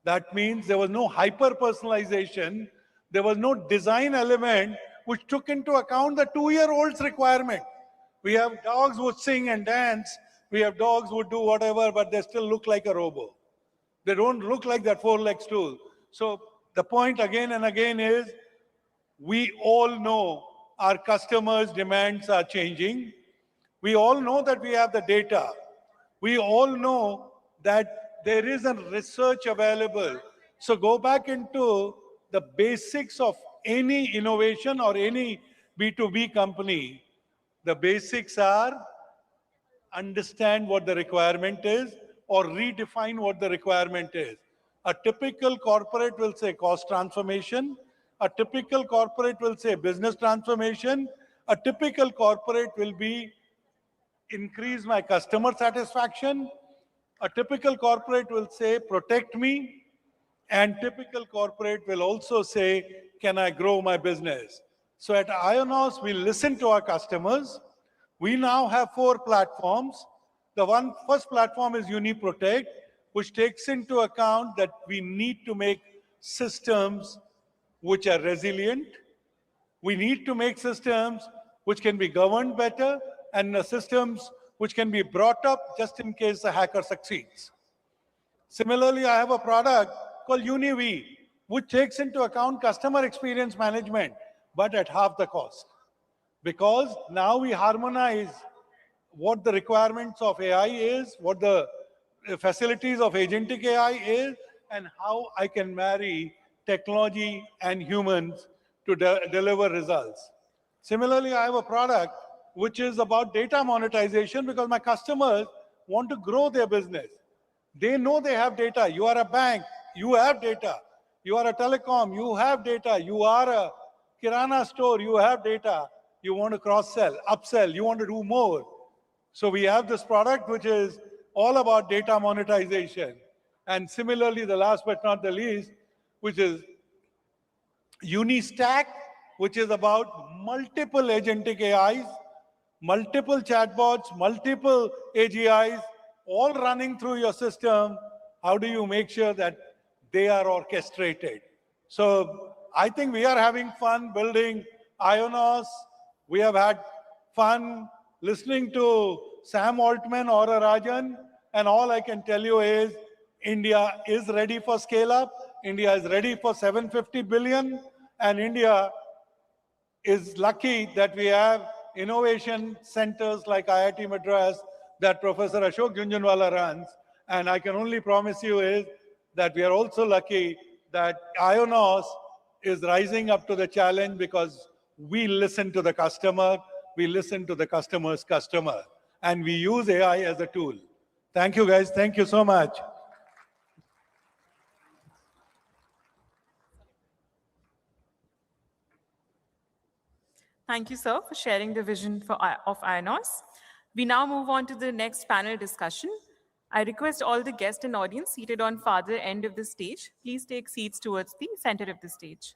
That means there was no hyper-personalization. There was no design element which took into account the 2-year-old's requirement. We have dogs who sing and dance. We have dogs who do whatever, but they still look like a robo. They don't look like that 4-leg stool. So the point again and again is, we all know our customers' demands are changing. We all know that we have the data. We all know that there is a research available. So go back into the basics of any innovation or any B2B company. The basics are understand what the requirement is or redefine what the requirement is. A typical corporate will say cost transformation. A typical corporate will say business transformation. A typical corporate will be increase my customer satisfaction. A typical corporate will say protect me. And typical corporate will also say, can I grow my business? So at AIONOS, we listen to our customers. We now have 4 platforms. The first platform is UniProtect, which takes into account that we need to make systems which are resilient. We need to make systems which can be governed better and systems which can be brought up just in case the hacker succeeds. Similarly, I have a product called UniV, which takes into account customer experience management, but at half the cost. Because now we harmonize what the requirements of AI is, what the facilities of agentic AI is, and how I can marry technology and humans to deliver results. Similarly, I have a product which is about data monetization because my customers want to grow their business. They know they have data. You are a bank, you have data. You are a telecom, you have data. You are a kirana store, you have data. You want to cross-sell, upsell, you want to do more. So we have this product which is all about data monetization. And similarly, the last but not the least, which is UniStack, which is about multiple agentic AIs, multiple chatbots, multiple AGIs, all running through your system. How do you make sure that they are orchestrated? So I think we are having fun building AIONOS. We have had fun listening to Sam Altman or Rajan, and all I can tell you is India is ready for scale up. India is ready for 750 billion, and India is lucky that we have innovation centers like IIT Madras that Professor Ashok Junjunwala runs. And I can only promise you is that we are also lucky that AIONOS is rising up to the challenge because we listen to the customer, we listen to the customer's customer, and we use AI as a tool. Thank you, guys. Thank you so much. Thank you, sir, for sharing the vision of AIONOS. We now move on to the next panel discussion. I request all the guests and audience seated on farther end of the stage, please take seats towards the center of the stage.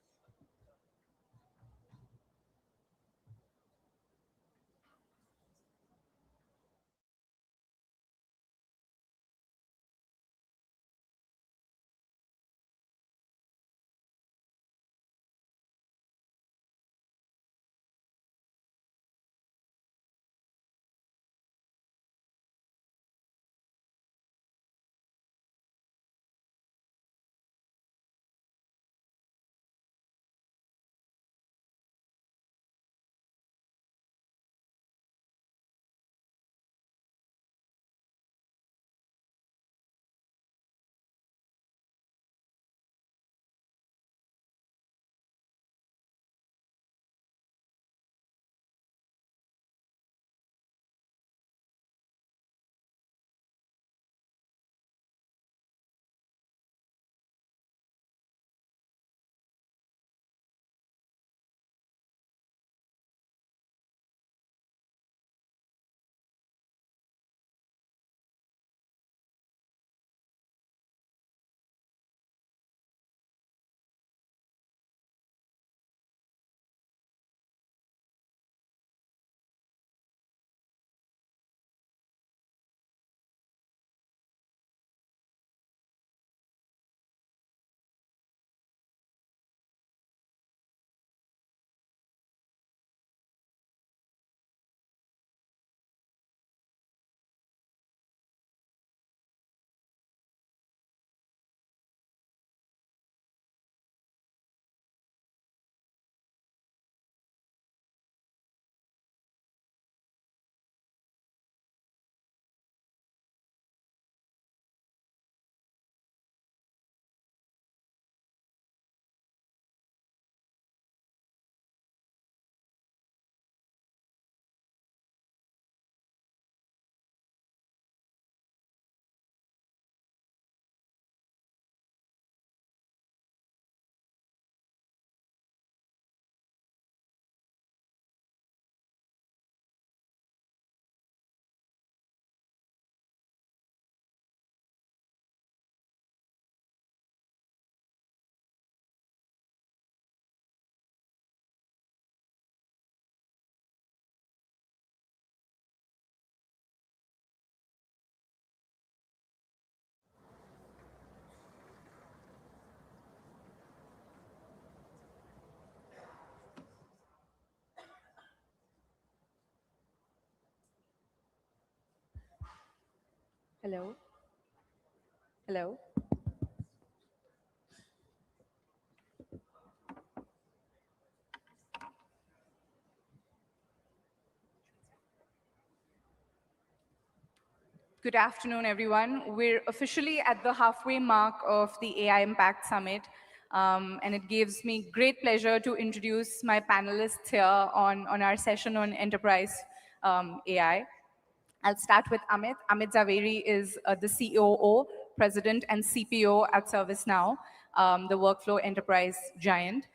Hello. Hello. Good afternoon, everyone. We're officially at the halfway mark of the AI Impact Summit, and it gives me great pleasure to introduce my panelists here on our session on enterprise AI. I'll start with Amit. Amit Zaveri is the COO, President, and CPO at ServiceNow, the workflow enterprise giant.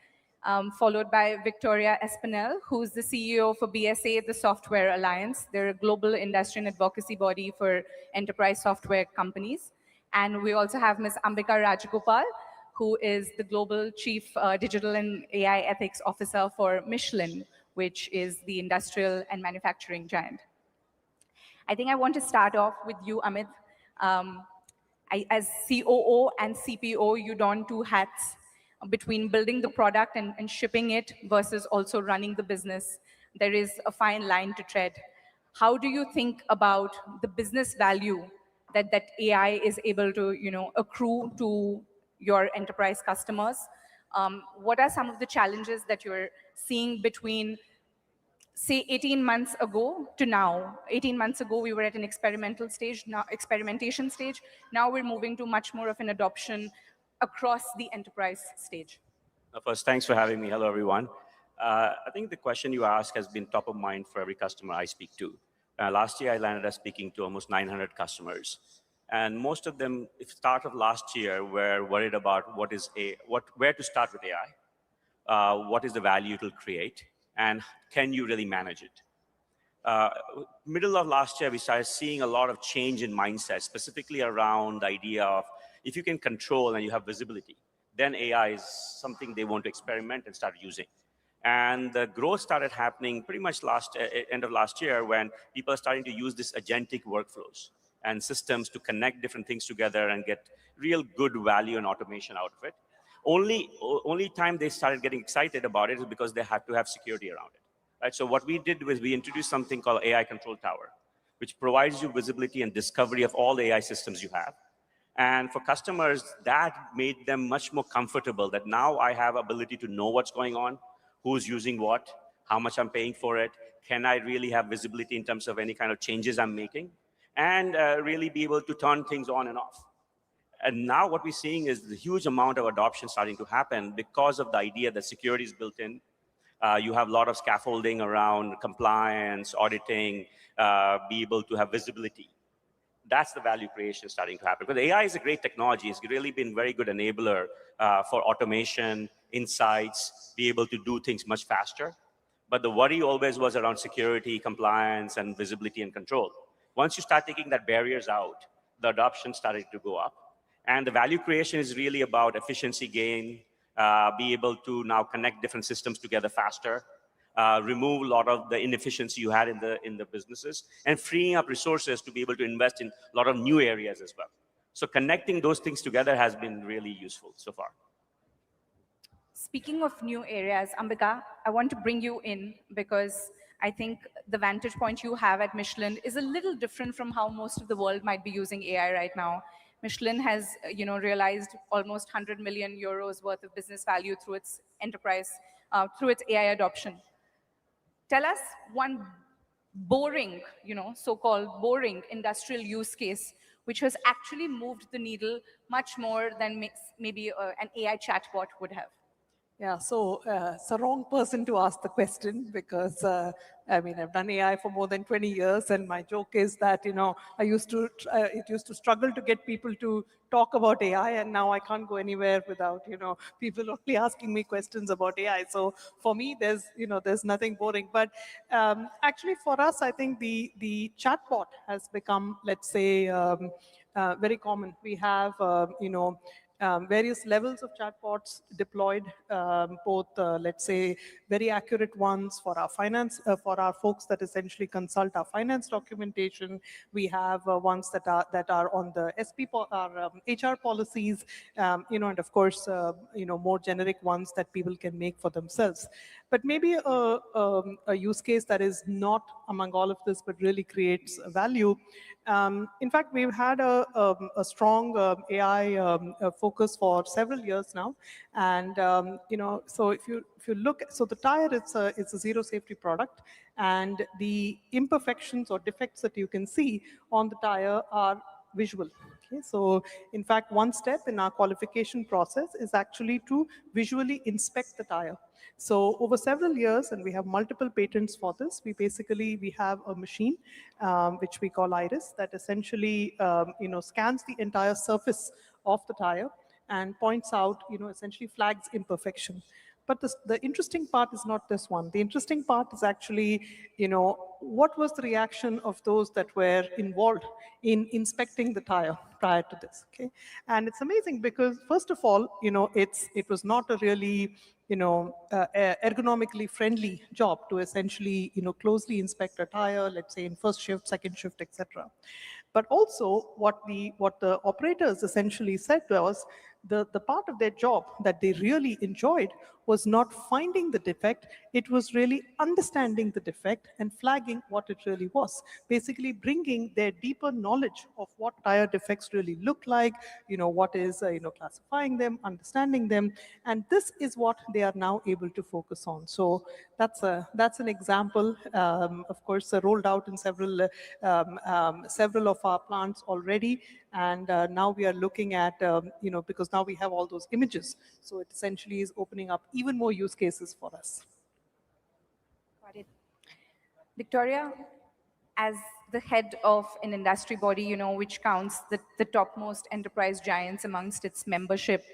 Followed by Victoria Espinel, who's the CEO for BSA, the Software Alliance. They're a global industry and advocacy body for enterprise software companies. And we also have Ms. Ambika Rajagopal, who is the Global Chief Digital and AI Ethics Officer for Michelin, which is the industrial and manufacturing giant. I think I want to start off with you, Amit. As COO and CPO, you don two hats between building the product and shipping it versus also running the business. There is a fine line to tread. How do you think about the business value that AI is able to accrue to your enterprise customers? What are some of the challenges that you're seeing between, say, 18 months ago to now? 18 months ago, we were at an experimentation stage. Now we're moving to much more of an adoption across the enterprise stage. First, thanks for having me. Hello, everyone. I think the question you asked has been top of mind for every customer I speak to. Last year, I landed up speaking to almost 900 customers. And most of them, if start of last year, were worried about where to start with AI, what is the value it will create, and can you really manage it? Middle of last year, we started seeing a lot of change in mindset, specifically around the idea of if you can control and you have visibility, then AI is something they want to experiment and start using. And the growth started happening pretty much end of last year when people are starting to use this agentic workflows and systems to connect different things together and get real good value and automation out of it. Only time they started getting excited about it is because they had to have security around it. Right? So what we did was we introduced something called AI Control Tower, which provides you visibility and discovery of all the AI systems you have. And for customers, that made them much more comfortable that now I have ability to know what's going on, who's using what, how much I'm paying for it, can I really have visibility in terms of any kind of changes I'm making, and really be able to turn things on and off. And now what we're seeing is the huge amount of adoption starting to happen because of the idea that security is built in. You have a lot of scaffolding around compliance, auditing, be able to have visibility. That's the value creation starting to happen. Because AI is a great technology. It's really been very good enabler for automation, insights, be able to do things much faster. But the worry always was around security, compliance, and visibility and control. Once you start taking that barriers out, the adoption started to go up. And the value creation is really about efficiency gain, be able to now connect different systems together faster, remove a lot of the inefficiency you had in the businesses, and freeing up resources to be able to invest in a lot of new areas as well. So connecting those things together has been really useful so far. Speaking of new areas, Ambika, I want to bring you in because I think the vantage point you have at Michelin is a little different from how most of the world might be using AI right now. Michelin has, realized almost 100 million euros worth of business value through its enterprise, through its AI adoption. Tell us one boring, so-called boring industrial use case, which has actually moved the needle much more than maybe an AI chatbot would have. Yeah, so it's the wrong person to ask the question because, I've done AI for more than 20 years, and my joke is that, it used to struggle to get people to talk about AI, and now I can't go anywhere without, people only asking me questions about AI. So for me, there's nothing boring. But actually, for us, I think the chatbot has become, let's say, very common. We have, various levels of chatbots deployed, both, let's say, very accurate ones for our finance, for our folks that essentially consult our finance documentation. We have ones that are on the our HR policies, and of course, more generic ones that people can make for themselves. But maybe a use case that is not among all of this, but really creates value. In fact, we've had a strong AI focus for several years now, and so if you look, so the tire, it's a zero safety product, and the imperfections or defects that you can see on the tire are visual. Okay, so in fact, one step in our qualification process is actually to visually inspect the tire. So over several years, and we have multiple patents for this, we have a machine which we call Iris that essentially scans the entire surface of the tire and points out, essentially flags imperfection. But the interesting part is not this one. The interesting part is actually, what was the reaction of those that were involved in inspecting the tire prior to this, okay? And it's amazing because, first of all, it was not a really, ergonomically friendly job to essentially, closely inspect a tire, let's say in first shift, second shift, etc. But also what the operators essentially said was, the part of their job that they really enjoyed was not finding the defect, it was really understanding the defect and flagging what it really was. Basically bringing their deeper knowledge of what tire defects really look like, what is, classifying them, understanding them, and this is what they are now able to focus on. So that's an example, of course, rolled out in several of our plants already, and now we are looking at, because now we have all those images, so it essentially is opening up even more use cases for us. Got it. Victoria, as the head of an industry body, which counts the topmost enterprise giants amongst its membership,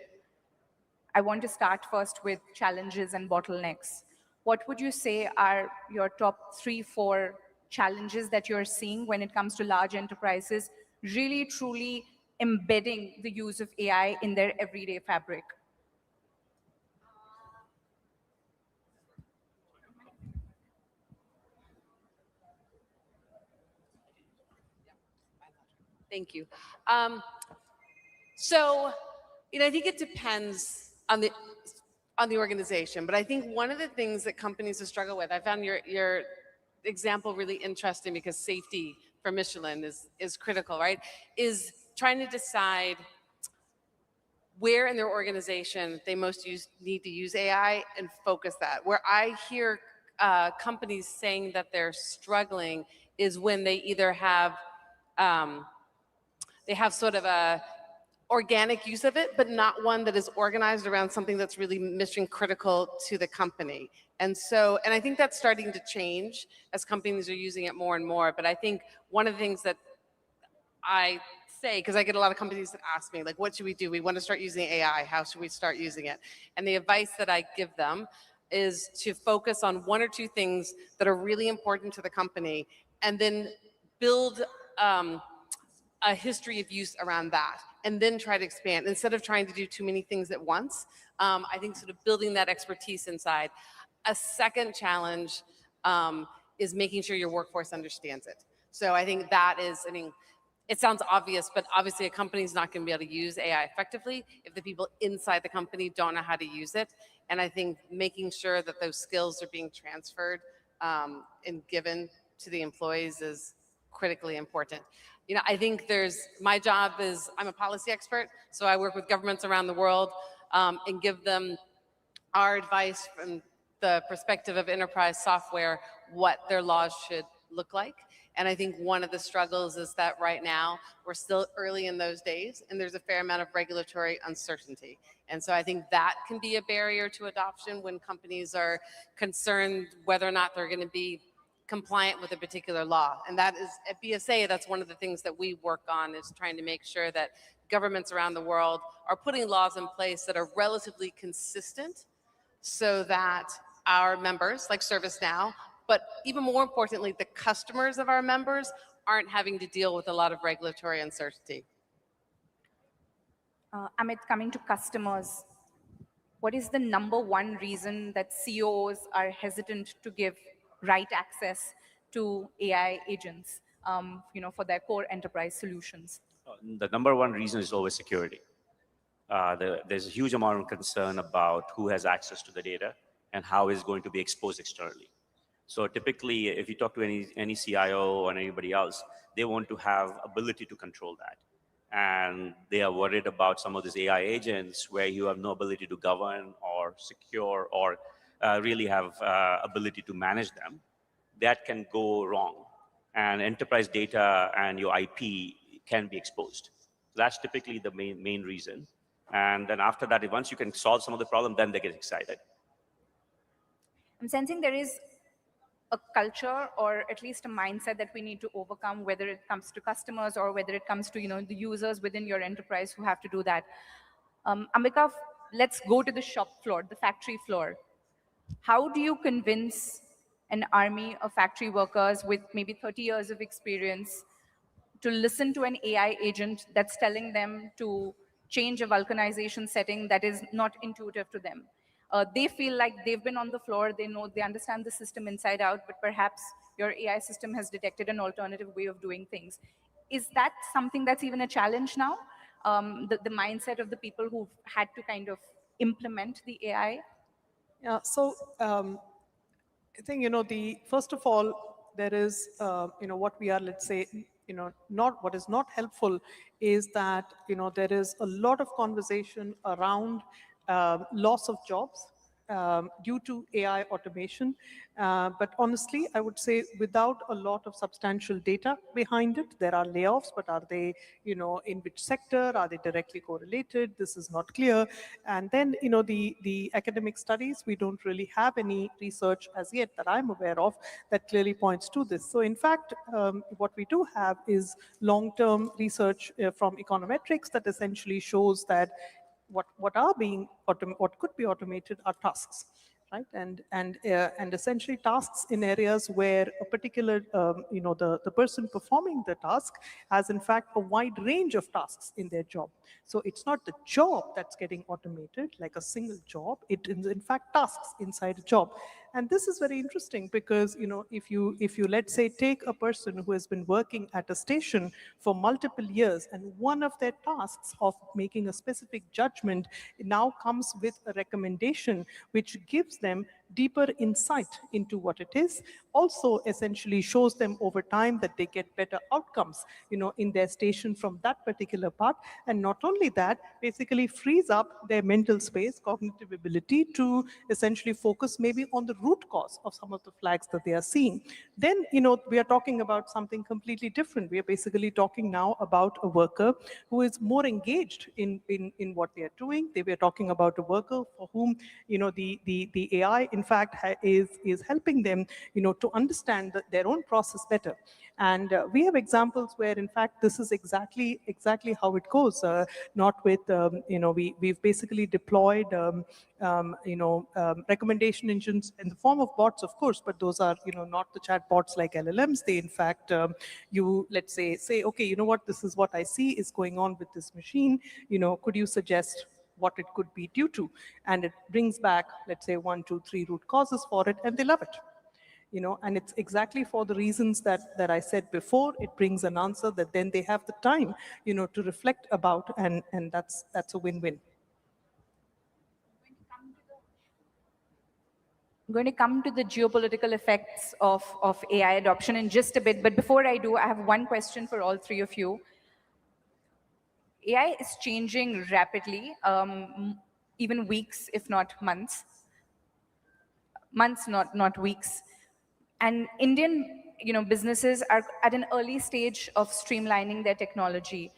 I want to start first with challenges and bottlenecks. What would you say are your top 3-4 challenges that you're seeing when it comes to large enterprises really truly embedding the use of AI in their everyday fabric? Thank you. So, I think it depends on the organization, but I think one of the things that companies struggle with, I found your example really interesting because safety for Michelin is critical, right? Is trying to decide where in their organization they most need to use AI and focus that. Where I hear companies saying that they're struggling is when they either have sort of a organic use of it, but not one that is organized around something that's really mission critical to the company. And I think that's starting to change as companies are using it more and more. But I think one of the things that I say, because I get a lot of companies that ask me, like, what should we do? We want to start using AI. How should we start using it? And the advice that I give them is to focus on 1 or 2 things that are really important to the company, and then build a history of use around that, and then try to expand instead of trying to do too many things at once. I think sort of building that expertise inside. A second challenge is making sure your workforce understands it. So I think that is, it sounds obvious, but obviously a company is not going to be able to use AI effectively if the people inside the company don't know how to use it. And I think making sure that those skills are being transferred and given to the employees is critically important. I think my job is, I'm a policy expert, so I work with governments around the world and give them our advice from the perspective of enterprise software, what their laws should look like. And I think one of the struggles is that right now we're still early in those days and there's a fair amount of regulatory uncertainty. And so I think that can be a barrier to adoption when companies are concerned whether or not they're going to be compliant with a particular law. And that is, at BSA, that's one of the things that we work on, is trying to make sure that governments around the world are putting laws in place that are relatively consistent so that our members, like ServiceNow, but even more importantly, the customers of our members aren't having to deal with a lot of regulatory uncertainty. Amit, coming to customers, what is the #1 reason that CEOs are hesitant to give right access to AI agents, for their core enterprise solutions? The #1 reason is always security. There's a huge amount of concern about who has access to the data and how it's going to be exposed externally. So typically, if you talk to any CIO or anybody else, they want to have ability to control that. And they are worried about some of these AI agents where you have no ability to govern or secure or really have ability to manage them. That can go wrong. And enterprise data and your IP can be exposed. That's typically the main reason. And then after that, once you can solve some of the problem, then they get excited. I'm sensing there is a culture or at least a mindset that we need to overcome, whether it comes to customers or whether it comes to the users within your enterprise who have to do that. Ambika, let's go to the shop floor, the factory floor. How do you convince an army of factory workers with maybe 30 years of experience to listen to an AI agent that's telling them to change a vulcanization setting that is not intuitive to them? They feel like they've been on the floor, they understand the system inside out, but perhaps your AI system has detected an alternative way of doing things. Is that something that's even a challenge now? The mindset of the people who've had to kind of implement the AI? Yeah, so I think, first of all, there is, what we are, let's say, what is not helpful is that, there is a lot of conversation around loss of jobs due to AI automation. But honestly, I would say without a lot of substantial data behind it, there are layoffs, but are they, in which sector? Are they directly correlated? This is not clear. And then, the academic studies, we don't really have any research as yet that I'm aware of that clearly points to this. So in fact, what we do have is long-term research from econometrics that essentially shows that what could be automated are tasks, right? And essentially tasks in areas where a particular, the person performing the task has in fact a wide range of tasks in their job. So it's not the job that's getting automated like a single job. It is in fact tasks inside a job. And this is very interesting because, if you let's say take a person who has been working at a station for multiple years, and one of their tasks of making a specific judgment now comes with a recommendation which gives them deeper insight into what it is, also essentially shows them over time that they get better outcomes, in their station from that particular part. And not only that, basically frees up their mental space, cognitive ability to essentially focus maybe on the root cause of some of the flags that they are seeing. Then, we are talking about something completely different. We are basically talking now about a worker who is more engaged in what they are doing. We are talking about a worker for whom, the AI, in fact, is helping them, to understand their own process better. And we have examples where, in fact, this is exactly how it goes. Not with, we've basically deployed, recommendation engines in the form of bots, of course, but those are, not the chat bots like LLMs. They, in fact, you, let's say, okay, you know what, this is what I see is going on with this machine. Could you suggest what it could be due to? And it brings back, let's say, 1, 2, 3 root causes for it, and they love it. And it's exactly for the reasons that I said before. It brings an answer that then they have the time, to reflect about, and that's a win-win. I'm going to come to the geopolitical effects of AI adoption in just a bit. But before I do, I have one question for all three of you. AI is changing rapidly, even weeks, if not months. Months, not weeks. And Indian businesses are at an early stage of streamlining their technology.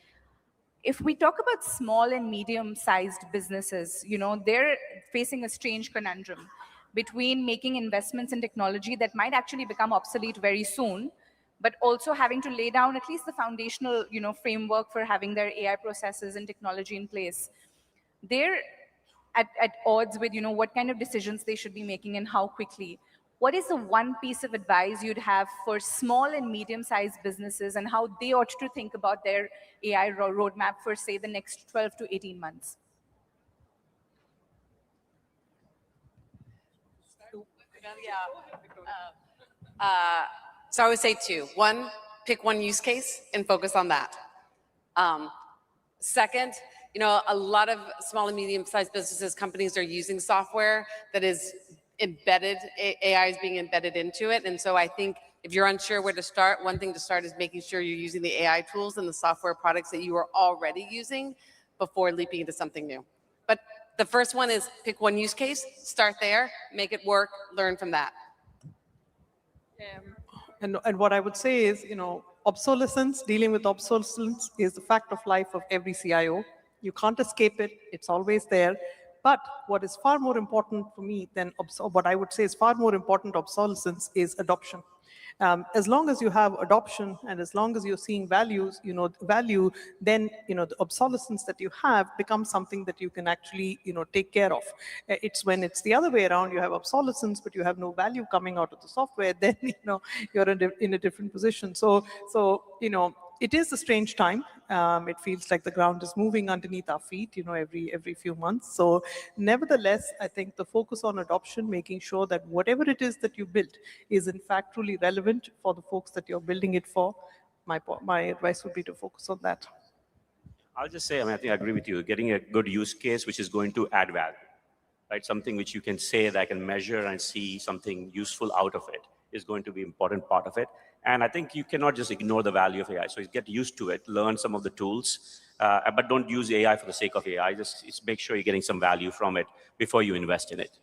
If we talk about small and medium-sized businesses, they're facing a strange conundrum between making investments in technology that might actually become obsolete very soon, but also having to lay down at least the foundational framework for having their AI processes and technology in place. They're at odds with what kind of decisions they should be making and how quickly. what is the one piece of advice you'd have for small and medium-sized businesses and how they ought to think about their AI roadmap for, say, the next 12 to 18 months? So I would say two. One, pick one use case and focus on that. Second, a lot of small and medium-sized businesses, companies are using software that is embedded, AI is being embedded into it. And so I think if you're unsure where to start, one thing to start is making sure you're using the AI tools and the software products that you are already using before leaping into something new. But the first one is pick one use case, start there, make it work, learn from that. And what I would say is, obsolescence, dealing with obsolescence is the fact of life of every CIO. You can't escape it. It's always there. But what is far more important for me than what I would say is far more important obsolescence is adoption. As long as you have adoption and as long as you're seeing value, then the obsolescence that you have becomes something that you can actually take care of. It's when it's the other way around, you have obsolescence but you have no value coming out of the software, then you're in a different position. So it is a strange time. It feels like the ground is moving underneath our feet, every few months. So nevertheless, I think the focus on adoption, making sure that whatever it is that you build is in fact truly relevant for the folks that you're building it for. My advice would be to focus on that. I'll just say, I think I agree with you. Getting a good use case which is going to add value, right? Something which you can say that I can measure and see something useful out of it is going to be an important part of it. And I think you cannot just ignore the value of AI. So get used to it, learn some of the tools, but don't use AI for the sake of AI. Just make sure you're getting some value from it before you invest in it.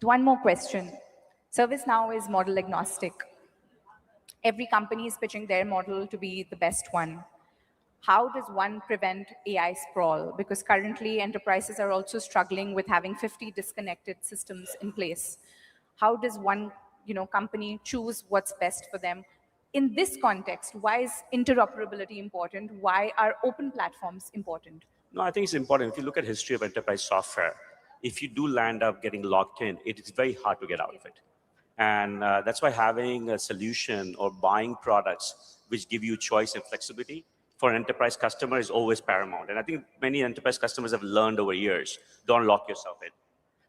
One more question. ServiceNow is model agnostic. Every company is pitching their model to be the best one. How does one prevent AI sprawl? Because currently enterprises are also struggling with having 50 disconnected systems in place. How does one company choose what's best for them? In this context, why is interoperability important? Why are open platforms important? No, I think it's important. If you look at history of enterprise software, if you do land up getting locked in, it is very hard to get out of it. And that's why having a solution or buying products which give you choice and flexibility for an enterprise customer is always paramount. And I think many enterprise customers have learned over years, don't lock yourself in.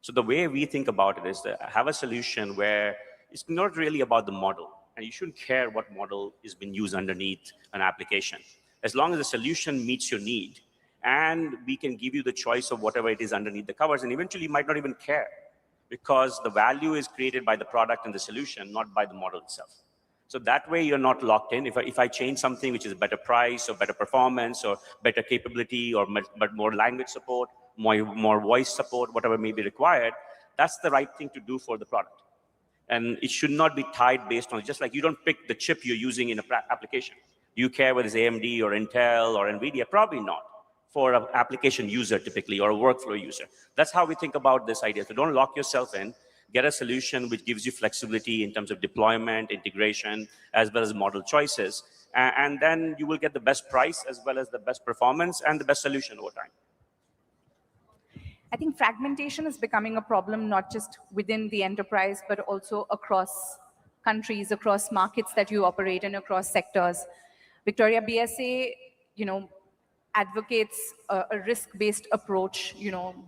So the way we think about it is that have a solution where it's not really about the model, and you shouldn't care what model is being used underneath an application. As long as the solution meets your need, and we can give you the choice of whatever it is underneath the covers, and eventually you might not even care, because the value is created by the product and the solution, not by the model itself. So that way you're not locked in. If I change something which is a better price or better performance or better capability or but more language support, more voice support, whatever may be required, that's the right thing to do for the product. And it should not be tied based on, just like you don't pick the chip you're using in an application. Do you care whether it's AMD or Intel or NVIDIA? Probably not. For an application user typically, or a workflow user. That's how we think about this idea. So don't lock yourself in. Get a solution which gives you flexibility in terms of deployment, integration, as well as model choices. And then you will get the best price as well as the best performance and the best solution over time. I think fragmentation is becoming a problem, not just within the enterprise, but also across countries, across markets that you operate in, across sectors. Victoria, BSA, advocates a risk-based approach,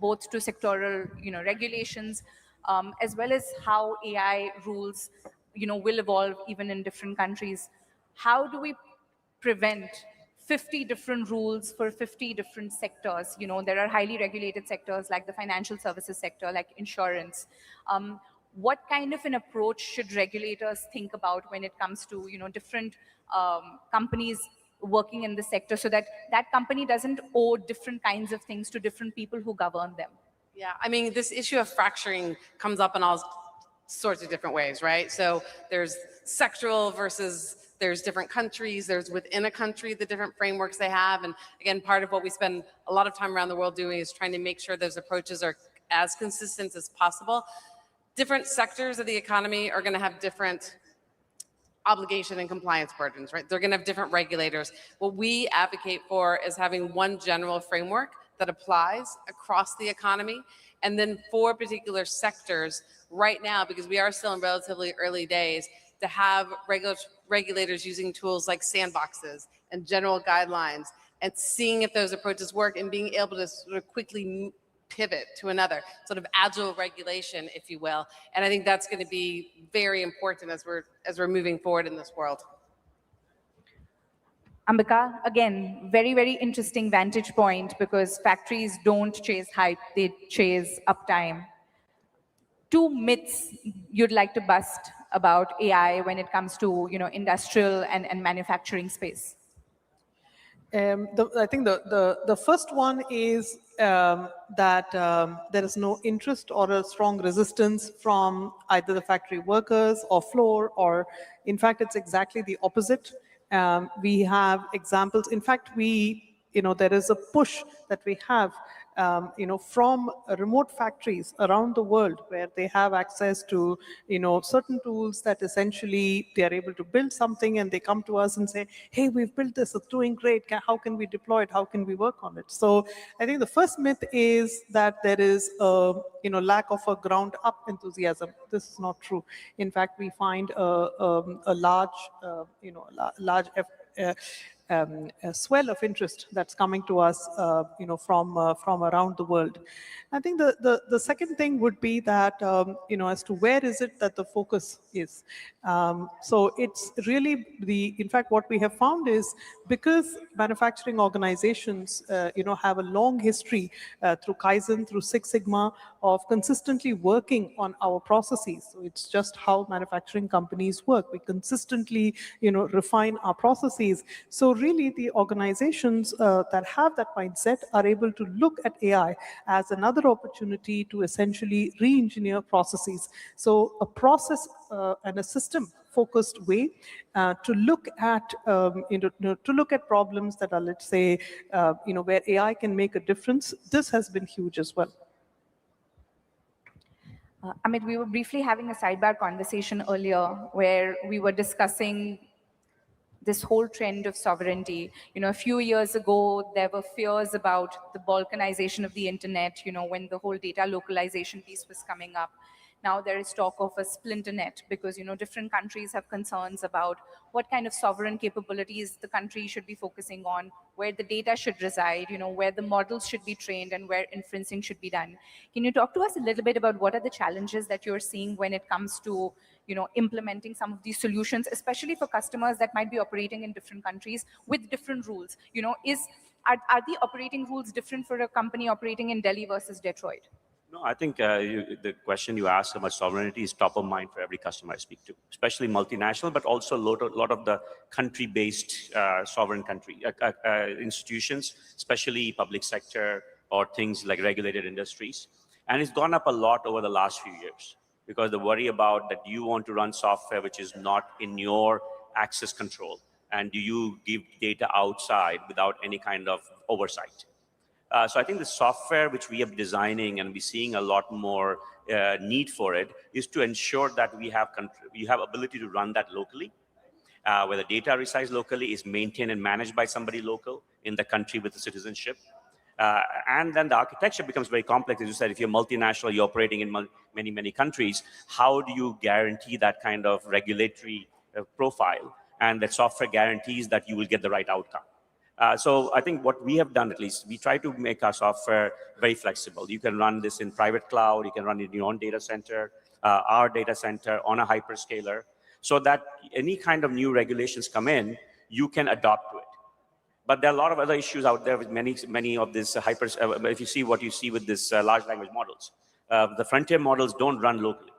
both to sectoral, regulations, as well as how AI rules, will evolve even in different countries. How do we prevent 50 different rules for 50 different sectors? There are highly regulated sectors like the financial services sector, like insurance. What kind of an approach should regulators think about when it comes to, different companies working in the sector, so that that company doesn't owe different kinds of things to different people who govern them? Yeah, I mean, this issue of fracturing comes up in all sorts of different ways, right? So there's sectoral versus there's different countries, there's within a country, the different frameworks they have. And again, part of what we spend a lot of time around the world doing is trying to make sure those approaches are as consistent as possible. Different sectors of the economy are going to have different obligation and compliance burdens, right? They're going to have different regulators. What we advocate for is having one general framework that applies across the economy. And then for particular sectors right now, because we are still in relatively early days, to have regulators using tools like sandboxes and general guidelines and seeing if those approaches work and being able to sort of quickly pivot to another sort of agile regulation, if you will. And I think that's going to be very important as we're moving forward in this world. Ambika, again, very, very interesting vantage point, because factories don't chase hype, they chase uptime. 2 myths you'd like to bust about AI when it comes to, industrial and manufacturing space? I think the first one is that there is no interest or a strong resistance from either the factory workers or floor, or in fact, it's exactly the opposite. We have examples. In fact, there is a push that we have, from remote factories around the world where they have access to, certain tools that essentially they are able to build something, and they come to us and say, hey, we've built this, it's doing great. How can we deploy it? How can we work on it? So I think the first myth is that there is a, lack of a ground up enthusiasm. This is not true. In fact, we find a large a swell of interest that's coming to us, from around the world. I think the second thing would be that, as to where is it that the focus is. So it's really in fact, what we have found is because manufacturing organizations, have a long history through Kaizen, through Six Sigma, of consistently working on our processes. So it's just how manufacturing companies work. We consistently, refine our processes. So really the organizations that have that mindset are able to look at AI as another opportunity to essentially re-engineer processes. So a process and a system-focused way to look at problems that are, let's say, where AI can make a difference. This has been huge as well. Amit, we were briefly having a sidebar conversation earlier where we were discussing this whole trend of sovereignty. A few years ago, there were fears about the balkanization of the internet, when the whole data localization piece was coming up. Now there is talk of a splinter net because, different countries have concerns about what kind of sovereign capabilities the country should be focusing on, where the data should reside, where the models should be trained and where inferencing should be done. Can you talk to us a little bit about what are the challenges that you're seeing when it comes to, implementing some of these solutions, especially for customers that might be operating in different countries with different rules? Are the operating rules different for a company operating in Delhi versus Detroit? No, I think the question you asked about sovereignty is top of mind for every customer I speak to, especially multinational, but also a lot of the country-based sovereign institutions, especially public sector or things like regulated industries. And it's gone up a lot over the last few years because the worry about that you want to run software which is not in your access control, and do you give data outside without any kind of oversight. So I think the software which we are designing and we're seeing a lot more need for it is to ensure that we have ability to run that locally, where the data resides locally, is maintained and managed by somebody local in the country with the citizenship. And then the architecture becomes very complex. As you said, if you're multinational, you're operating in many, many countries, how do you guarantee that kind of regulatory profile and that software guarantees that you will get the right outcome? So I think what we have done, at least, we try to make our software very flexible. You can run this in private cloud, you can run it in your own data center, our data center, on a hyperscaler, so that any kind of new regulations come in, you can adopt to it. But there are a lot of other issues out there with many of these if you see what you see with these large language models. The frontier models don't run locally.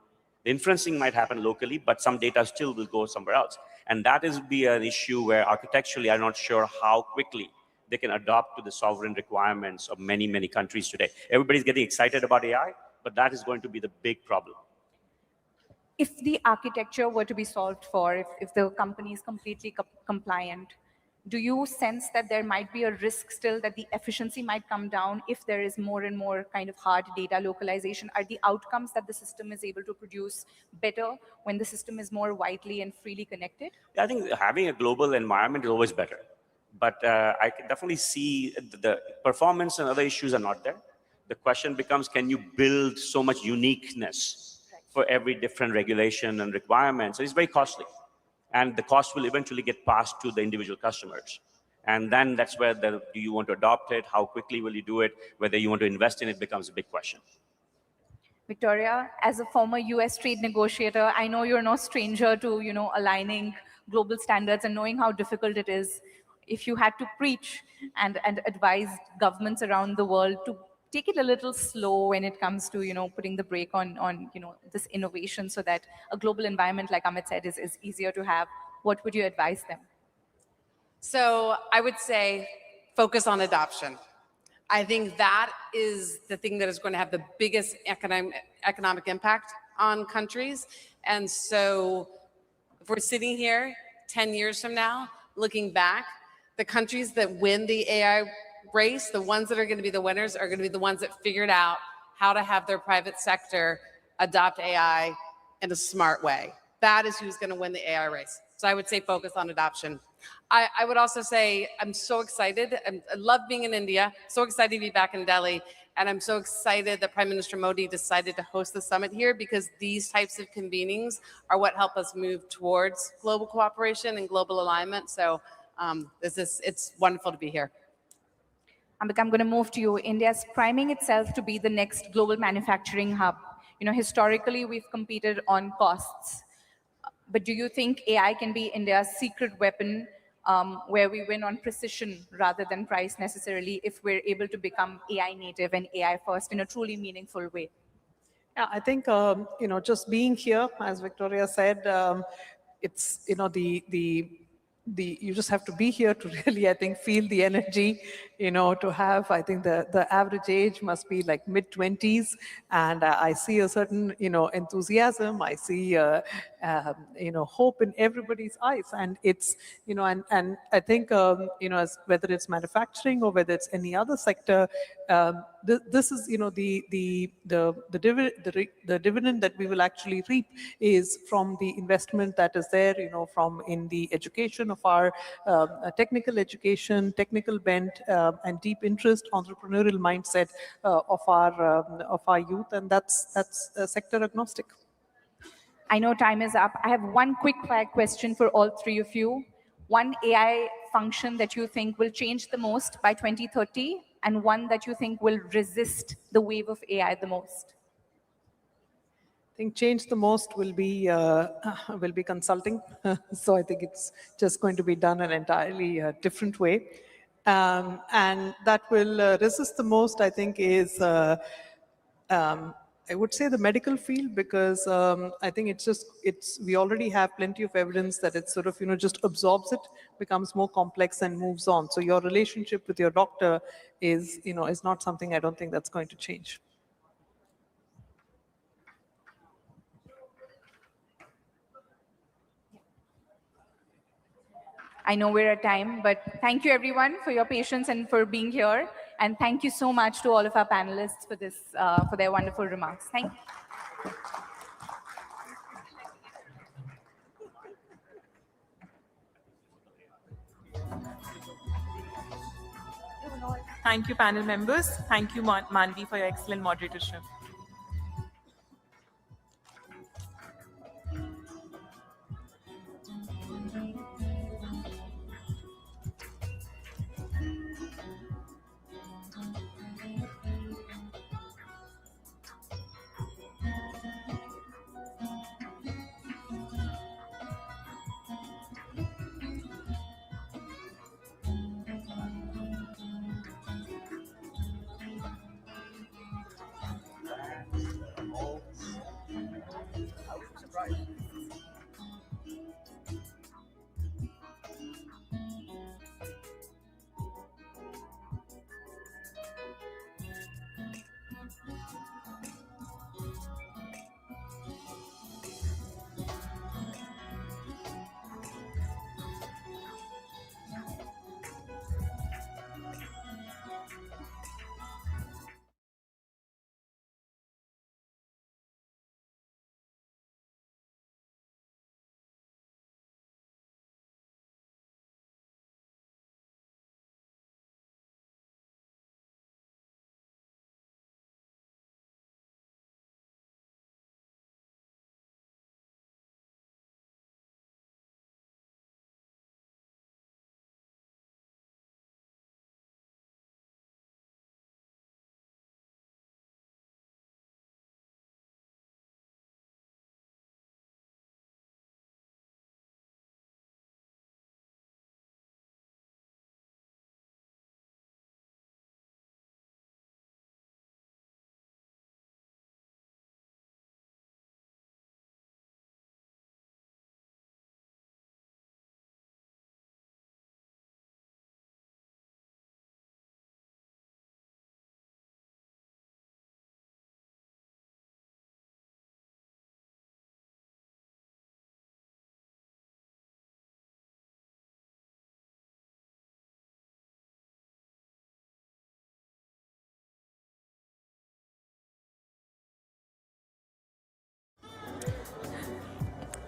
The inferencing might happen locally, but some data still will go somewhere else. And that is be an issue where architecturally, I'm not sure how quickly they can adopt to the sovereign requirements of many, many countries today. Everybody's getting excited about AI, but that is going to be the big problem. If the architecture were to be solved for, if the company is completely compliant, do you sense that there might be a risk still that the efficiency might come down if there is more and more kind of hard data localization? Are the outcomes that the system is able to produce better when the system is more widely and freely connected? Yeah, I think having a global environment is always better. But I can definitely see the performance and other issues are not there. The question becomes, can you build so much uniqueness for every different regulation and requirements? So it's very costly. And the cost will eventually get passed to the individual customers. And then that's where do you want to adopt it? How quickly will you do it? Whether you want to invest in it becomes a big question. Victoria, as a former US trade negotiator, I know you're no stranger to, aligning global standards and knowing how difficult it is. If you had to preach and advise governments around the world to take it a little slow when it comes to, putting the brake on this innovation so that a global environment, like Amit said, is easier to have, what would you advise them? So I would say focus on adoption. I think that is the thing that is going to have the biggest economic impact on countries. And so if we're sitting here 10 years from now, looking back, the countries that win the AI race, the ones that are going to be the winners are going to be the ones that figured out how to have their private sector adopt AI in a smart way. That is who's going to win the AI race. So I would say focus on adoption. I would also say I'm so excited. I love being in India, so excited to be back in Delhi. And I'm so excited that Prime Minister Modi decided to host the summit here because these types of convenings are what help us move towards global cooperation and global alignment. So it's wonderful to be here. Ambika, I'm going to move to you. India's priming itself to be the next global manufacturing hub. Historically, we've competed on costs. But do you think AI can be India's secret weapon where we win on precision rather than price necessarily if we're able to become AI native and AI first in a truly meaningful way? Yeah, I think, just being here, as Victoria said, it's, you just have to be here to really, I think, feel the energy, to have, I think the average age must be like mid-20s. And I see a certain, enthusiasm. I see, hope in everybody's eyes. And it's, and I think, as whether it's manufacturing or whether it's any other sector, this is, the dividend that we will actually reap is from the investment that is there, from in the education of our technical education, technical bent, and deep interest, entrepreneurial mindset of our youth, and that's sector agnostic. I know time is up. I have one quick fire question for all three of you. One AI function that you think will change the most by 2030, and one that you think will resist the wave of AI the most. I think change the most will be consulting. So I think it's just going to be done an entirely different way. And that will resist the most, I think, is I would say the medical field, because I think we already have plenty of evidence that it sort of, just absorbs it, becomes more complex and moves on. So your relationship with your doctor is not something I don't think that's going to change. I know we're at time, but thank you everyone for your patience and for being here. And thank you so much to all of our panelists for this, for their wonderful remarks. Thank you. Thank you, panel members. Thank you, Manvi, for your excellent moderatorship.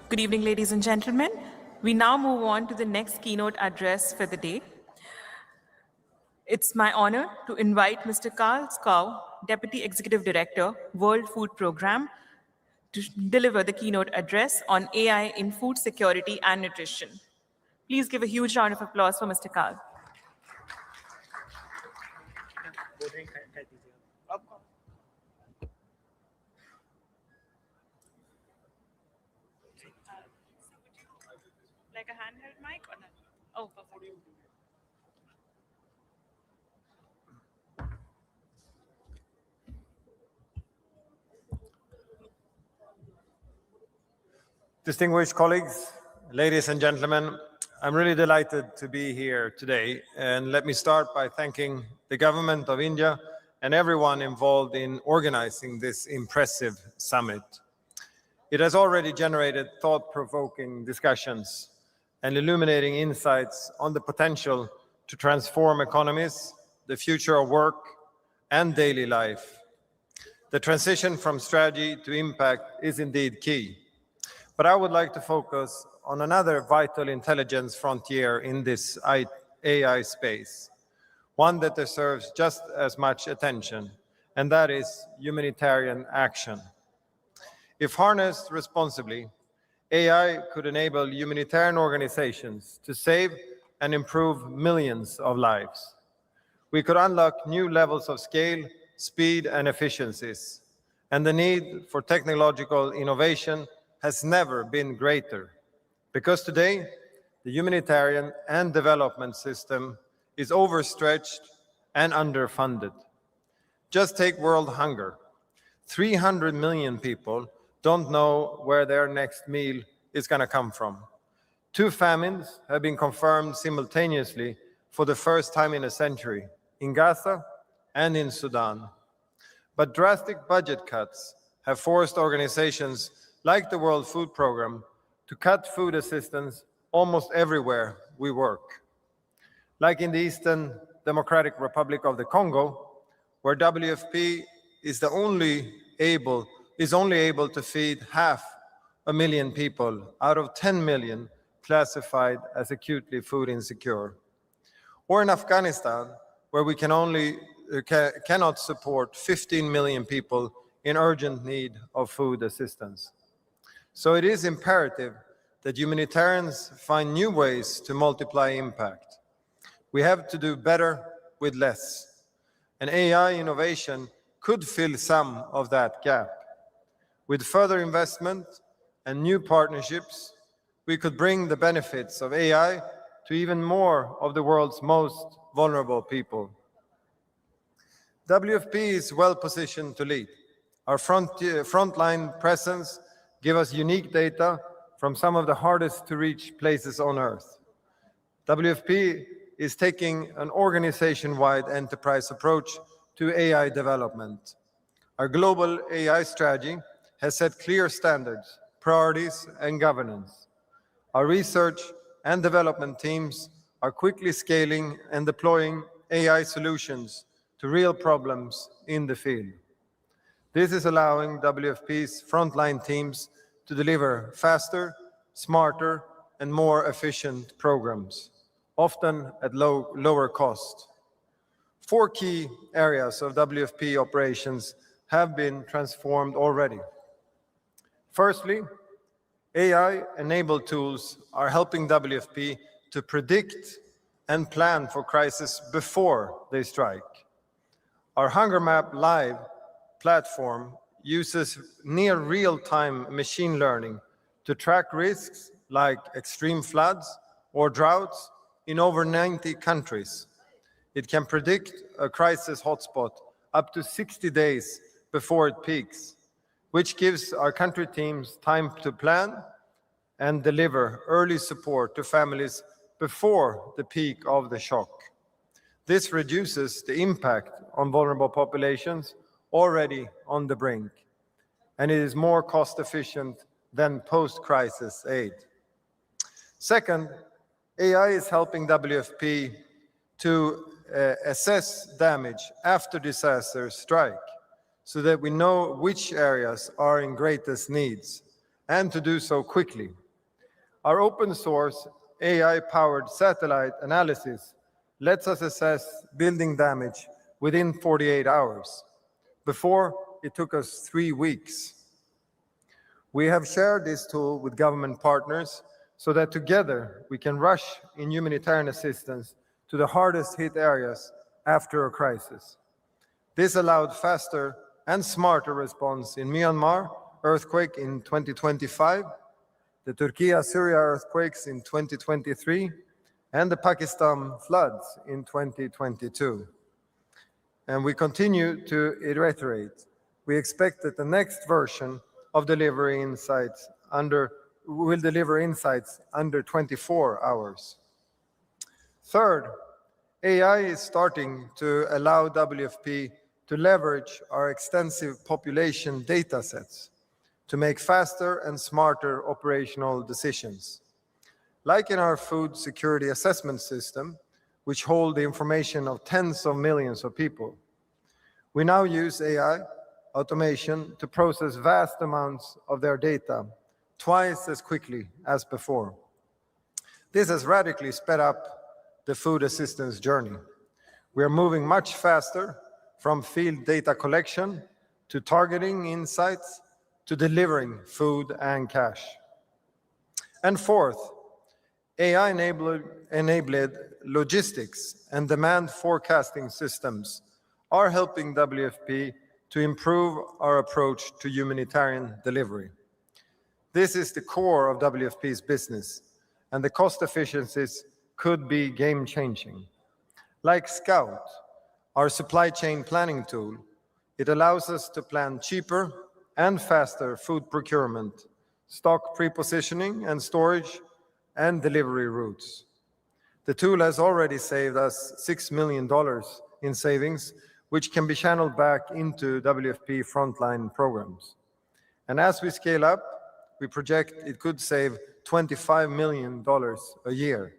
Good evening, ladies and gentlemen. We now move on to the next keynote address for the day. It's my honor to invite Mr. Carl Skow, Deputy Executive Director, World Food Programme, to deliver the keynote address on AI in food security and nutrition. Please give a huge round of applause for Mr. Carl. Like a handheld mic or not? Oh, perfect. Distinguished colleagues, ladies and gentlemen, I'm really delighted to be here today. And let me start by thanking the government of India and everyone involved in organizing this impressive summit. It has already generated thought-provoking discussions and illuminating insights on the potential to transform economies, the future of work, and daily life. The transition from strategy to impact is indeed key. But I would like to focus on another vital intelligence frontier in this AI space, one that deserves just as much attention, and that is humanitarian action. If harnessed responsibly, AI could enable humanitarian organizations to save and improve millions of lives. We could unlock new levels of scale, speed, and efficiencies, and the need for technological innovation has never been greater, because today the humanitarian and development system is overstretched and underfunded. Just take world hunger. 300 million people don't know where their next meal is going to come from. 2 famines have been confirmed simultaneously for the first time in a century, in Gaza and in Sudan. But drastic budget cuts have forced organizations like the World Food Programme to cut food assistance almost everywhere we work. Like in the Eastern Democratic Republic of the Congo, where WFP is only able to feed 500,000 people out of 10 million classified as acutely food insecure. Or in Afghanistan, where we cannot support 15 million people in urgent need of food assistance. So it is imperative that humanitarians find new ways to multiply impact. We have to do better with less. And AI innovation could fill some of that gap. With further investment and new partnerships, we could bring the benefits of AI to even more of the world's most vulnerable people. WFP is well positioned to lead. Our frontline presence gives us unique data from some of the hardest to reach places on Earth. WFP is taking an organization-wide enterprise approach to AI development. Our global AI strategy has set clear standards, priorities, and governance. Our research and development teams are quickly scaling and deploying AI solutions to real problems in the field. This is allowing WFP's frontline teams to deliver faster, smarter, and more efficient programs, often at lower cost. 4 key areas of WFP operations have been transformed already. Firstly, AI-enabled tools are helping WFP to predict and plan for crises before they strike. Our Hunger Map Live platform uses near real-time machine learning to track risks like extreme floods or droughts in over 90 countries. It can predict a crisis hotspot up to 60 days before it peaks, which gives our country teams time to plan and deliver early support to families before the peak of the shock. This reduces the impact on vulnerable populations already on the brink, and it is more cost-efficient than post-crisis aid. Second, AI is helping WFP to assess damage after disasters strike, so that we know which areas are in greatest needs and to do so quickly. Our open source AI-powered satellite analysis lets us assess building damage within 48 hours. Before, it took us 3 weeks. We have shared this tool with government partners so that together we can rush in humanitarian assistance to the hardest hit areas after a crisis. This allowed faster and smarter response in Myanmar earthquake in 2025, the Turkey-Syria earthquakes in 2023, and the Pakistan floods in 2022. And we continue to iterate. We expect that the next version of will deliver insights under 24 hours. Third, AI is starting to allow WFP to leverage our extensive population data sets to make faster and smarter operational decisions. Like in our food security assessment system, which hold the information of tens of millions of people, we now use AI automation to process vast amounts of their data twice as quickly as before. This has radically sped up the food assistance journey. We are moving much faster from field data collection to targeting insights to delivering food and cash. And fourth, AI-enabled logistics and demand forecasting systems are helping WFP to improve our approach to humanitarian delivery. This is the core of WFP's business, and the cost efficiencies could be game-changing. Like Scout, our supply chain planning tool, it allows us to plan cheaper and faster food procurement, stock pre-positioning and storage, and delivery routes. The tool has already saved us $6 million in savings, which can be channeled back into WFP frontline programs. And as we scale up, we project it could save $25 million a year.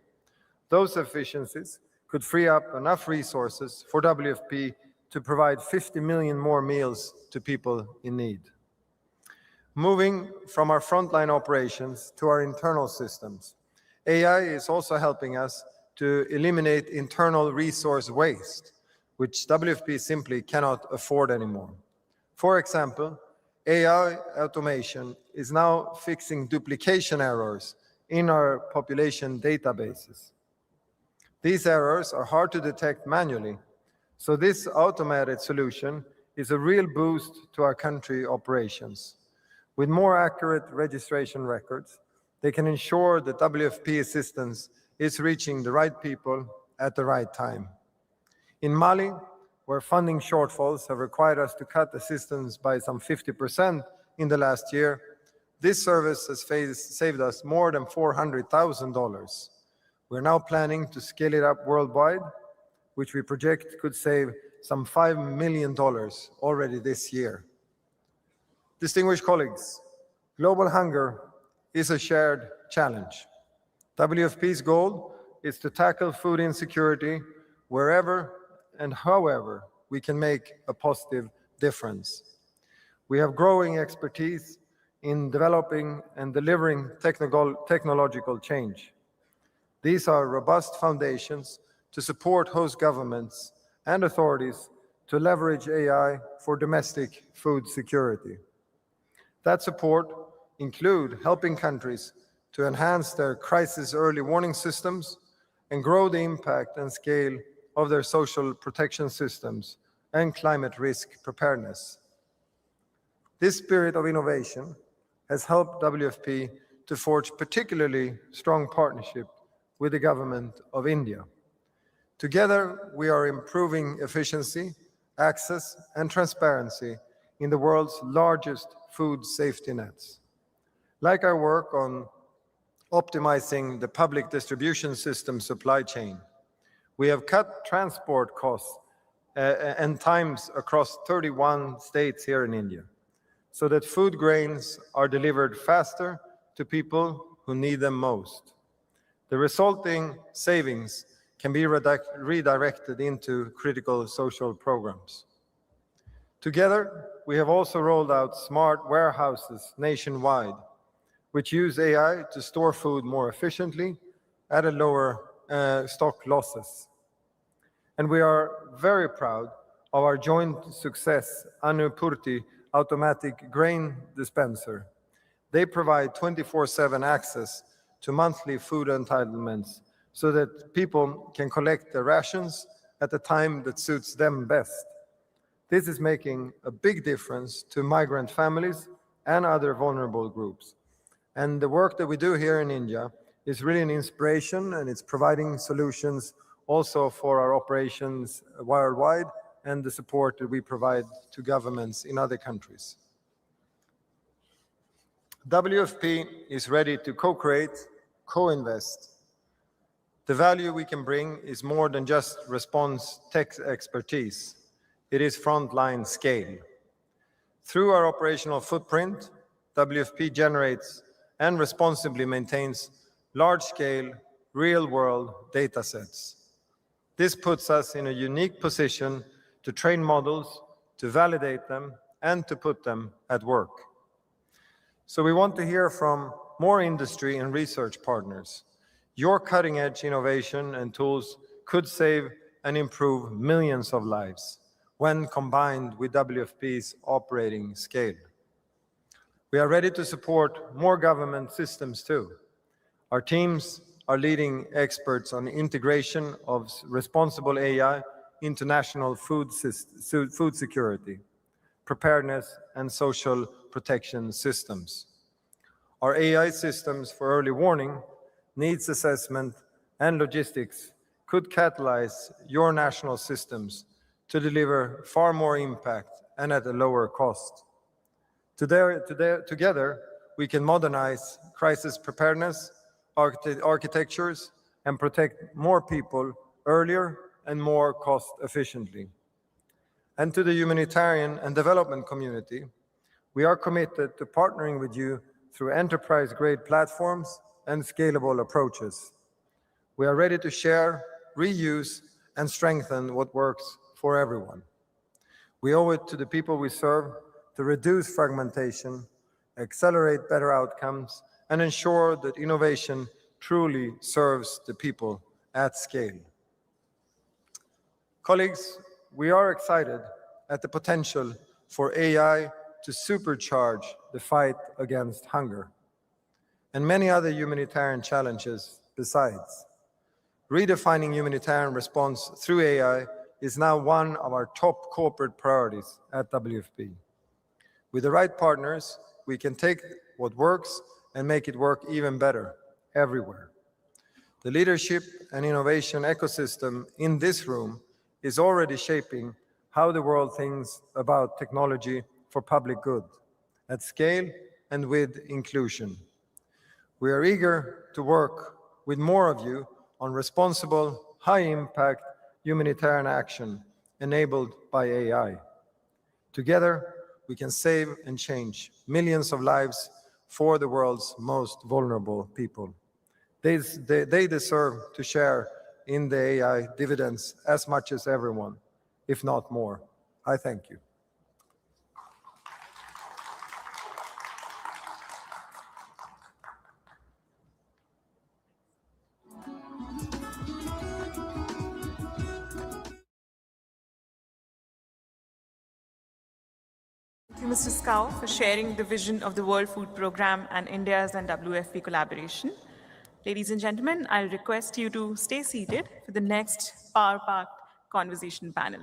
Those efficiencies could free up enough resources for WFP to provide 50 million more meals to people in need. Moving from our frontline operations to our internal systems, AI is also helping us to eliminate internal resource waste, which WFP simply cannot afford anymore. For example, AI automation is now fixing duplication errors in our population databases. These errors are hard to detect manually, so this automated solution is a real boost to our country operations. With more accurate registration records, they can ensure that WFP assistance is reaching the right people at the right time. In Mali, where funding shortfalls have required us to cut assistance by some 50% in the last year, this service has saved us more than $400,000. We're now planning to scale it up worldwide, which we project could save some $5 million already this year. Distinguished colleagues, global hunger is a shared challenge. WFP's goal is to tackle food insecurity wherever and however we can make a positive difference. We have growing expertise in developing and delivering technological change. These are robust foundations to support host governments and authorities to leverage AI for domestic food security. That support include helping countries to enhance their crisis early warning systems and grow the impact and scale of their social protection systems and climate risk preparedness. This spirit of innovation has helped WFP to forge particularly strong partnership with the government of India. Together, we are improving efficiency, access, and transparency in the world's largest food safety nets. Like our work on optimizing the public distribution system supply chain, we have cut transport costs and times across 31 states here in India, so that food grains are delivered faster to people who need them most. The resulting savings can be redirected into critical social programs. Together, we have also rolled out smart warehouses nationwide, which use AI to store food more efficiently at a lower stock losses. And we are very proud of our joint success, Anupurti automatic grain dispenser. They provide 24/7 access to monthly food entitlements so that people can collect their rations at the time that suits them best. This is making a big difference to migrant families and other vulnerable groups. And the work that we do here in India is really an inspiration, and it's providing solutions also for our operations worldwide and the support that we provide to governments in other countries. WFP is ready to co-create, co-invest. The value we can bring is more than just response tech expertise. It is frontline scale. Through our operational footprint, WFP generates and responsibly maintains large-scale, real-world data sets. This puts us in a unique position to train models, to validate them, and to put them at work. So we want to hear from more industry and research partners. Your cutting-edge innovation and tools could save and improve millions of lives when combined with WFP's operating scale. We are ready to support more government systems too. Our teams are leading experts on integration of responsible AI into national food security, preparedness, and social protection systems. Our AI systems for early warning, needs assessment, and logistics could catalyze your national systems to deliver far more impact and at a lower cost. Together, we can modernize crisis preparedness, architectures, and protect more people earlier and more cost efficiently. And to the humanitarian and development community, we are committed to partnering with you through enterprise-grade platforms and scalable approaches. We are ready to share, reuse, and strengthen what works for everyone. We owe it to the people we serve to reduce fragmentation, accelerate better outcomes, and ensure that innovation truly serves the people at scale. Colleagues, we are excited at the potential for AI to supercharge the fight against hunger and many other humanitarian challenges besides. Redefining humanitarian response through AI is now one of our top corporate priorities at WFP. With the right partners, we can take what works and make it work even better everywhere. The leadership and innovation ecosystem in this room is already shaping how the world thinks about technology for public good, at scale and with inclusion. We are eager to work with more of you on responsible, high-impact humanitarian action enabled by AI. Together, we can save and change millions of lives for the world's most vulnerable people. They deserve to share in the AI dividends as much as everyone, if not more. I thank you. Thank you, Mr. Scow, for sharing the vision of the World Food Programme and India's and WFP collaboration. Ladies and gentlemen, I'll request you to stay seated for the next power-packed conversation panel.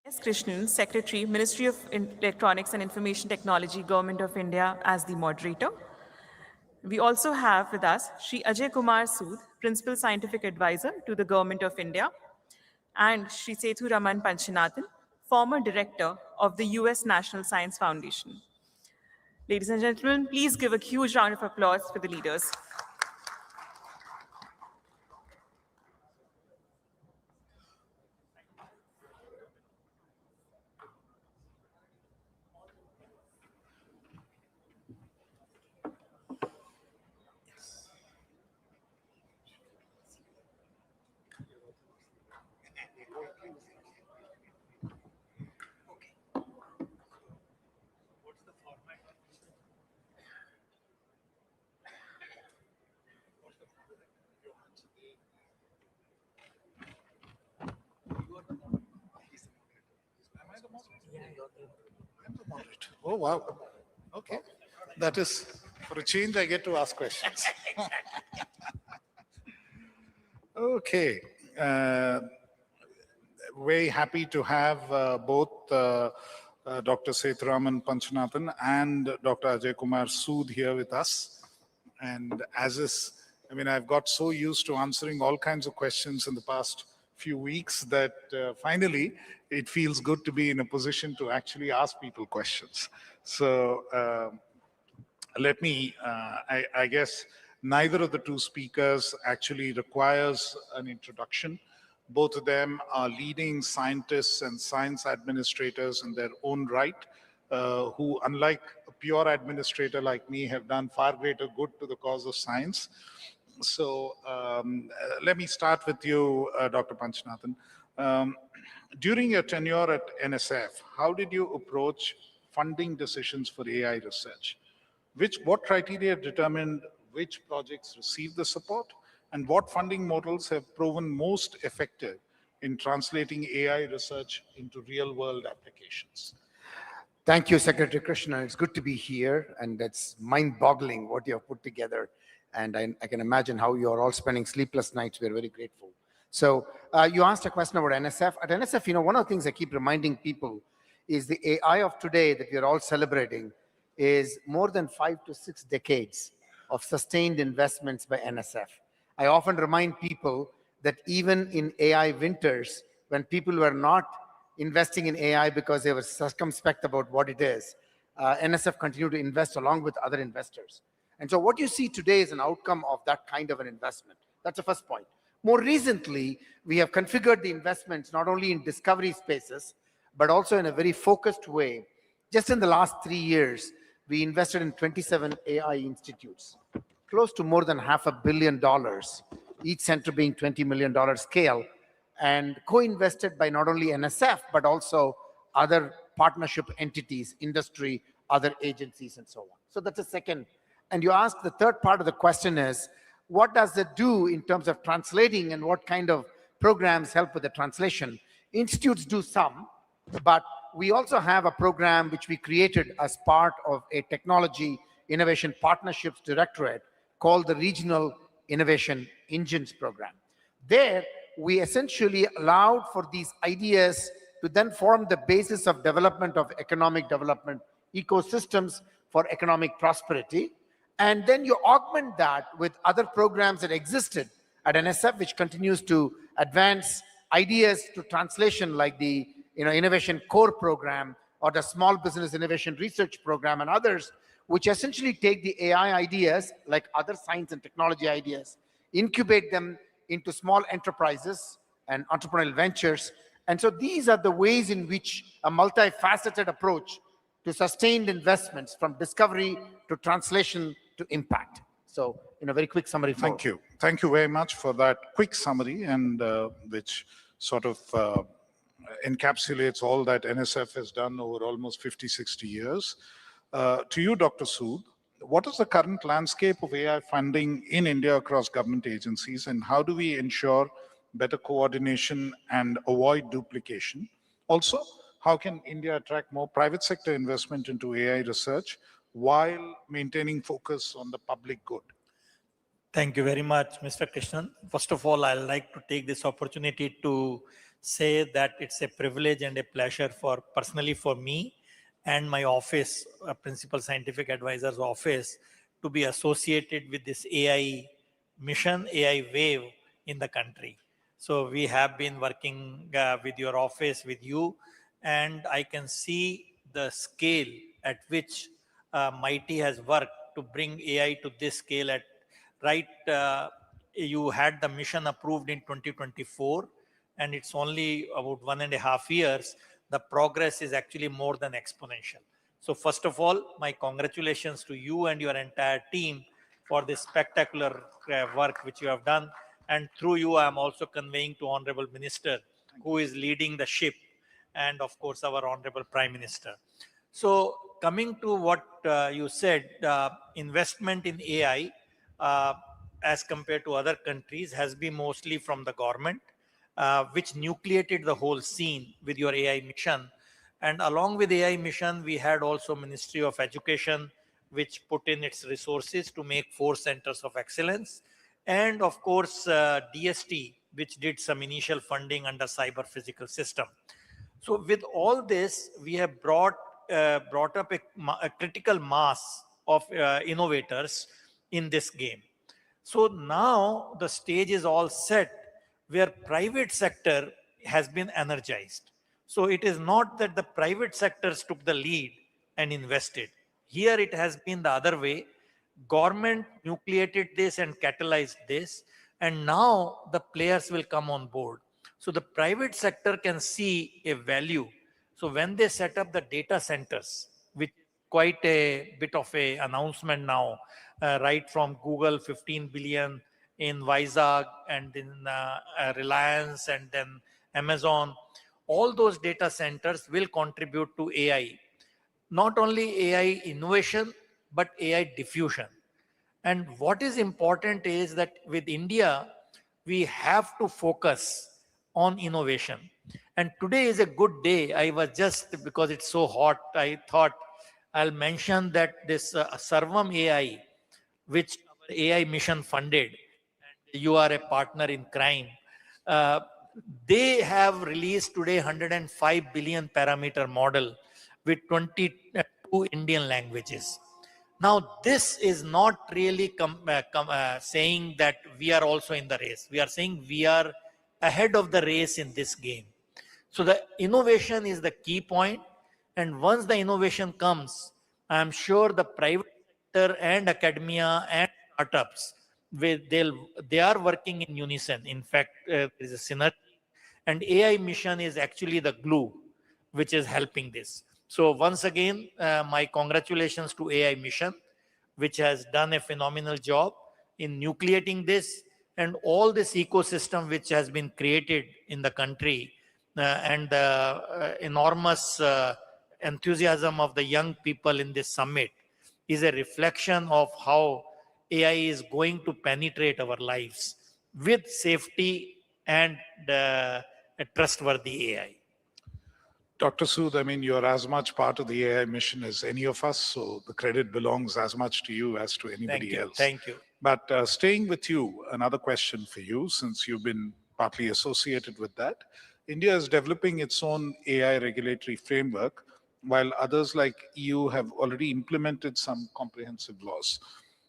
S. Krishnan, Secretary, Ministry of Electronics and Information Technology, Government of India, as the moderator. We also have with us Shri Ajay Kumar Sood, Principal Scientific Advisor to the Government of India, and Shri Sethu Raman Panchanathan, former Director of the US National Science Foundation. Ladies and gentlemen, please give a huge round of applause for the leaders. Oh, wow. Okay. That is, for a change, I get to ask questions. Okay. Very happy to have both Dr. Sethuraman Panchanathan and Dr. Ajay Kumar Sood here with us. And as is, I mean, I've got so used to answering all kinds of questions in the past few weeks that finally it feels good to be in a position to actually ask people questions. So let me, I guess neither of the two speakers actually requires an introduction. Both of them are leading scientists and science administrators in their own right, who, unlike a pure administrator like me, have done far greater good to the cause of science. So let me start with you, Dr. Panchanathan. During your tenure at NSF, how did you approach funding decisions for AI research? What criteria determined which projects received the support, and what funding models have proven most effective in translating AI research into real-world applications? Thank you, Secretary Krishna. It's good to be here, and it's mind-boggling what you have put together. And I can imagine how you are all spending sleepless nights. We're very grateful. So you asked a question about NSF. At NSF, you know, one of the things I keep reminding people is the AI of today that we're all celebrating is more than 5 to 6 decades of sustained investments by NSF. I often remind people that even in AI winters, when people were not investing in AI because they were circumspect about what it is, NSF continued to invest along with other investors. And so what you see today is an outcome of that kind of an investment. That's the first point. More recently, we have configured the investments not only in discovery spaces, but also in a very focused way. Just in the last 3 years, we invested in 27 AI institutes, close to more than $500 million, each center being $20 million scale, and co-invested by not only NSF, but also other partnership entities, industry, other agencies, and so on. So that's the second. And you asked the third part of the question is, what does it do in terms of translating and what kind of programs help with the translation? Institutes do some, but we also have a program which we created as part of a technology innovation partnerships directorate called the Regional Innovation Engines Program. There, we essentially allowed for these ideas to then form the basis of development of economic development ecosystems for economic prosperity. And then you augment that with other programs that existed at NSF, which continues to advance ideas to translation, like the Innovation Core Program or the Small Business Innovation Research Program and others, which essentially take the AI ideas, like other science and technology ideas, incubate them into small enterprises and entrepreneurial ventures. And so these are the ways in which a multifaceted approach to sustained investments from discovery to translation to impact. So, in a very quick summary. Thank you. Thank you very much for that quick summary, and which sort of encapsulates all that NSF has done over almost 50, 60 years. To you, Dr. Sood, what is the current landscape of AI funding in India across government agencies, and how do we ensure better coordination and avoid duplication? Also, how can India attract more private sector investment into AI research while maintaining focus on the public good? Thank you very much, Mr. Krishnan. First of all, I'd like to take this opportunity to say that it's a privilege and a pleasure for personally for me and my office, Principal Scientific Advisor's office, to be associated with this AI mission, AI wave in the country. So we have been working with your office, with you, and I can see the scale at which Mighty has worked to bring AI to this scale. You had the mission approved in 2024, and it's only about 1.5 years. The progress is actually more than exponential. So first of all, my congratulations to you and your entire team for this spectacular work which you have done. And through you, I am also conveying to Honorable Minister, who is leading the ship, and of course, our Honorable Prime Minister. So coming to what you said, investment in AI as compared to other countries has been mostly from the government, which nucleated the whole scene with your AI mission. And along with AI mission, we had also Ministry of Education, which put in its resources to make 4 centers of excellence. And of course, DST, which did some initial funding under cyber physical system. So with all this, we have brought up a critical mass of innovators in this game. So now the stage is all set where private sector has been energized. So it is not that the private sectors took the lead and invested. Here it has been the other way. Government nucleated this and catalyzed this, and now the players will come on board. So the private sector can see a value. So when they set up the data centers, which quite a bit of a announcement now, right from Google, 15 billion in Vizag, and in Reliance, and then Amazon, all those data centers will contribute to AI. Not only AI innovation, but AI diffusion. And what is important is that with India, we have to focus on innovation. And today is a good day. I was just, because it's so hot, I thought I'll mention that this Sarvam AI, which our AI mission funded, and you are a partner in crime, they have released today 105 billion parameter model with 22 Indian languages. Now, this is not really saying that we are also in the race. We are saying we are ahead of the race in this game. So the innovation is the key point. And once the innovation comes, I'm sure the private sector and academia and startups, they are working in unison. In fact, there is a synergy. And AI mission is actually the glue which is helping this. So once again, my congratulations to AI mission, which has done a phenomenal job in nucleating this, and all this ecosystem which has been created in the country, and the enormous enthusiasm of the young people in this summit is a reflection of how AI is going to penetrate our lives with safety and a trustworthy AI. Dr. Sood, I mean, you're as much part of the AI mission as any of us, so the credit belongs as much to you as to anybody else. Thank you. But staying with you, another question for you, since you've been partly associated with that. India is developing its own AI regulatory framework, while others like EU have already implemented some comprehensive laws.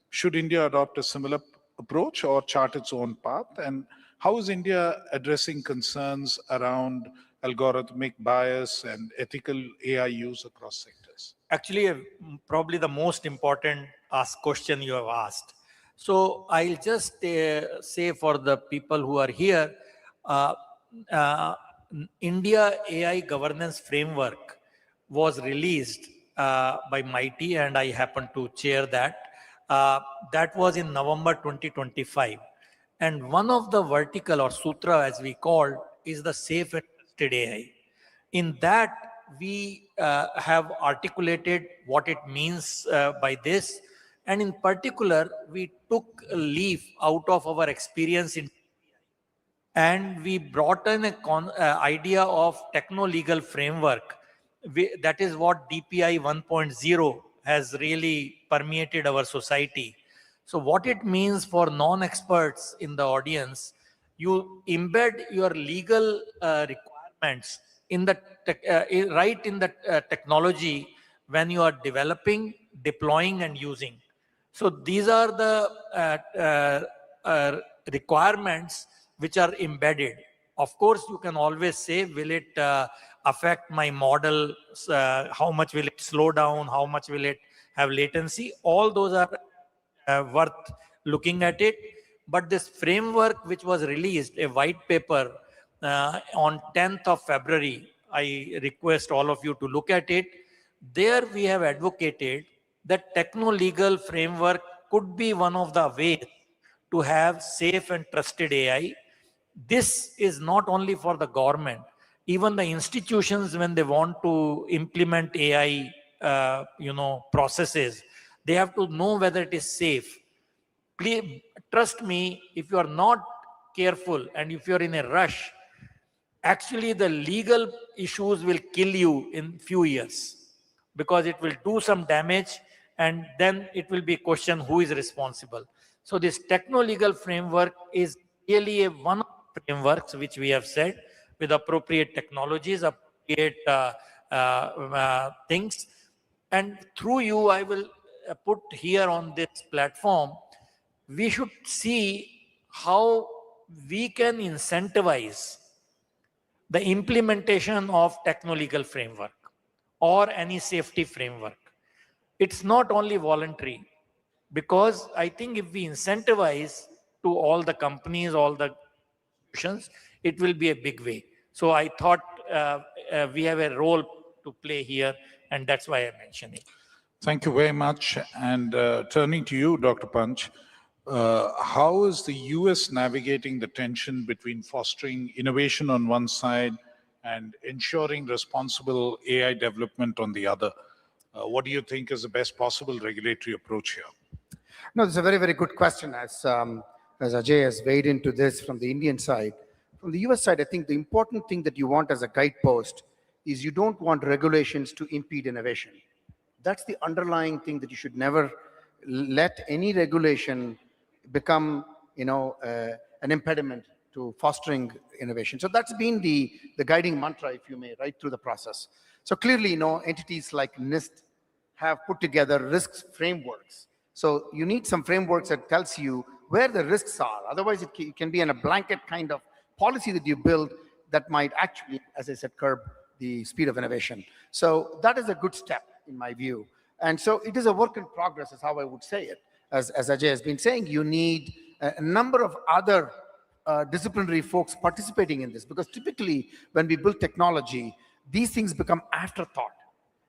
Should India adopt a similar approach or chart its own path? And how is India addressing concerns around algorithmic bias and ethical AI use across sectors? Actually, probably the most important question you have asked. So I'll just say for the people who are here, India AI governance framework was released by MITI, and I happen to chair that. That was in November 2025. And one of the vertical or sutra, as we call, is the safe and trusted AI. In that, we have articulated what it means by this. And in particular, we took a leaf out of our experience in and we brought in an idea of techno-legal framework. That is what DPI 1.0 has really permeated our society. So what it means for non-experts in the audience, you embed your legal requirements in the right in the technology when you are developing, deploying, and using. So these are the requirements which are embedded. Of course, you can always say, will it affect my model? How much will it slow down? How much will it have latency? All those are worth looking at it. But this framework which was released, a white paper on 10th of February, I request all of you to look at it. There we have advocated that techno-legal framework could be one of the ways to have safe and trusted AI. This is not only for the government, even the institutions, when they want to implement AI, processes, they have to know whether it is safe. Please trust me, if you are not careful and if you are in a rush, actually the legal issues will kill you in few years, because it will do some damage and then it will be a question who is responsible. So this techno-legal framework is really one of the frameworks which we have said, with appropriate technologies, appropriate things. And through you, I will put here on this platform, we should see how we can incentivize the implementation of techno-legal framework or any safety framework. It's not only voluntary, because I think if we incentivize to all the companies, all the institutions, it will be a big way. So I thought we have a role to play here, and that's why I mentioned it. Thank you very much. And turning to you, Dr. Panch, how is the US navigating the tension between fostering innovation on one side and ensuring responsible AI development on the other? What do you think is the best possible regulatory approach here? No, it's a very, very good question. As Ajay has weighed into this from the Indian side. From the US side, I think the important thing that you want as a guidepost is you don't want regulations to impede innovation. That's the underlying thing, that you should never let any regulation become, an impediment to fostering innovation. So that's been the guiding mantra, if you may, right through the process. So clearly, entities like NIST have put together risks frameworks. So you need some frameworks that tells you where the risks are. Otherwise, it can be in a blanket kind of policy that you build that might actually, as I said, curb the speed of innovation. So that is a good step in my view. And so it is a work in progress, is how I would say it. As Ajay has been saying, you need a number of other disciplinary folks participating in this, because typically when we build technology, these things become afterthought.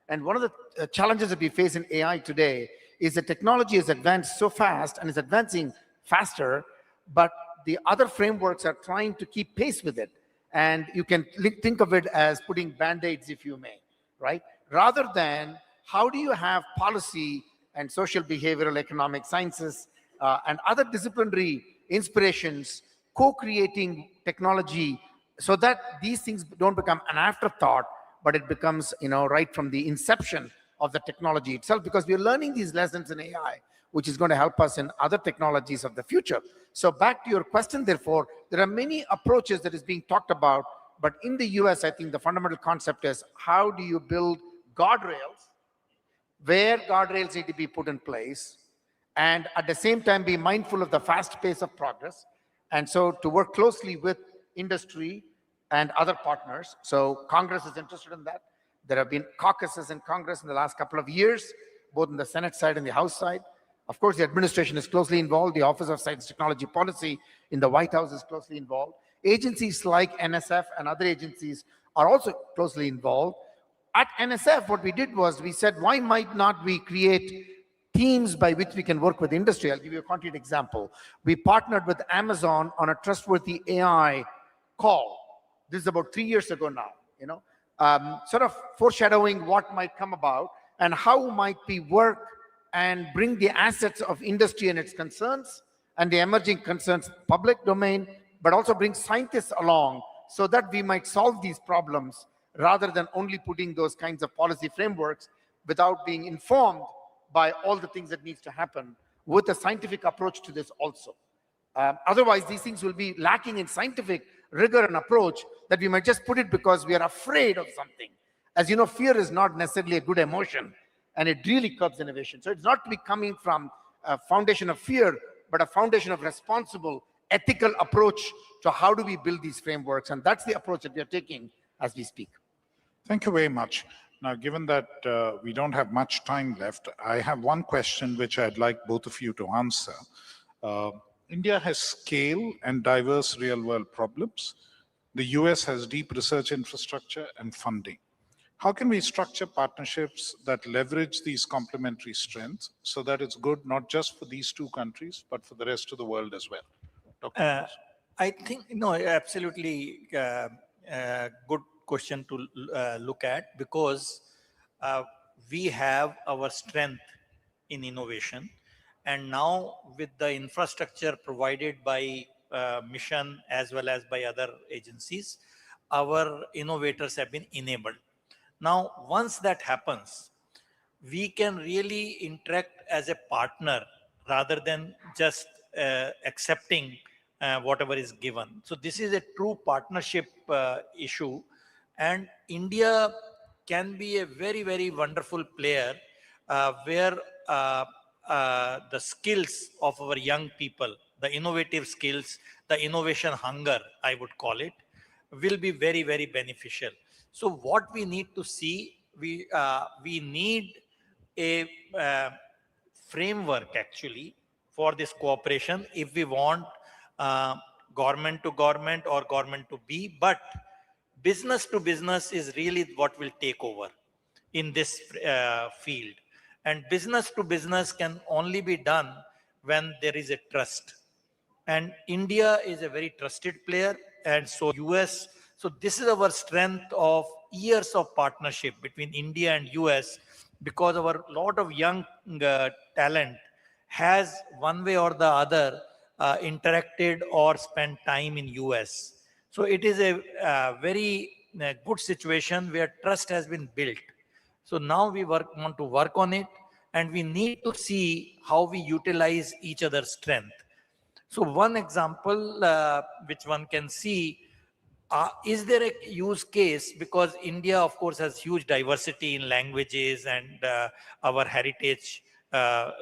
And one of the challenges that we face in AI today is that technology has advanced so fast and is advancing faster, but the other frameworks are trying to keep pace with it. And you can think of it as putting band-aids, if you may, right? Rather than how do you have policy and social behavioral economic sciences and other disciplinary inspirations co-creating technology, so that these things don't become an afterthought, but it becomes, right from the inception of the technology itself, because we're learning these lessons in AI, which is going to help us in other technologies of the future. So back to your question, therefore, there are many approaches that is being talked about, but in the US, I think the fundamental concept is how do you build guardrails, where guardrails need to be put in place, and at the same time be mindful of the fast pace of progress. And so to work closely with industry and other partners. So Congress is interested in that. There have been caucuses in Congress in the last couple of years, both in the Senate side and the House side. Of course, the administration is closely involved. The Office of Science Technology Policy in the White House is closely involved. Agencies like NSF and other agencies are also closely involved. At NSF, what we did was we said, why might not we create teams by which we can work with industry? I'll give you a concrete example. We partnered with Amazon on a trustworthy AI call. This is about 3 years ago now, sort of foreshadowing what might come about and how might we work and bring the assets of industry and its concerns and the emerging concerns public domain, but also bring scientists along so that we might solve these problems rather than only putting those kinds of policy frameworks without being informed by all the things that needs to happen with a scientific approach to this also. Otherwise, these things will be lacking in scientific rigor and approach, that we might just put it because we are afraid of something. As you know, fear is not necessarily a good emotion, and it really curbs innovation. So it's not to be coming from a foundation of fear, but a foundation of responsible, ethical approach to how do we build these frameworks. And that's the approach that we are taking as we speak. Thank you very much. Now, given that we don't have much time left, I have one question which I'd like both of you to answer. India has scale and diverse real-world problems. The US has deep research infrastructure and funding. How can we structure partnerships that leverage these complementary strengths so that it's good not just for these two countries, but for the rest of the world as well? Dr. I think, no, absolutely good question to look at, because we have our strength in innovation. And now with the infrastructure provided by Mission as well as by other agencies, our innovators have been enabled. Now, once that happens, we can really interact as a partner rather than just accepting whatever is given. So this is a true partnership issue, and India can be a very, very wonderful player where the skills of our young people, the innovative skills, the innovation hunger, I would call it, will be very, very beneficial. So what we need to see, we need a framework actually for this cooperation if we want government to government or government to be, but business to business is really what will take over in this field. And business to business can only be done when there is a trust. And India is a very trusted player, and so US. So this is our strength of years of partnership between India and US, because our lot of young talent has one way or the other interacted or spent time in US. So it is a very good situation where trust has been built. So now we want to work on it, and we need to see how we utilize each other's strength. So one example which one can see, is there a use case, because India of course has huge diversity in languages and our heritage,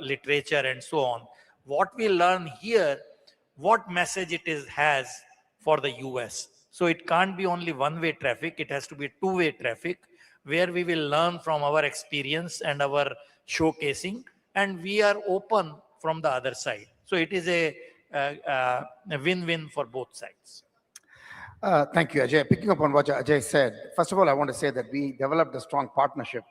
literature and so on. What we learn here, what message it has for the US. So it can't be only one-way traffic, it has to be two-way traffic, where we will learn from our experience and our showcasing, and we are open from the other side. So it is a win-win for both sides. Thank you, Ajay. Picking up on what Ajay said, first of all, I want to say that we developed a strong partnership.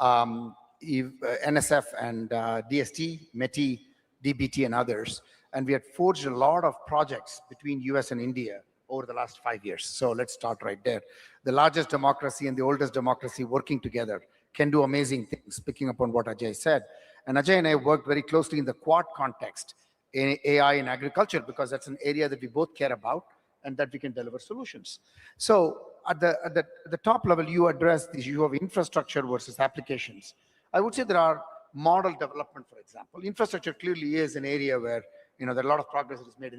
NSF and DST, METI, DBT and others, and we had forged a lot of projects between US and India over the last 5 years. So let's start right there. The largest democracy and the oldest democracy working together can do amazing things, picking up on what Ajay said. And Ajay and I worked very closely in the Quad context in AI in agriculture, because that's an area that we both care about and that we can deliver solutions. So at the top level, you address the issue of infrastructure versus applications. I would say there are model development, for example. Infrastructure clearly is an area where there are a lot of progress that is made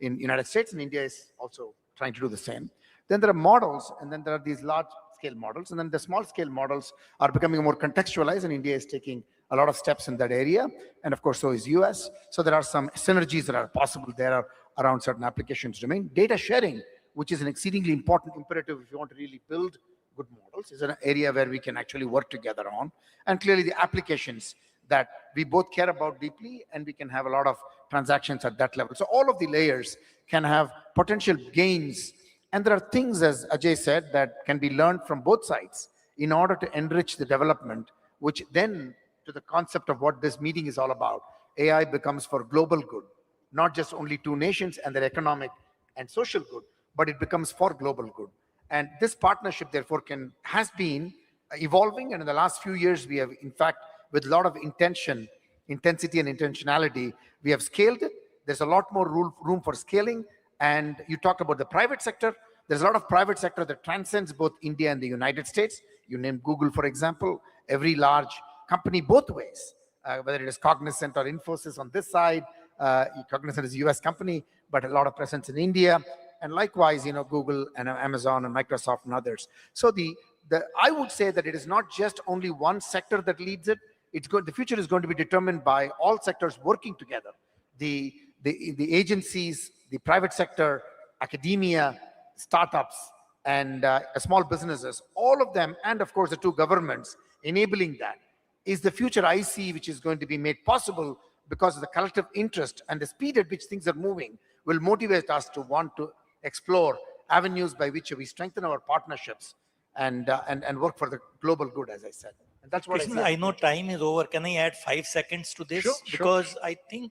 in United States, and India is also trying to do the same. Then there are models, and then there are these large-scale models, and then the small-scale models are becoming more contextualized, and India is taking a lot of steps in that area, and of course, so is US. So there are some synergies that are possible there around certain applications domain. Data sharing, which is an exceedingly important imperative if you want to really build good models, is an area where we can actually work together on. And clearly the applications that we both care about deeply, and we can have a lot of transactions at that level. So all of the layers can have potential gains. And there are things, as Ajay said, that can be learned from both sides in order to enrich the development, which then, to the concept of what this meeting is all about, AI becomes for global good, not just only two nations and their economic and social good, but it becomes for global good. And this partnership, therefore, has been evolving. And in the last few years, we have, in fact, with a lot of intensity and intentionality, we have scaled it. There's a lot more room for scaling. And you talked about the private sector. There's a lot of private sector that transcends both India and the United States. You named Google, for example. Every large company, both ways, whether it is Cognizant or Infosys on this side, Cognizant is a US company, but a lot of presence in India. And likewise, Google and Amazon and Microsoft and others. So I would say that it is not just only one sector that leads it. The future is going to be determined by all sectors working together. The agencies, the private sector, academia, startups, and small businesses, all of them, and of course the two governments enabling that is the future I see, which is going to be made possible because of the collective interest and the speed at which things are moving will motivate us to want to explore avenues by which we strengthen our partnerships and work for the global good, as I said. And that's what Krishna, I see. I know time is over. Can I add 5 seconds to this? Sure. Because I think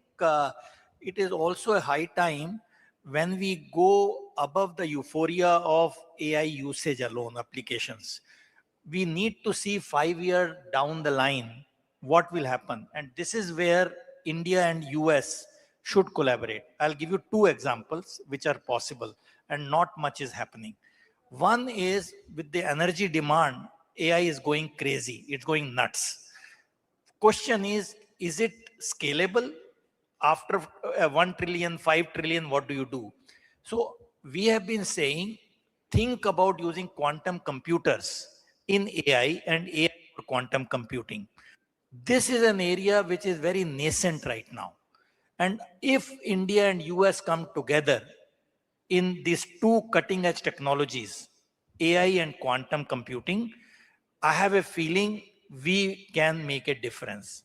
it is also a high time when we go above the euphoria of AI usage alone, applications. We need to see 5 years down the line what will happen. And this is where India and US should collaborate. I'll give you 2 examples which are possible and not much is happening. One is with the energy demand, AI is going crazy. It's going nuts. Question is it scalable? After 1 trillion, 5 trillion, what do you do? So we have been saying, think about using quantum computers in AI and AI for quantum computing. This is an area which is very nascent right now. And if India and US come together in these 2 cutting edge technologies, AI and quantum computing, I have a feeling we can make a difference.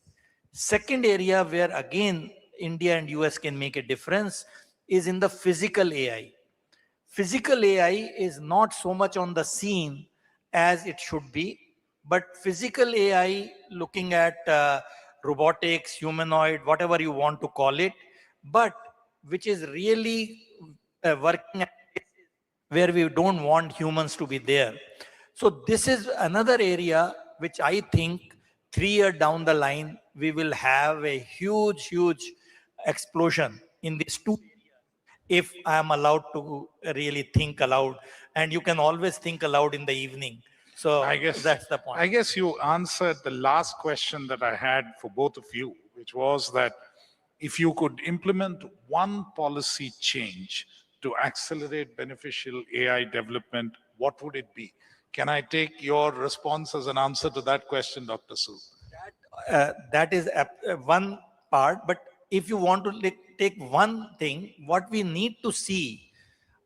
Second area where again India and US can make a difference is in the physical AI. Physical AI is not so much on the scene as it should be, but physical AI looking at robotics, humanoid, whatever you want to call it, but which is really working at where we don't want humans to be there. So this is another area which I think 3 years down the line, we will have a huge explosion in these 2 areas if I am allowed to really think aloud. And you can always think aloud in the evening. So that's the point. I guess you answered the last question that I had for both of you, which was that if you could implement one policy change to accelerate beneficial AI development, what would it be? Can I take your response as an answer to that question, Dr. Sood? That is one part, but if you want to take one thing, what we need to see,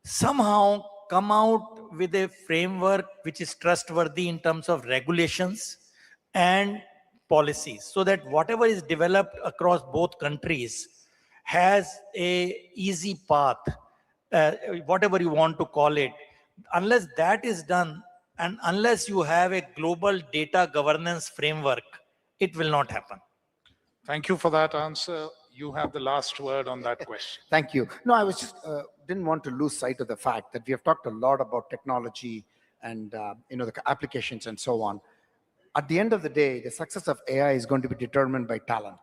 somehow come out with a framework which is trustworthy in terms of regulations and policies, so that whatever is developed across both countries has a easy path, whatever you want to call it. Unless that is done, and unless you have a global data governance framework, it will not happen. Thank you for that answer. You have the last word on that question. Thank you. No, I was just didn't want to lose sight of the fact that we have talked a lot about technology and the applications and so on. At the end of the day, the success of AI is going to be determined by talent.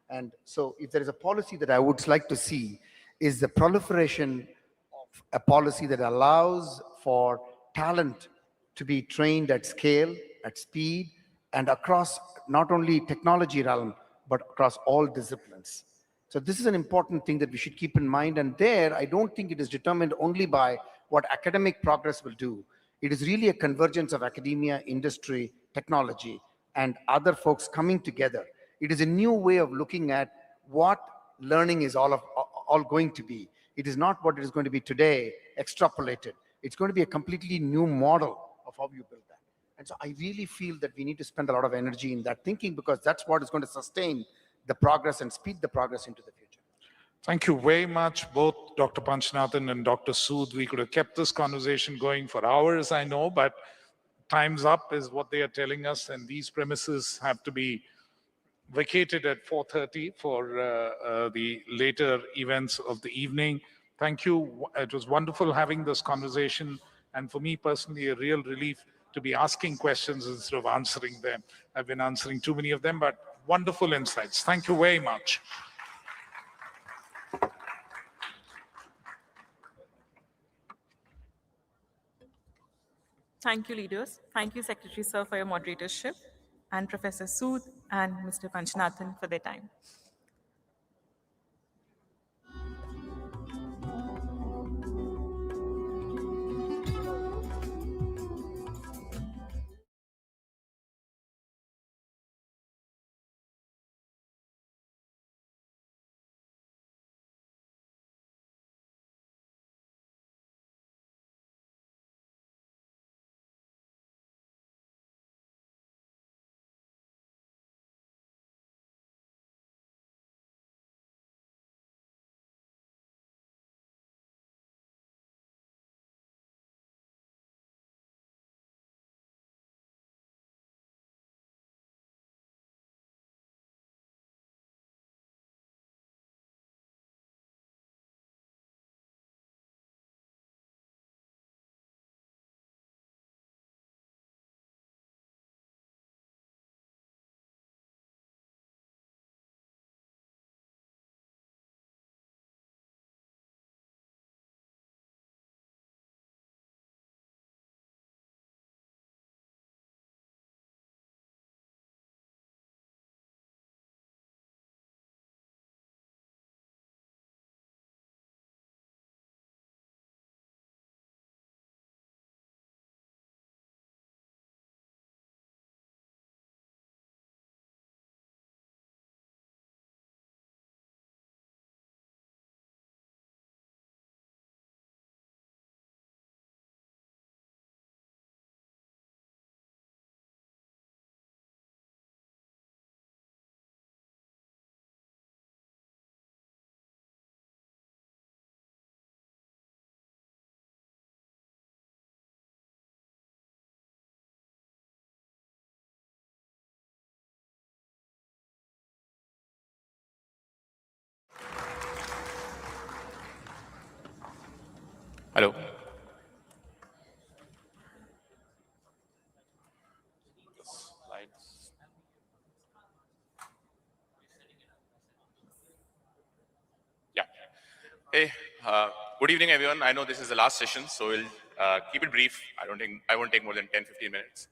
And so if there is a policy that I would like to see is the proliferation of a policy that allows for talent to be trained at scale, at speed, and across not only technology realm, but across all disciplines. So this is an important thing that we should keep in mind. And there, I don't think it is determined only by what academic progress will do. It is really a convergence of academia, industry, technology, and other folks coming together. It is a new way of looking at what learning is all going to be. It is not what it is going to be today, extrapolated. It's going to be a completely new model of how you build that. And so I really feel that we need to spend a lot of energy in that thinking, because that's what is going to sustain the progress and speed the progress into the future. Thank you very much, both Dr. Panchanathan and Dr. Sood. We could have kept this conversation going for hours, I know, but time's up is what they are telling us, and these premises have to be vacated at 4:30 for the later events of the evening. Thank you. It was wonderful having this conversation, and for me personally, a real relief to be asking questions instead of answering them. I've been answering too many of them, but wonderful insights. Thank you very much. Thank you, leaders. Thank you, Secretary Sir, for your moderatorship, and Professor Sood and Mr. Panchanathan for their time. Hello. Yeah. Hey, good evening, everyone. I know this is the last session, so we'll keep it brief. I won't take more than 10, 15 minutes.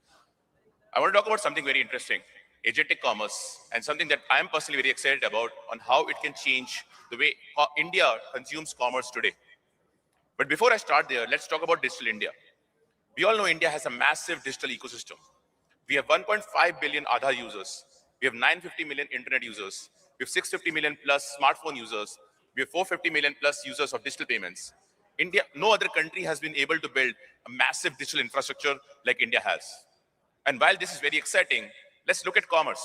I want to talk about something very interesting, agentic commerce, and something that I'm personally very excited about on how it can change the way India consumes commerce today. But before I start there, let's talk about digital India. We all know India has a massive digital ecosystem. We have 1.5 billion Aadhaar users. We have 950 million internet users. We have 650 million plus smartphone users. We have 450 million plus users of digital payments. India, no other country has been able to build a massive digital infrastructure like India has. And while this is very exciting, let's look at commerce.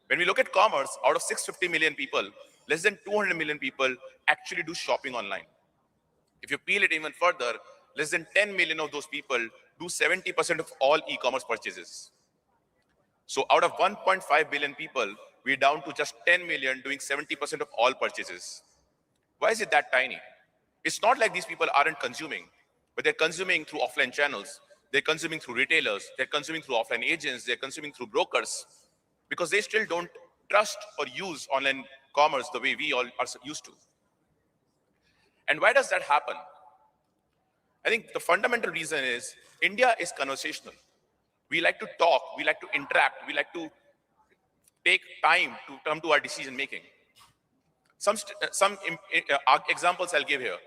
When we look at commerce, out of 650 million people, less than 200 million people actually do shopping online. If you peel it even further, less than 10 million of those people do 70% of all e-commerce purchases. So out of 1.5 billion people, we're down to just 10 million doing 70% of all purchases. Why is it that tiny? It's not like these people aren't consuming, but they're consuming through offline channels. They're consuming through retailers. They're consuming through offline agents. They're consuming through brokers because they still don't trust or use online commerce the way we all are used to. And why does that happen? I think the fundamental reason is India is conversational. We like to talk, we like to interact, we like to take time to come to our decision making. Some examples I'll give here.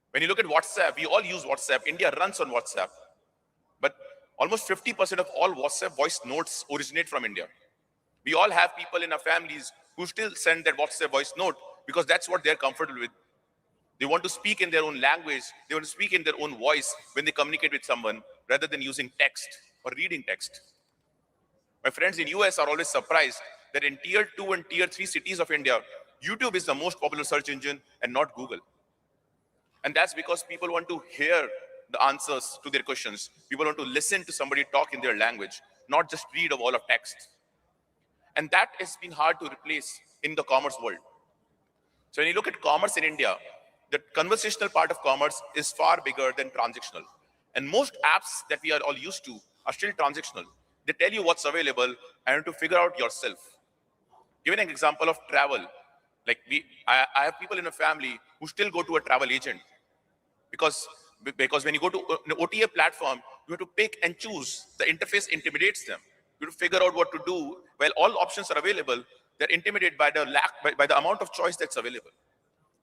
When you look at WhatsApp, we all use WhatsApp. India runs on WhatsApp. But almost 50% of all WhatsApp voice notes originate from India. We all have people in our families who still send their WhatsApp voice note because that's what they're comfortable with. They want to speak in their own language. They want to speak in their own voice when they communicate with someone rather than using text or reading text. My friends in US are always surprised that in tier 2 and tier 3 cities of India, YouTube is the most popular search engine and not Google. And that's because people want to hear the answers to their questions. People want to listen to somebody talk in their language, not just read a wall of text. And that has been hard to replace in the commerce world. So when you look at commerce in India, the conversational part of commerce is far bigger than transactional. And most apps that we are all used to are still transactional. They tell you what's available and you have to figure out yourself. Given an example of travel, like I have people in a family who still go to a travel agent because when you go to an OTA platform, you have to pick and choose. The interface intimidates them. You have to figure out what to do. While all options are available, they're intimidated by the amount of choice that's available.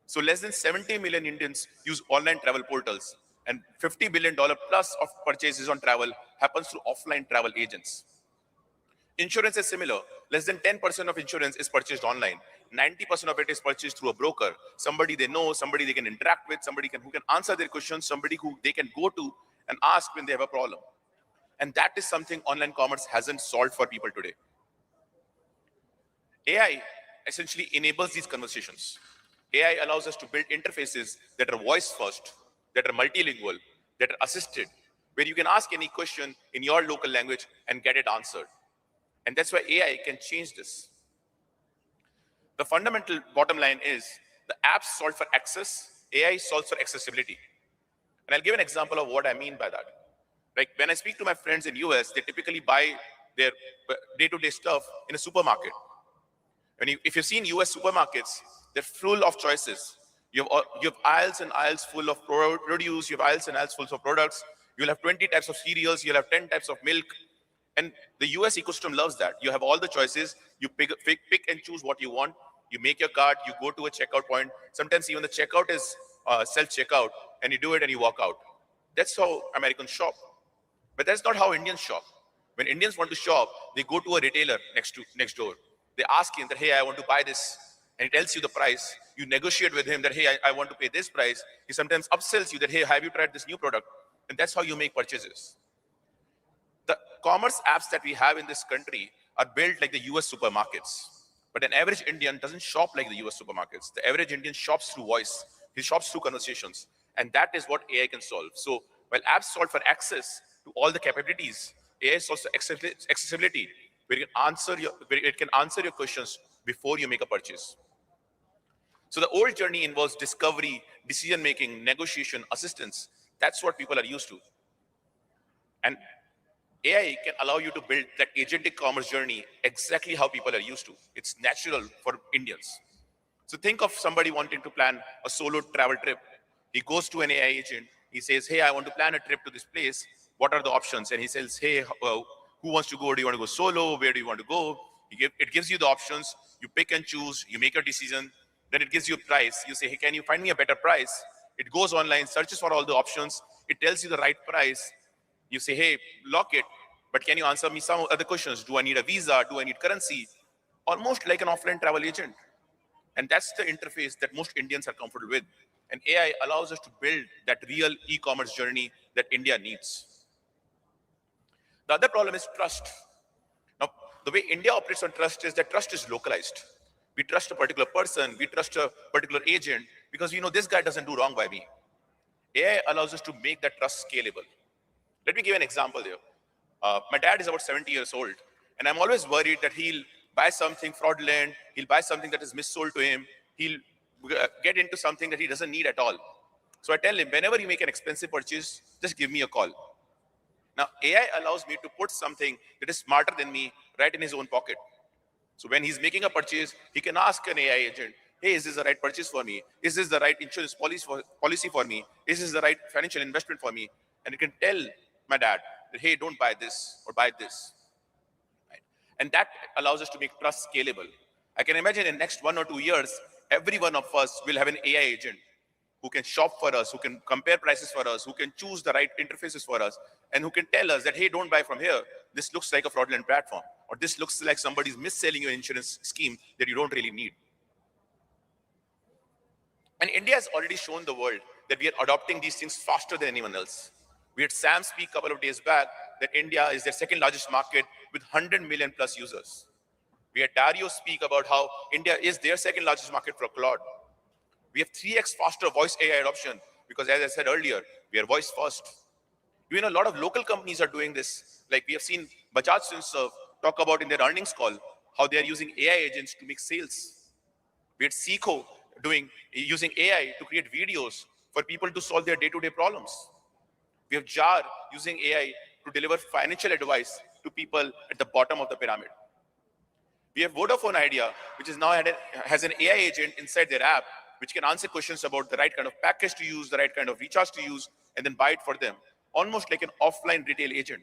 So less than 70 million Indians use online travel portals, and $50 billion plus of purchases on travel happens through offline travel agents. Insurance is similar. Less than 10% of insurance is purchased online. 90% of it is purchased through a broker, somebody they know, somebody they can interact with, somebody who can answer their questions, somebody who they can go to and ask when they have a problem. And that is something online commerce hasn't solved for people today. AI essentially enables these conversations. AI allows us to build interfaces that are voice first, that are multilingual, that are assisted, where you can ask any question in your local language and get it answered. And that's why AI can change this. The fundamental bottom line is the apps solve for access, AI solves for accessibility. And I'll give an example of what I mean by that. Like when I speak to my friends in US, they typically buy their day-to-day stuff in a supermarket. If you've seen US supermarkets, they're full of choices. You have aisles and aisles full of produce, you have aisles and aisles full of products. You'll have 20 types of cereals, you'll have 10 types of milk. And the US ecosystem loves that. You have all the choices, you pick and choose what you want, you make your cart, you go to a checkout point. Sometimes even the checkout is self-checkout, and you do it and you walk out. That's how Americans shop. But that's not how Indians shop. When Indians want to shop, they go to a retailer next door. They ask him that, hey, I want to buy this. And he tells you the price. You negotiate with him that, hey, I want to pay this price. He sometimes upsells you that, hey, have you tried this new product? And that's how you make purchases. The commerce apps that we have in this country are built like the US supermarkets. But an average Indian doesn't shop like the US supermarkets. The average Indian shops through voice. He shops through conversations. And that is what AI can solve. So while apps solve for access to all the capabilities, AI solves for accessibility, where it can answer your questions before you make a purchase. So the old journey involves discovery, decision-making, negotiation, assistance. That's what people are used to. And AI can allow you to build that agentic commerce journey exactly how people are used to. It's natural for Indians. So think of somebody wanting to plan a solo travel trip. He goes to an AI agent. He says, hey, I want to plan a trip to this place. What are the options? And he says, hey, who wants to go? Do you want to go solo? Where do you want to go? It gives you the options. You pick and choose. You make a decision. Then it gives you a price. You say, hey, can you find me a better price? It goes online, searches for all the options. It tells you the right price. You say, hey, lock it. But can you answer me some other questions? Do I need a visa? Do I need currency? Almost like an offline travel agent. And that's the interface that most Indians are comfortable with. And AI allows us to build that real e-commerce journey that India needs. The other problem is trust. Now, the way India operates on trust is that trust is localized. We trust a particular person, we trust a particular agent, because we know this guy doesn't do wrong by me. AI allows us to make that trust scalable. Let me give an example here. My dad is about 70 years old, and I'm always worried that he'll buy something fraudulent, he'll buy something that is missold to him, he'll get into something that he doesn't need at all. So I tell him, whenever you make an expensive purchase, just give me a call. Now, AI allows me to put something that is smarter than me right in his own pocket. So when he's making a purchase, he can ask an AI agent, hey, is this the right purchase for me? Is this the right insurance policy for me? Is this the right financial investment for me? And it can tell my dad that, hey, don't buy this or buy this. Right? And that allows us to make trust scalable. I can imagine in the next 1 or 2 years, every one of us will have an AI agent who can shop for us, who can compare prices for us, who can choose the right interfaces for us, and who can tell us that, hey, don't buy from here. This looks like a fraudulent platform, or this looks like somebody's mis-selling you an insurance scheme that you don't really need. And India has already shown the world that we are adopting these things faster than anyone else. We had Sam speak a couple of days back that India is their second largest market with 100 million plus users. We had Dario speak about how India is their second largest market for Claude. We have 3x faster voice AI adoption because, as I said earlier, we are voice first. You know, a lot of local companies are doing this. Like we have seen Bajaj Finserv talk about in their earnings call how they are using AI agents to make sales. We had Seco using AI to create videos for people to solve their day-to-day problems. We have JAR using AI to deliver financial advice to people at the bottom of the pyramid. We have Vodafone Idea, which is now has an AI agent inside their app, which can answer questions about the right kind of package to use, the right kind of recharge to use, and then buy it for them, almost like an offline retail agent.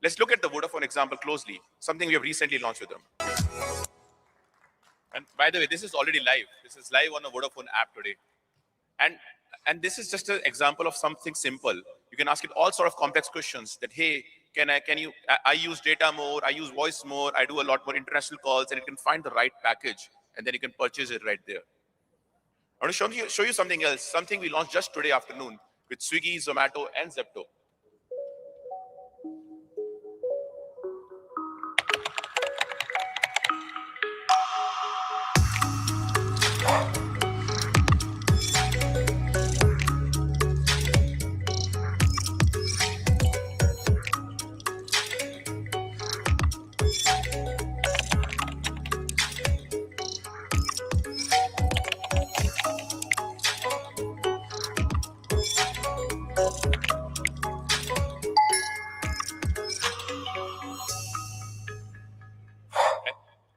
Let's look at the Vodafone example closely, something we have recently launched with them. And by the way, this is already live. This is live on the Vodafone app today. And this is just an example of something simple. You can ask it all sort of complex questions that, hey, I use data more, I use voice more, I do a lot more international calls, and it can find the right package, and then you can purchase it right there. I want to show you something else, something we launched just today afternoon with Swiggy, Zomato, and Zepto.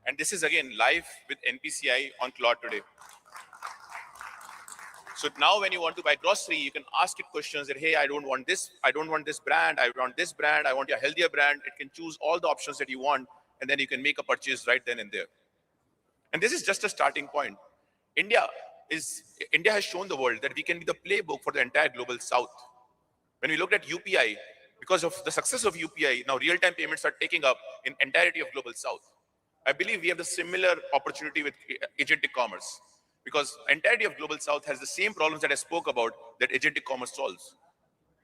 And this is again live with NPCI on Claude today. So now when you want to buy grocery, you can ask it questions that, hey, I don't want this brand, I want this brand, I want a healthier brand. It can choose all the options that you want, and then you can make a purchase right then and there. And this is just a starting point. India has shown the world that we can be the playbook for the entire global south. When we looked at UPI, because of the success of UPI, now real-time payments are taking up in entirety of global south. I believe we have the similar opportunity with agentic commerce, because entirety of global south has the same problems that I spoke about that agentic commerce solves.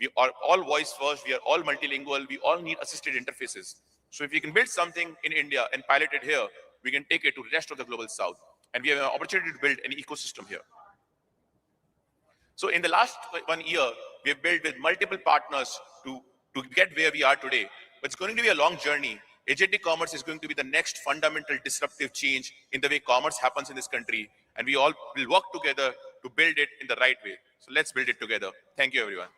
We are all voice first, we are all multilingual, we all need assisted interfaces. So if we can build something in India and pilot it here, we can take it to the rest of the global south. And we have an opportunity to build an ecosystem here. So in the last 1 year, we have built with multiple partners to get where we are today. But it's going to be a long journey. Agentic commerce is going to be the next fundamental disruptive change in the way commerce happens in this country. and we all will work together to build it in the right way. So let's build it together. Thank you, everyone.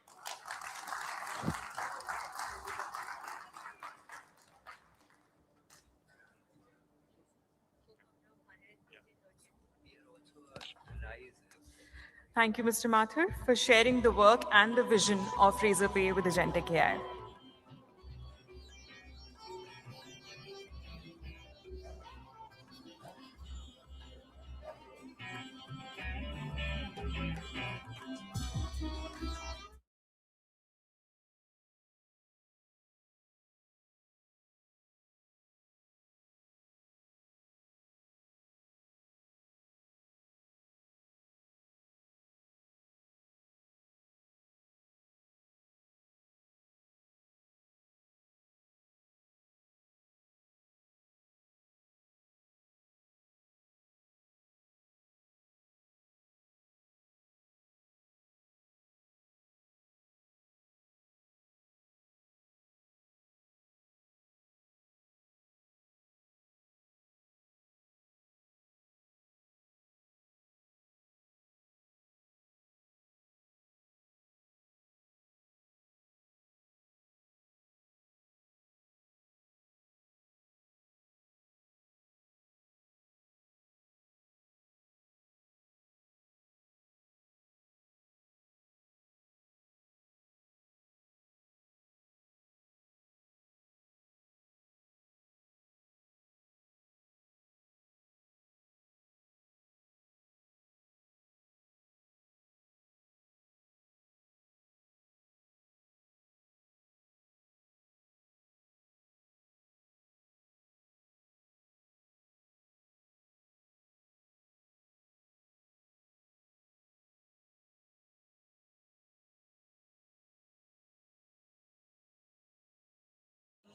Thank you, Mr. Mathur, for sharing the work and the vision of Razorpay with Agentic AI.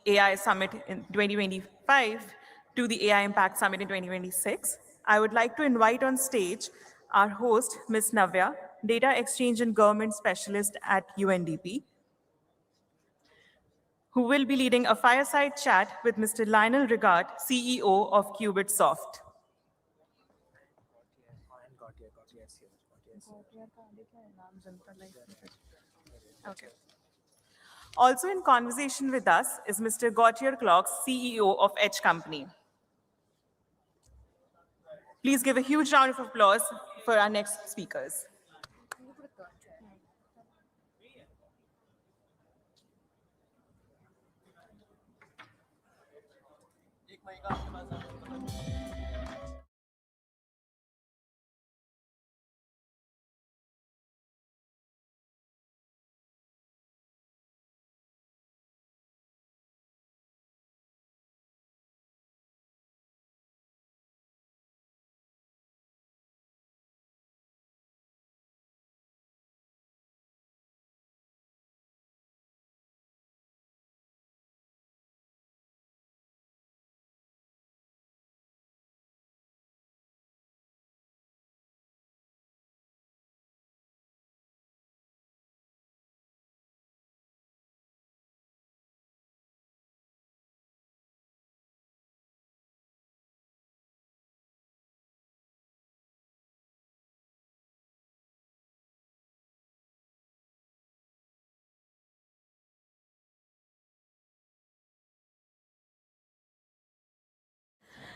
AI Summit in 2025 to the AI Impact Summit in 2026. I would like to invite on stage our host, Ms. Navya, Data Exchange and Government Specialist at UNDP, who will be leading a fireside chat with Mr. Lionel Regard, CEO of Qubitsoft. Okay. Also in conversation with us is Mr. Gautier Clocks, CEO of Edge Company. Please give a huge round of applause for our next speakers.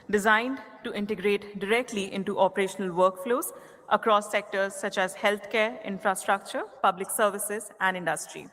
Designed to integrate directly into operational workflows across sectors such as healthcare, infrastructure, public services, and industry.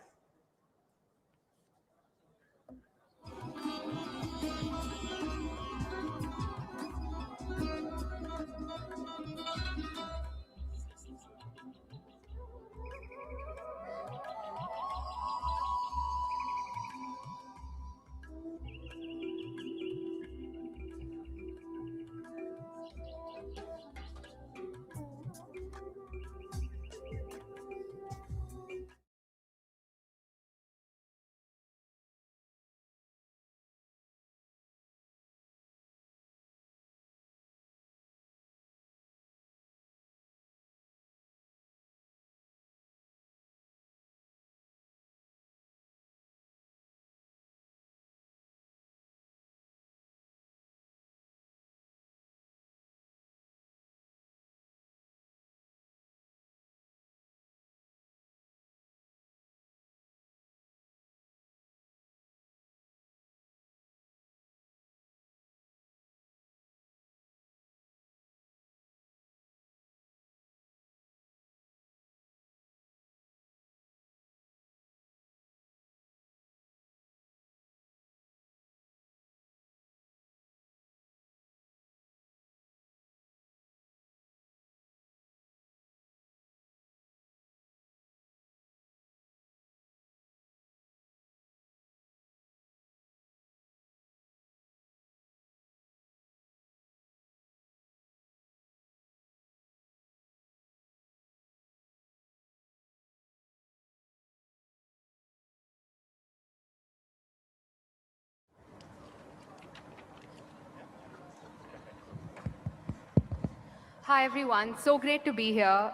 Hi, everyone. So great to be here.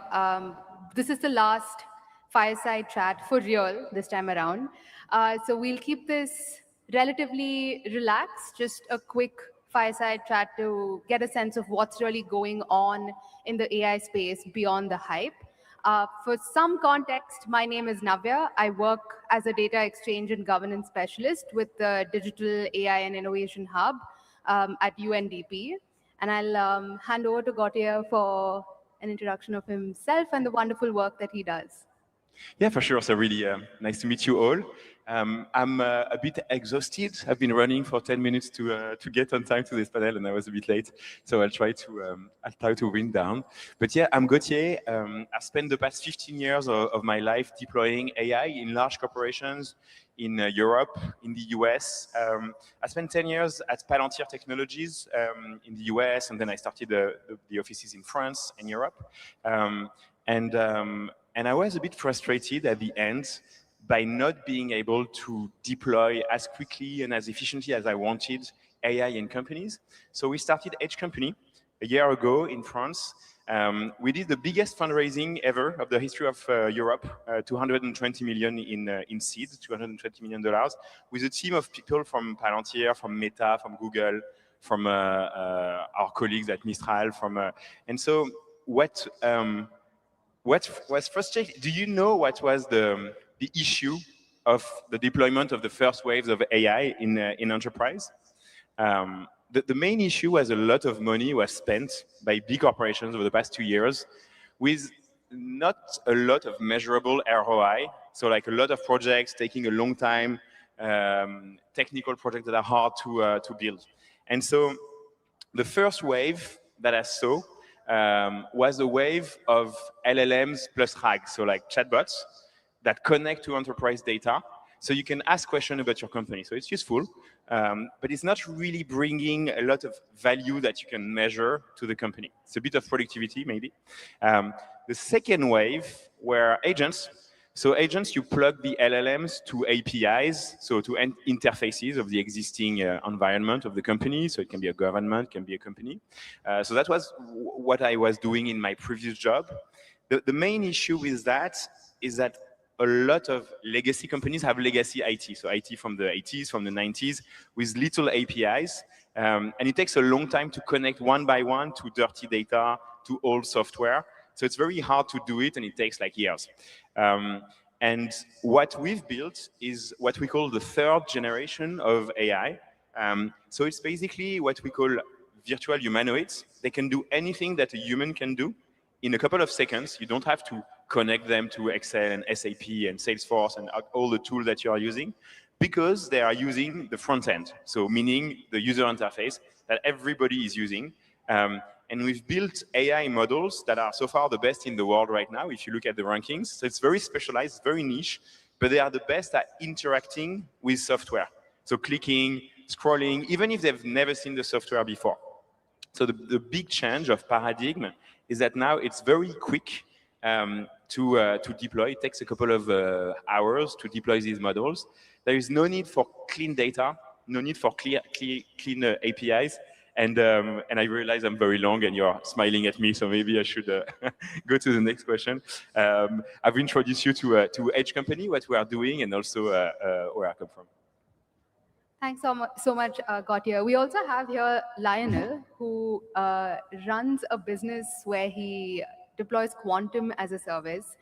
This is the last fireside chat for real this time around. So we'll keep this relatively relaxed, just a quick fireside chat to get a sense of what's really going on in the AI space beyond the hype. For some context, my name is Navya. I work as a data exchange and governance specialist with the Digital AI and Innovation Hub at UNDP. And I'll hand over to Gautier for an introduction of himself and the wonderful work that he does. Yeah, for sure. So really nice to meet you all. I'm a bit exhausted. I've been running for 10 minutes to get on time to this panel, and I was a bit late. So I'll try to wind down. But yeah, I'm Gautier. I spent the past 15 years of my life deploying AI in large corporations in Europe, in the US. I spent 10 years at Palantir Technologies in the US, and then I started the offices in France and Europe. And I was a bit frustrated at the end by not being able to deploy as quickly and as efficiently as I wanted AI in companies. So we started Edge Company a year ago in France. We did the biggest fundraising ever of the history of Europe, 220 million in seed, $220 million, with a team of people from Palantir, from Meta, from Google, from our colleagues at Mistral. And so what was frustrating? Do you know what was the issue of the deployment of the first waves of AI in enterprise? The main issue was a lot of money was spent by big corporations over the past 2 years with not a lot of measurable ROI. So like a lot of projects taking a long time, technical projects that are hard to build. And so the first wave that I saw was a wave of LLMs plus RAG, so like chatbots that connect to enterprise data. So you can ask questions about your company. So it's useful, but it's not really bringing a lot of value that you can measure to the company. It's a bit of productivity, maybe. The second wave were agents. So agents, you plug the LLMs to APIs, so to interfaces of the existing environment of the company. So it can be a government, can be a company. So that was what I was doing in my previous job. The main issue with that is that a lot of legacy companies have legacy IT, so IT from the 80s, from the 90s, with little APIs. And it takes a long time to connect one by one to dirty data, to old software. So it's very hard to do it, and it takes like years. And what we've built is what we call the third generation of AI. So it's basically what we call virtual humanoids. They can do anything that a human can do in a couple of seconds. You don't have to connect them to Excel and SAP and Salesforce and all the tools that you are using, because they are using the front end. So meaning the user interface that everybody is using. And we've built AI models that are so far the best in the world right now, if you look at the rankings. So it's very specialized, very niche, but they are the best at interacting with software. So clicking, scrolling, even if they've never seen the software before. So the big change of paradigm is that now it's very quick to deploy. It takes a couple of hours to deploy these models. There is no need for clean data, no need for clean APIs. And I realize I'm very long and you're smiling at me, so maybe I should go to the next question. I've introduced you to Edge Company, what we are doing, and also where I come from. Thanks so much, Gautier. We also have here Lionel, who runs a business where he deploys quantum as a service.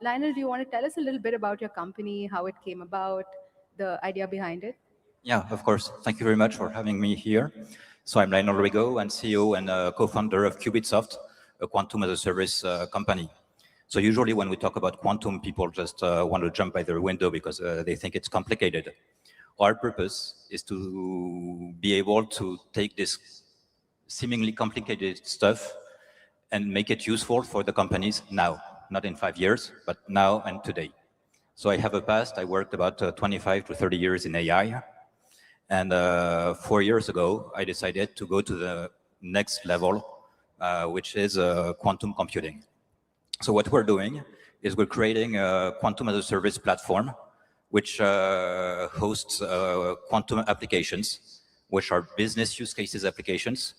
Lionel, do you want to tell us a little bit about your company, how it came about, the idea behind it? Yeah, of course. Thank you very much for having me here. So I'm Lionel Rigo, and CEO and co-founder of Qubitsoft, a quantum as a service company. So usually when we talk about quantum, people just want to jump by their window because they think it's complicated. Our purpose is to be able to take this seemingly complicated stuff and make it useful for the companies now, not in 5 years, but now and today. So I have a past. I worked about 25 to 30 years in AI. And 4 years ago, I decided to go to the next level, which is quantum computing. So what we're doing is we're creating a quantum as a service platform, which hosts quantum applications, which are business use cases applications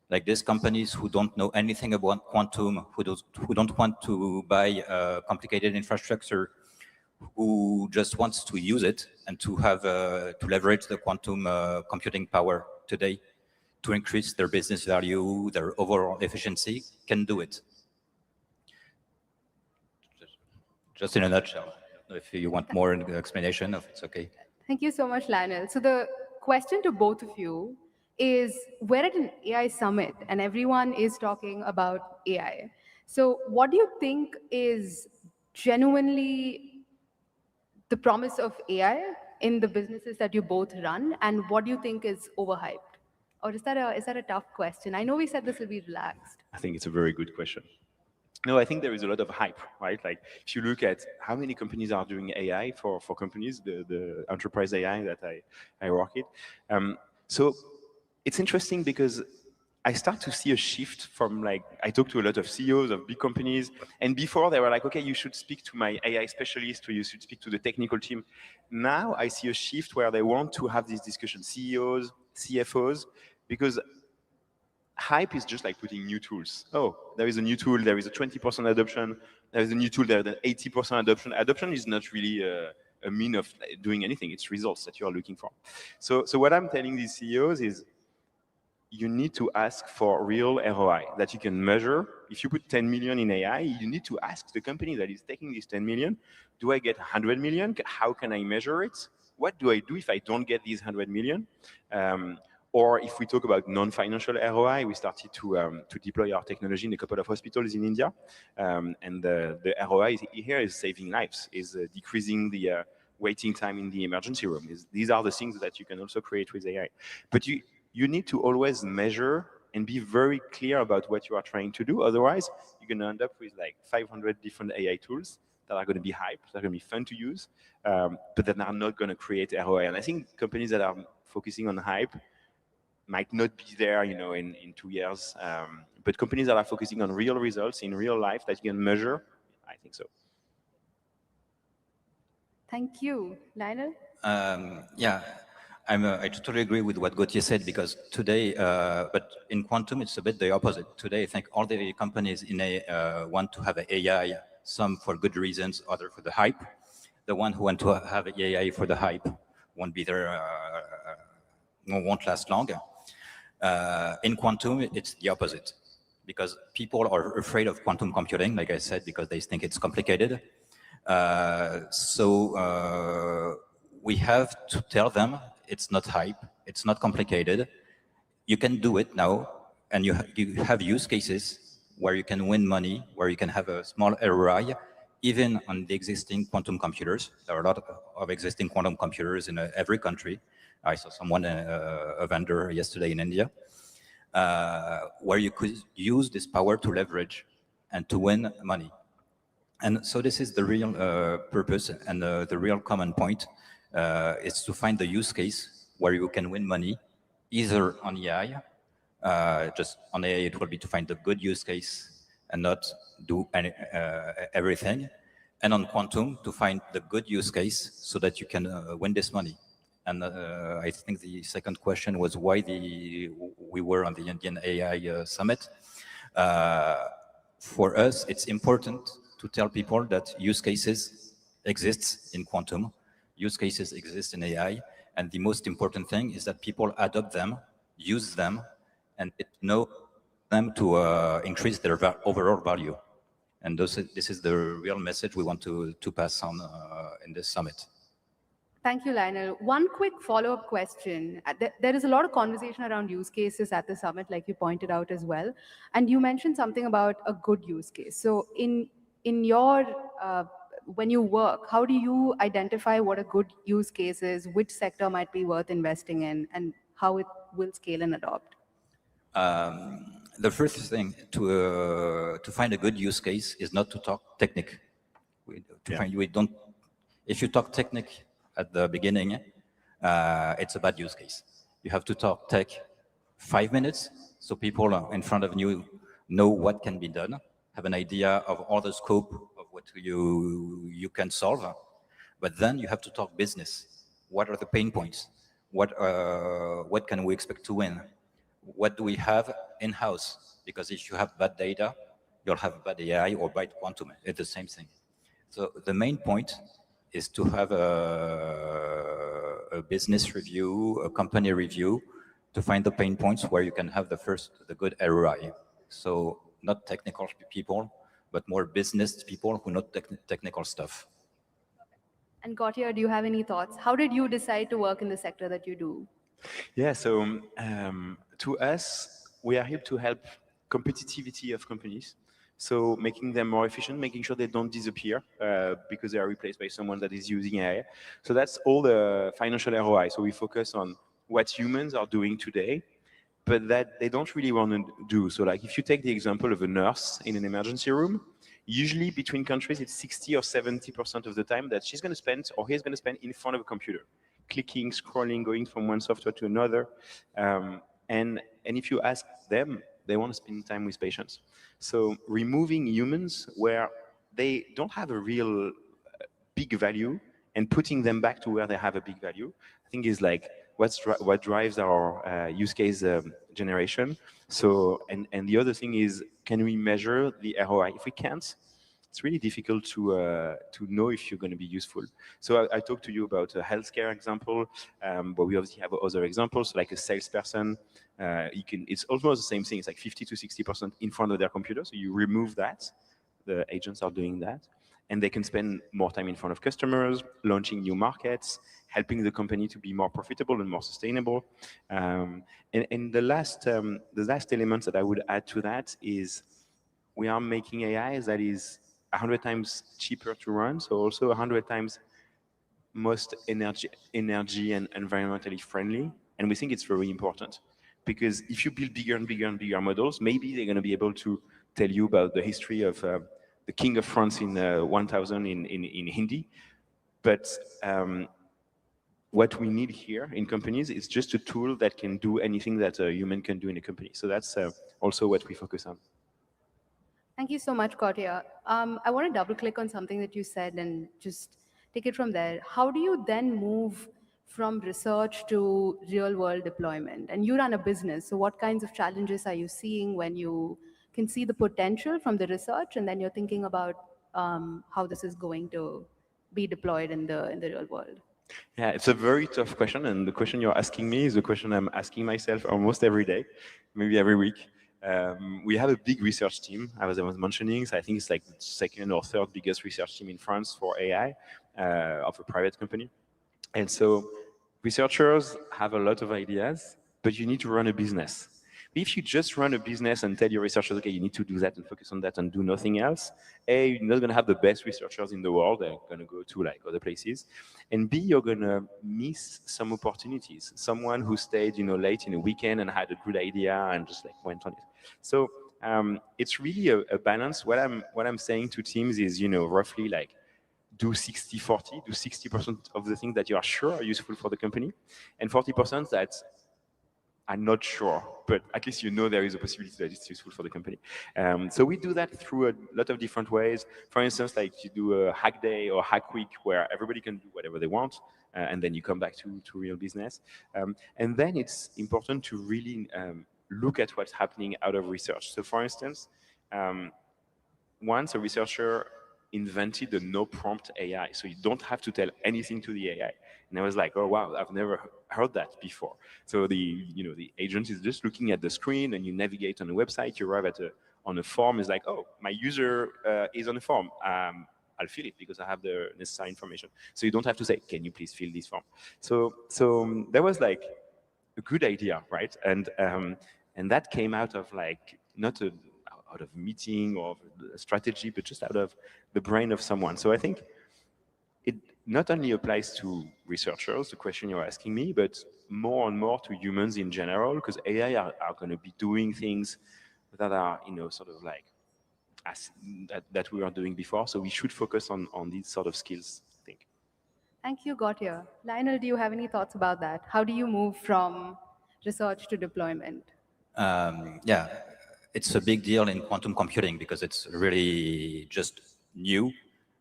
Like these companies who don't know anything about quantum, who don't want to buy complicated infrastructure, who just wants to use it and to have to leverage the quantum computing power today to increase their business value, their overall efficiency, can do it. Just in a nutshell. If you want more explanation, if it's okay. Thank you so much, Lionel. So the question to both of you is, we're at an AI summit and everyone is talking about AI. So what do you think is genuinely the promise of AI in the businesses that you both run, and what do you think is overhyped? Or is that a tough question? I know we said this will be relaxed. I think it's a very good question. No, I think there is a lot of hype, right? Like if you look at how many companies are doing AI for companies, the enterprise AI that I work with. So it's interesting because I start to see a shift from, like, I talk to a lot of CEOs of big companies, and before they were like, okay, you should speak to my AI specialist, or you should speak to the technical team. Now I see a shift where they want to have these discussions, CEOs, CFOs, because hype is just like putting new tools. Oh, there is a new tool, there is a 20% adoption, there is a new tool, there is an 80% adoption. Adoption is not really a mean of doing anything, it's results that you are looking for. So what I'm telling these CEOs is, you need to ask for real ROI that you can measure. If you put 10 million in AI, you need to ask the company that is taking this 10 million, do I get 100 million? How can I measure it? What do I do if I don't get these 100 million? Or if we talk about non-financial ROI, we started to deploy our technology in a couple of hospitals in India. And the ROI here is saving lives, is decreasing the waiting time in the emergency room. These are the things that you can also create with AI. But you need to always measure and be very clear about what you are trying to do. Otherwise, you're going to end up with like 500 different AI tools that are going to be hype, that are going to be fun to use, but that are not going to create ROI. And I think companies that are focusing on hype might not be there, you know, in 2 years. But companies that are focusing on real results in real life that you can measure, I think so. Thank you. Lionel? Yeah, I totally agree with what Gauthier said, because today, but in quantum, it's a bit the opposite. Today, I think all the companies in want to have AI, some for good reasons, other for the hype. The one who want to have AI for the hype won't be there, won't last long. In quantum, it's the opposite, because people are afraid of quantum computing, like I said, because they think it's complicated. We have to tell them it's not hype, it's not complicated. You can do it now, and you have use cases where you can win money, where you can have a small ROI, even on the existing quantum computers. There are a lot of existing quantum computers in every country. I saw someone, a vendor yesterday in India, where you could use this power to leverage and to win money. And so this is the real purpose, and the real common point is to find the use case where you can win money, either on AI, just on AI it will be to find the good use case and not do everything, and on quantum to find the good use case so that you can win this money. And I think the second question was why we were on the Indian AI Summit. For us, it's important to tell people that use cases exist in quantum, use cases exist in AI, and the most important thing is that people adopt them, use them, and know them to increase their overall value. And this is the real message we want to pass on in this summit. Thank you, Lionel. One quick follow-up question. There is a lot of conversation around use cases at the summit, like you pointed out as well. And you mentioned something about a good use case. So in your, when you work, how do you identify what a good use case is, which sector might be worth investing in, and how it will scale and adopt? The first thing to find a good use case is not to talk technique. If you talk technique at the beginning, it's a bad use case. You have to talk tech 5 minutes, so people in front of you know what can be done, have an idea of all the scope of what you can solve. But then you have to talk business. What are the pain points? What can we expect to win? what do we have in-house? Because if you have bad data, you'll have bad AI or bad quantum. It's the same thing. So the main point is to have a business review, a company review, to find the pain points where you can have the good ROI. So not technical people, but more business people who know technical stuff. And Gautier, do you have any thoughts? How did you decide to work in the sector that you do? Yeah, so to us, we are here to help competitivity of companies. So making them more efficient, making sure they don't disappear because they are replaced by someone that is using AI. So that's all the financial ROI. So we focus on what humans are doing today, but that they don't really want to do. So like if you take the example of a nurse in an emergency room, usually between countries, it's 60 or 70% of the time that she's going to spend or he's going to spend in front of a computer, clicking, scrolling, going from one software to another. And if you ask them, they want to spend time with patients. So removing humans where they don't have a real big value and putting them back to where they have a big value, I think is like what drives our use case generation. So, and the other thing is, can we measure the ROI? If we can't, it's really difficult to know if you're going to be useful. So I talked to you about a healthcare example, but we obviously have other examples, like a salesperson. It's almost the same thing. It's like 50 to 60% in front of their computer. So you remove that. The agents are doing that. And they can spend more time in front of customers, launching new markets, helping the company to be more profitable and more sustainable. And the last element that I would add to that is we are making AI that is 100 times cheaper to run, so also 100 times most energy and environmentally friendly. And we think it's very important because if you build bigger and bigger and bigger models, maybe they're going to be able to tell you about the history of the King of France in 1000 in Hindi. But what we need here in companies is just a tool that can do anything that a human can do in a company. So that's also what we focus on. Thank you so much, Gautier. I want to double click on something that you said and just take it from there. How do you then move from research to real world deployment? And you run a business, so what kinds of challenges are you seeing when you can see the potential from the research and then you're thinking about how this is going to be deployed in the real world? Yeah, it's a very tough question, and the question you're asking me is the question I'm asking myself almost every day, maybe every week. We have a big research team, as I was mentioning. So I think it's like the second or third biggest research team in France for AI of a private company. And so researchers have a lot of ideas, but you need to run a business. If you just run a business and tell your researchers, okay, you need to do that and focus on that and do nothing else, A, you're not going to have the best researchers in the world. They're going to go to like other places. And B, you're going to miss some opportunities. Someone who stayed, late in a weekend and had a good idea and just like went on it. So it's really a balance. What I'm saying to teams is, roughly like do 60-40, do 60% of the things that you are sure are useful for the company, and 40% that I'm not sure, but at least there is a possibility that it's useful for the company. So we do that through a lot of different ways. For instance, like you do a hack day or hack week where everybody can do whatever they want, and then you come back to real business. And then it's important to really look at what's happening out of research. So for instance, once a researcher invented the no prompt AI, so you don't have to tell anything to the AI. And I was like, oh wow, I've never heard that before. So the agent is just looking at the screen, and you navigate on a website. You arrive on a form. It's like, oh, my user is on a form. I'll fill it because I have the necessary information. So you don't have to say, can you please fill this form? So that was like a good idea, right? And that came out of like not out of meeting or a strategy, but just out of the brain of someone. So I think it not only applies to researchers, the question you're asking me, but more and more to humans in general, because AI are going to be doing things that are, sort of like that we were doing before. So we should focus on these sort of skills, I think. Thank you, Gautier. Lionel, do you have any thoughts about that? How do you move from research to deployment? Yeah, it's a big deal in quantum computing because it's really just new.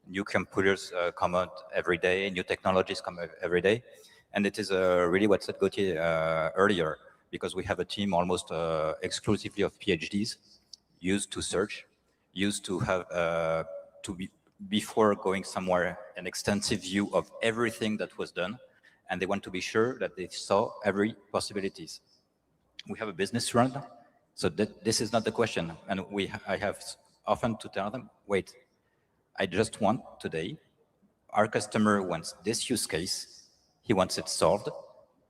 New computers come out every day, new technologies come out every day. And it is really what said Gautier earlier. because we have a team almost exclusively of PhDs, used to search, used to have, before going somewhere, an extensive view of everything that was done, and they want to be sure that they saw every possibilities. We have a business run, so that this is not the question. And I have often to tell them, wait, I just want today, our customer wants this use case, he wants it solved.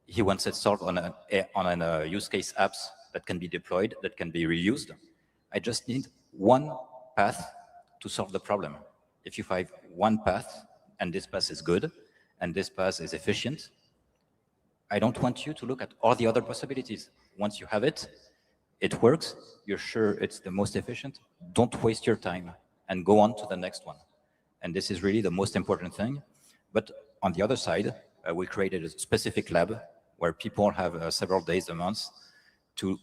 He wants it solved on a use case apps that can be deployed, that can be reused. I just need one path to solve the problem. If you find one path, and this path is good, and this path is efficient, I don't want you to look at all the other possibilities. Once you have it, it works, you're sure it's the most efficient, don't waste your time and go on to the next one. And this is really the most important thing. But on the other side, we created a specific lab where people have several days a month to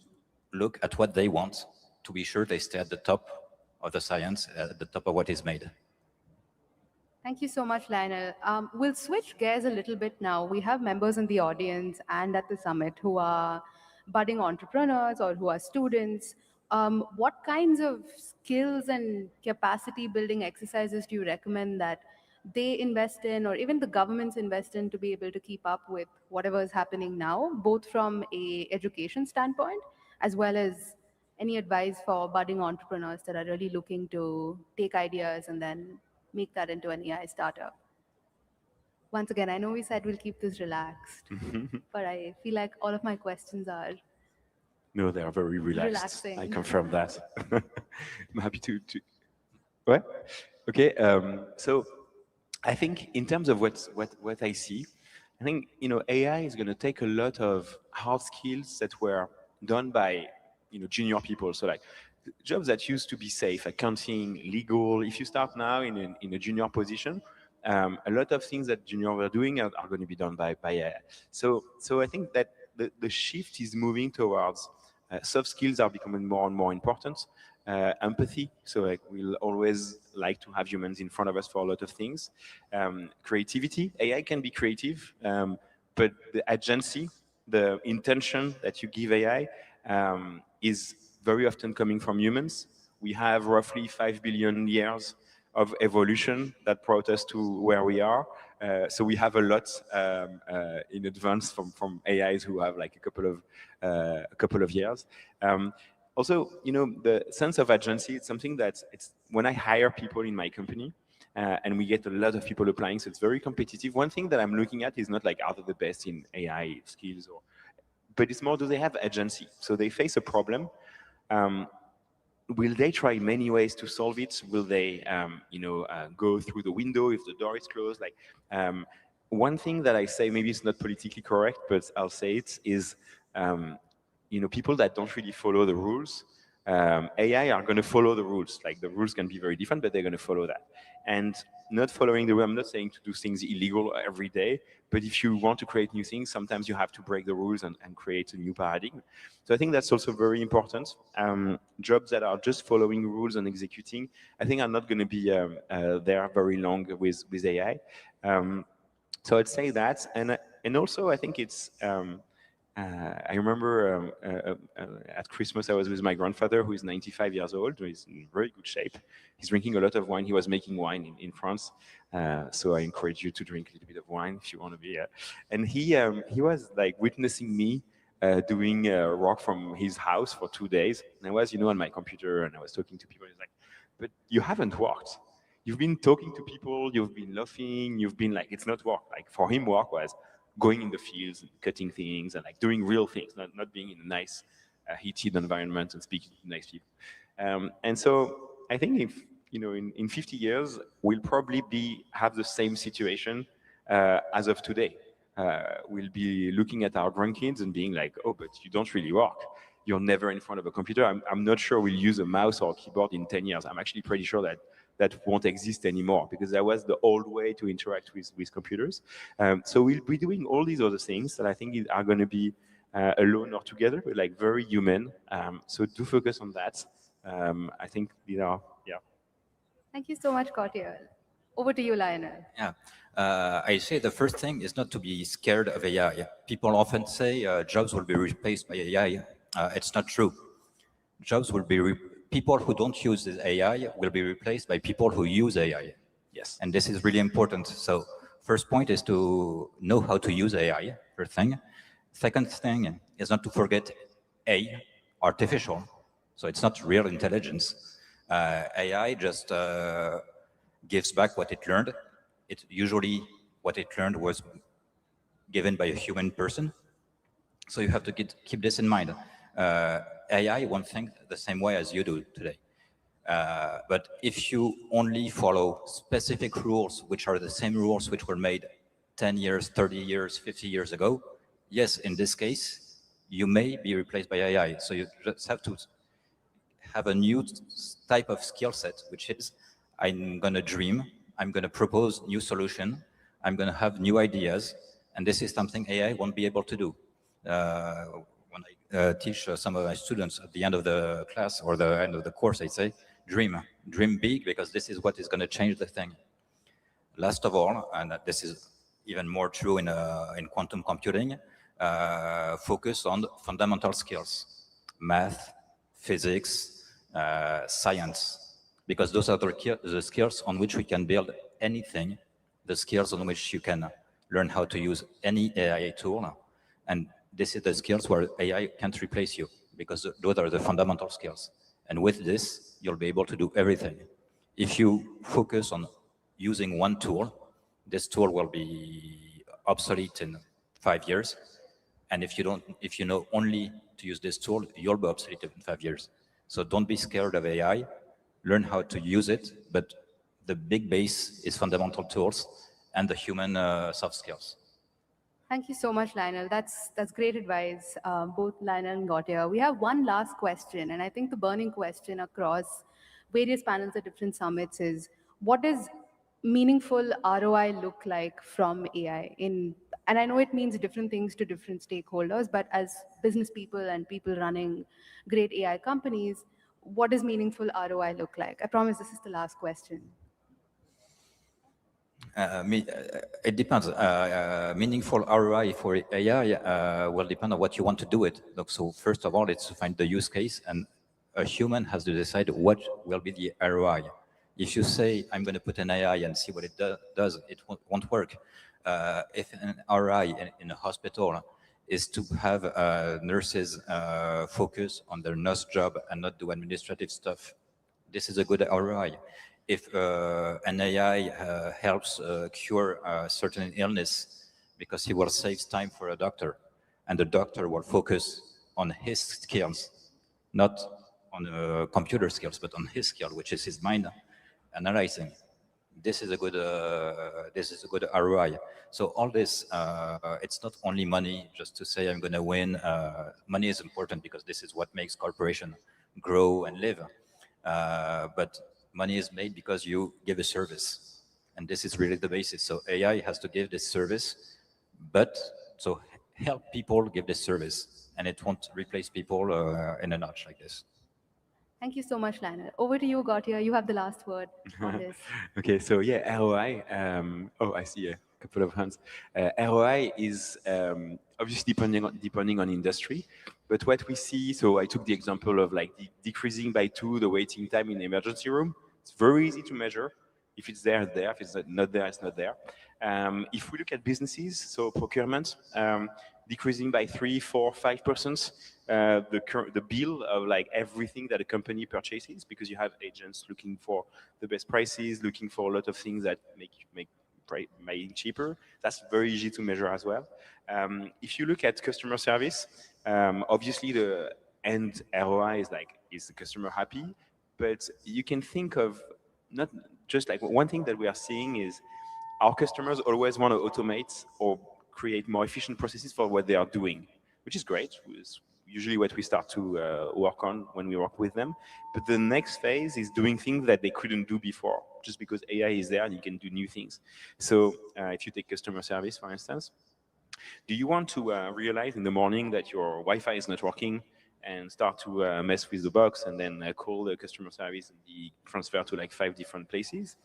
look at what they want, to be sure they stay at the top of the science, at the top of what is made. Thank you so much, Lionel. We'll switch gears a little bit now. We have members in the audience and at the summit who are budding entrepreneurs or who are students. What kinds of skills and capacity building exercises do you recommend that they invest in, or even the governments invest in, to be able to keep up with whatever is happening now, both from an education standpoint, as well as any advice for budding entrepreneurs that are really looking to take ideas and then make that into an AI startup? Once again, I know we said we'll keep this relaxed, but I feel like all of my questions are No, they are very relaxed. Relaxing. I confirm that. I'm happy to. What? Okay. So I think in terms of what I see, I think AI is going to take a lot of hard skills that were done by junior people. So like jobs that used to be safe, accounting, legal. If you start now in a junior position, a lot of things that junior were doing are going to be done by AI. So I think that the shift is moving towards soft skills are becoming more and more important. Empathy, so like we'll always like to have humans in front of us for a lot of things. Creativity, AI can be creative, but the agency, the intention that you give AI is very often coming from humans. We have roughly 5 billion years of evolution that brought us to where we are. So we have a lot in advance from AIs who have like a couple of years. Also, the sense of agency, it's something that when I hire people in my company, and we get a lot of people applying, so it's very competitive. One thing that I'm looking at is not like, are they the best in AI skills, but it's more, do they have agency? So they face a problem. Will they try many ways to solve it? Will they, go through the window if the door is closed? Like, one thing that I say, maybe it's not politically correct, but I'll say it, is people that don't really follow the rules, AI are going to follow the rules. Like the rules can be very different, but they're going to follow that. And not following the rule, I'm not saying to do things illegal every day, but if you want to create new things, sometimes you have to break the rules and create a new paradigm. So I think that's also very important. Jobs that are just following rules and executing, I think are not going to be there very long with AI. So I'd say that, and also I think it's. I remember at Christmas, I was with my grandfather, who is 95 years old, who is in very good shape. He's drinking a lot of wine. He was making wine in France. So I encourage you to drink a little bit of wine if you want to be. And he was like witnessing me doing work from his house for 2 days. And I was, on my computer, and I was talking to people. He's like, but you haven't worked. You've been talking to people, you've been laughing, you've been like, it's not work. Like for him, work was going in the fields and cutting things and like doing real things, not being in a nice heated environment and speaking to nice people. And so I think if, in 50 years, we'll probably have the same situation as of today. We'll be looking at our grandkids and being like, oh, but you don't really work. You're never in front of a computer. I'm not sure we'll use a mouse or a keyboard in 10 years. I'm actually pretty sure that won't exist anymore, because that was the old way to interact with computers. So we'll be doing all these other things that I think are going to be alone or together, but like very human. So do focus on that. I think, yeah. Thank you so much, Gautier. Over to you, Lionel. Yeah, I say the first thing is not to be scared of AI. People often say jobs will be replaced by AI. It's not true. Jobs will be, people who don't use this AI will be replaced by people who use AI. Yes. And this is really important. So first point is to know how to use AI, first thing. Second thing is not to forget A, artificial. So it's not real intelligence. AI just gives back what it learned. It usually what it learned was given by a human person. So you have to keep this in mind. AI won't think the same way as you do today. But if you only follow specific rules, which are the same rules which were made 10 years, 30 years, 50 years ago, yes, in this case, you may be replaced by AI. So you just have to have a new type of skill set, which is I'm going to dream, I'm going to propose new solution, I'm going to have new ideas, and this is something AI won't be able to do. When I teach some of my students at the end of the class or the end of the course, I say, dream big, because this is what is going to change the thing. Last of all, and this is even more true in quantum computing, focus on fundamental skills, math, physics, science, because those are the skills on which we can build anything, the skills on which you can learn how to use any AI tool. And this is the skills where AI can't replace you, because those are the fundamental skills. And with this, you'll be able to do everything. If you focus on using one tool, this tool will be obsolete in 5 years. And if you know only to use this tool, you'll be obsolete in 5 years. So don't be scared of AI, learn how to use it, but the big base is fundamental tools and the human soft skills. Thank you so much, Lionel. That's great advice, both Lionel and Gautier. We have one last question, and I think the burning question across various panels at different summits is, what does meaningful ROI look like from AI? And I know it means different things to different stakeholders, but as business people and people running great AI companies, what does meaningful ROI look like? I promise this is the last question. It depends. Meaningful ROI for AI will depend on what you want to do with. So first of all, it's to find the use case, and a human has to decide what will be the ROI. If you say, I'm going to put an AI and see what it does, it won't work. If an ROI in a hospital is to have nurses focus on their nurse job and not do administrative stuff, this is a good ROI. If an AI helps cure a certain illness because he will save time for a doctor, and the doctor will focus on his skills, not on computer skills, but on his skill, which is his mind analyzing. This is a good ROI. So all this, it's not only money, just to say I'm going to win. Money is important because this is what makes corporation grow and live. But money is made because you give a service, and this is really the basis. So AI has to give this service, but so help people give this service, and it won't replace people in a notch like this. Thank you so much, Lionel. Over to you, Gautier. You have the last word on this. Okay, so yeah, ROI. I see a couple of hands. ROI is obviously depending on industry, but what we see. So I took the example of like decreasing by 2 the waiting time in the emergency room. It's very easy to measure. If it's there, it's there. If it's not there, it's not there. If we look at businesses, so procurement, decreasing by 3, 4, 5%. The bill of like everything that a company purchases, because you have agents looking for the best prices, looking for a lot of things that make buying cheaper. That's very easy to measure as well. If you look at customer service, obviously the end ROI is the customer happy, but you can think of not just like one thing that we are seeing is our customers always want to automate or create more efficient processes for what they are doing, which is great. It's usually what we start to work on when we work with them. But the next phase is doing things that they couldn't do before, just because AI is there and you can do new things. So if you take customer service, for instance, do you want to realize in the morning that your Wi-Fi is not working and start to mess with the box and then call the customer service and be transferred to like 5 different places?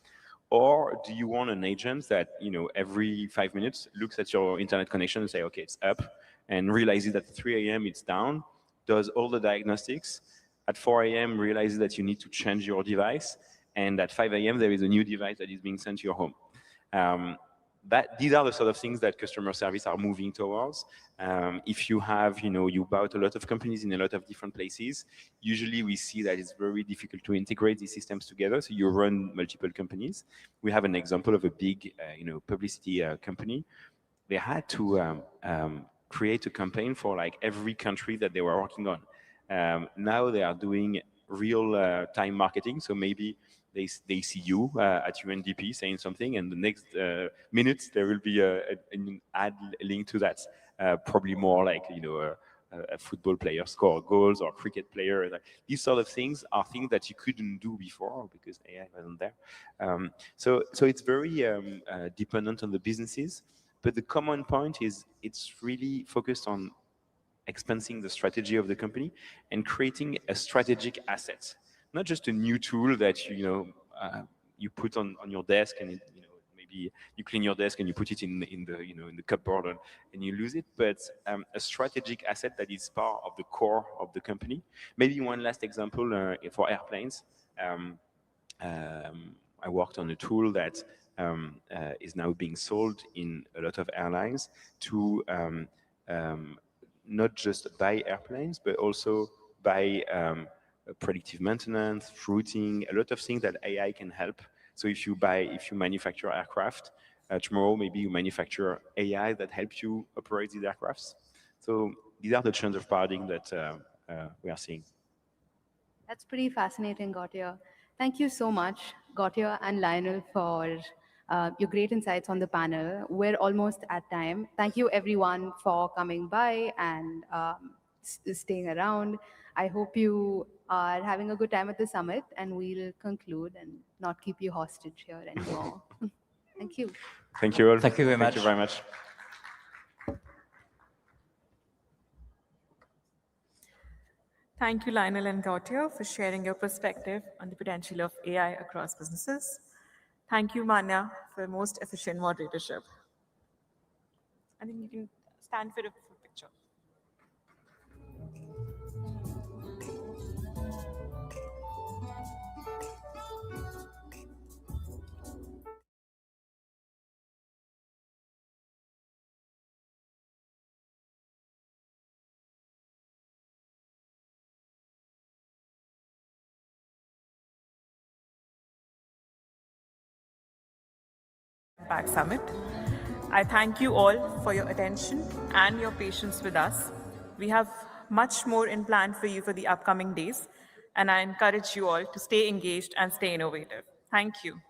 Or do you want an agent that, every 5 minutes looks at your internet connection and say, okay, it's up, and realizes that at 3 a.m. it's down, does all the diagnostics, at 4 a.m. realizes that you need to change your device, and at 5 a.m. there is a new device that is being sent to your home. These are the sort of things that customer service are moving towards. If you have, you bought a lot of companies in a lot of different places, usually we see that it's very difficult to integrate these systems together, so you run multiple companies. We have an example of a big, publicity company. They had to create a campaign for like every country that they were working on. Now they are doing real-time marketing, so maybe they see you at UNDP saying something, and the next minute there will be an ad link to that. Probably more like a football player score goals or cricket player. These sort of things are things that you couldn't do before because AI wasn't there. So it's very dependent on the businesses, but the common point is it's really focused on expanding the strategy of the company and creating a strategic asset, not just a new tool that you put on your desk, and maybe you clean your desk and you put it in the cupboard and you lose it, but a strategic asset that is part of the core of the company. Maybe one last example for airplanes. I worked on a tool that is now being sold in a lot of airlines to not just buy airplanes, but also buy predictive maintenance, routing, a lot of things that AI can help. So if you manufacture aircraft, tomorrow maybe you manufacture AI that helps you operate these aircrafts. So these are the change of paradigm that we are seeing. That's pretty fascinating, Gautier. Thank you so much, Gautier and Lionel, for your great insights on the panel. We're almost at time. Thank you everyone for coming by and staying around. I hope you are having a good time at the summit, and we'll conclude and not keep you hostage here anymore. Thank you. Thank you all. Thank you very much. Thank you very much. Thank you, Lionel and Gautier, for sharing your perspective on the potential of AI across businesses. Thank you, Manya, for most efficient moderatorship. I think you can stand for a picture. Impact Summit. I thank you all for your attention and your patience with us. We have much more in plan for you for the upcoming days, and I encourage you all to stay engaged and stay innovative. Thank you.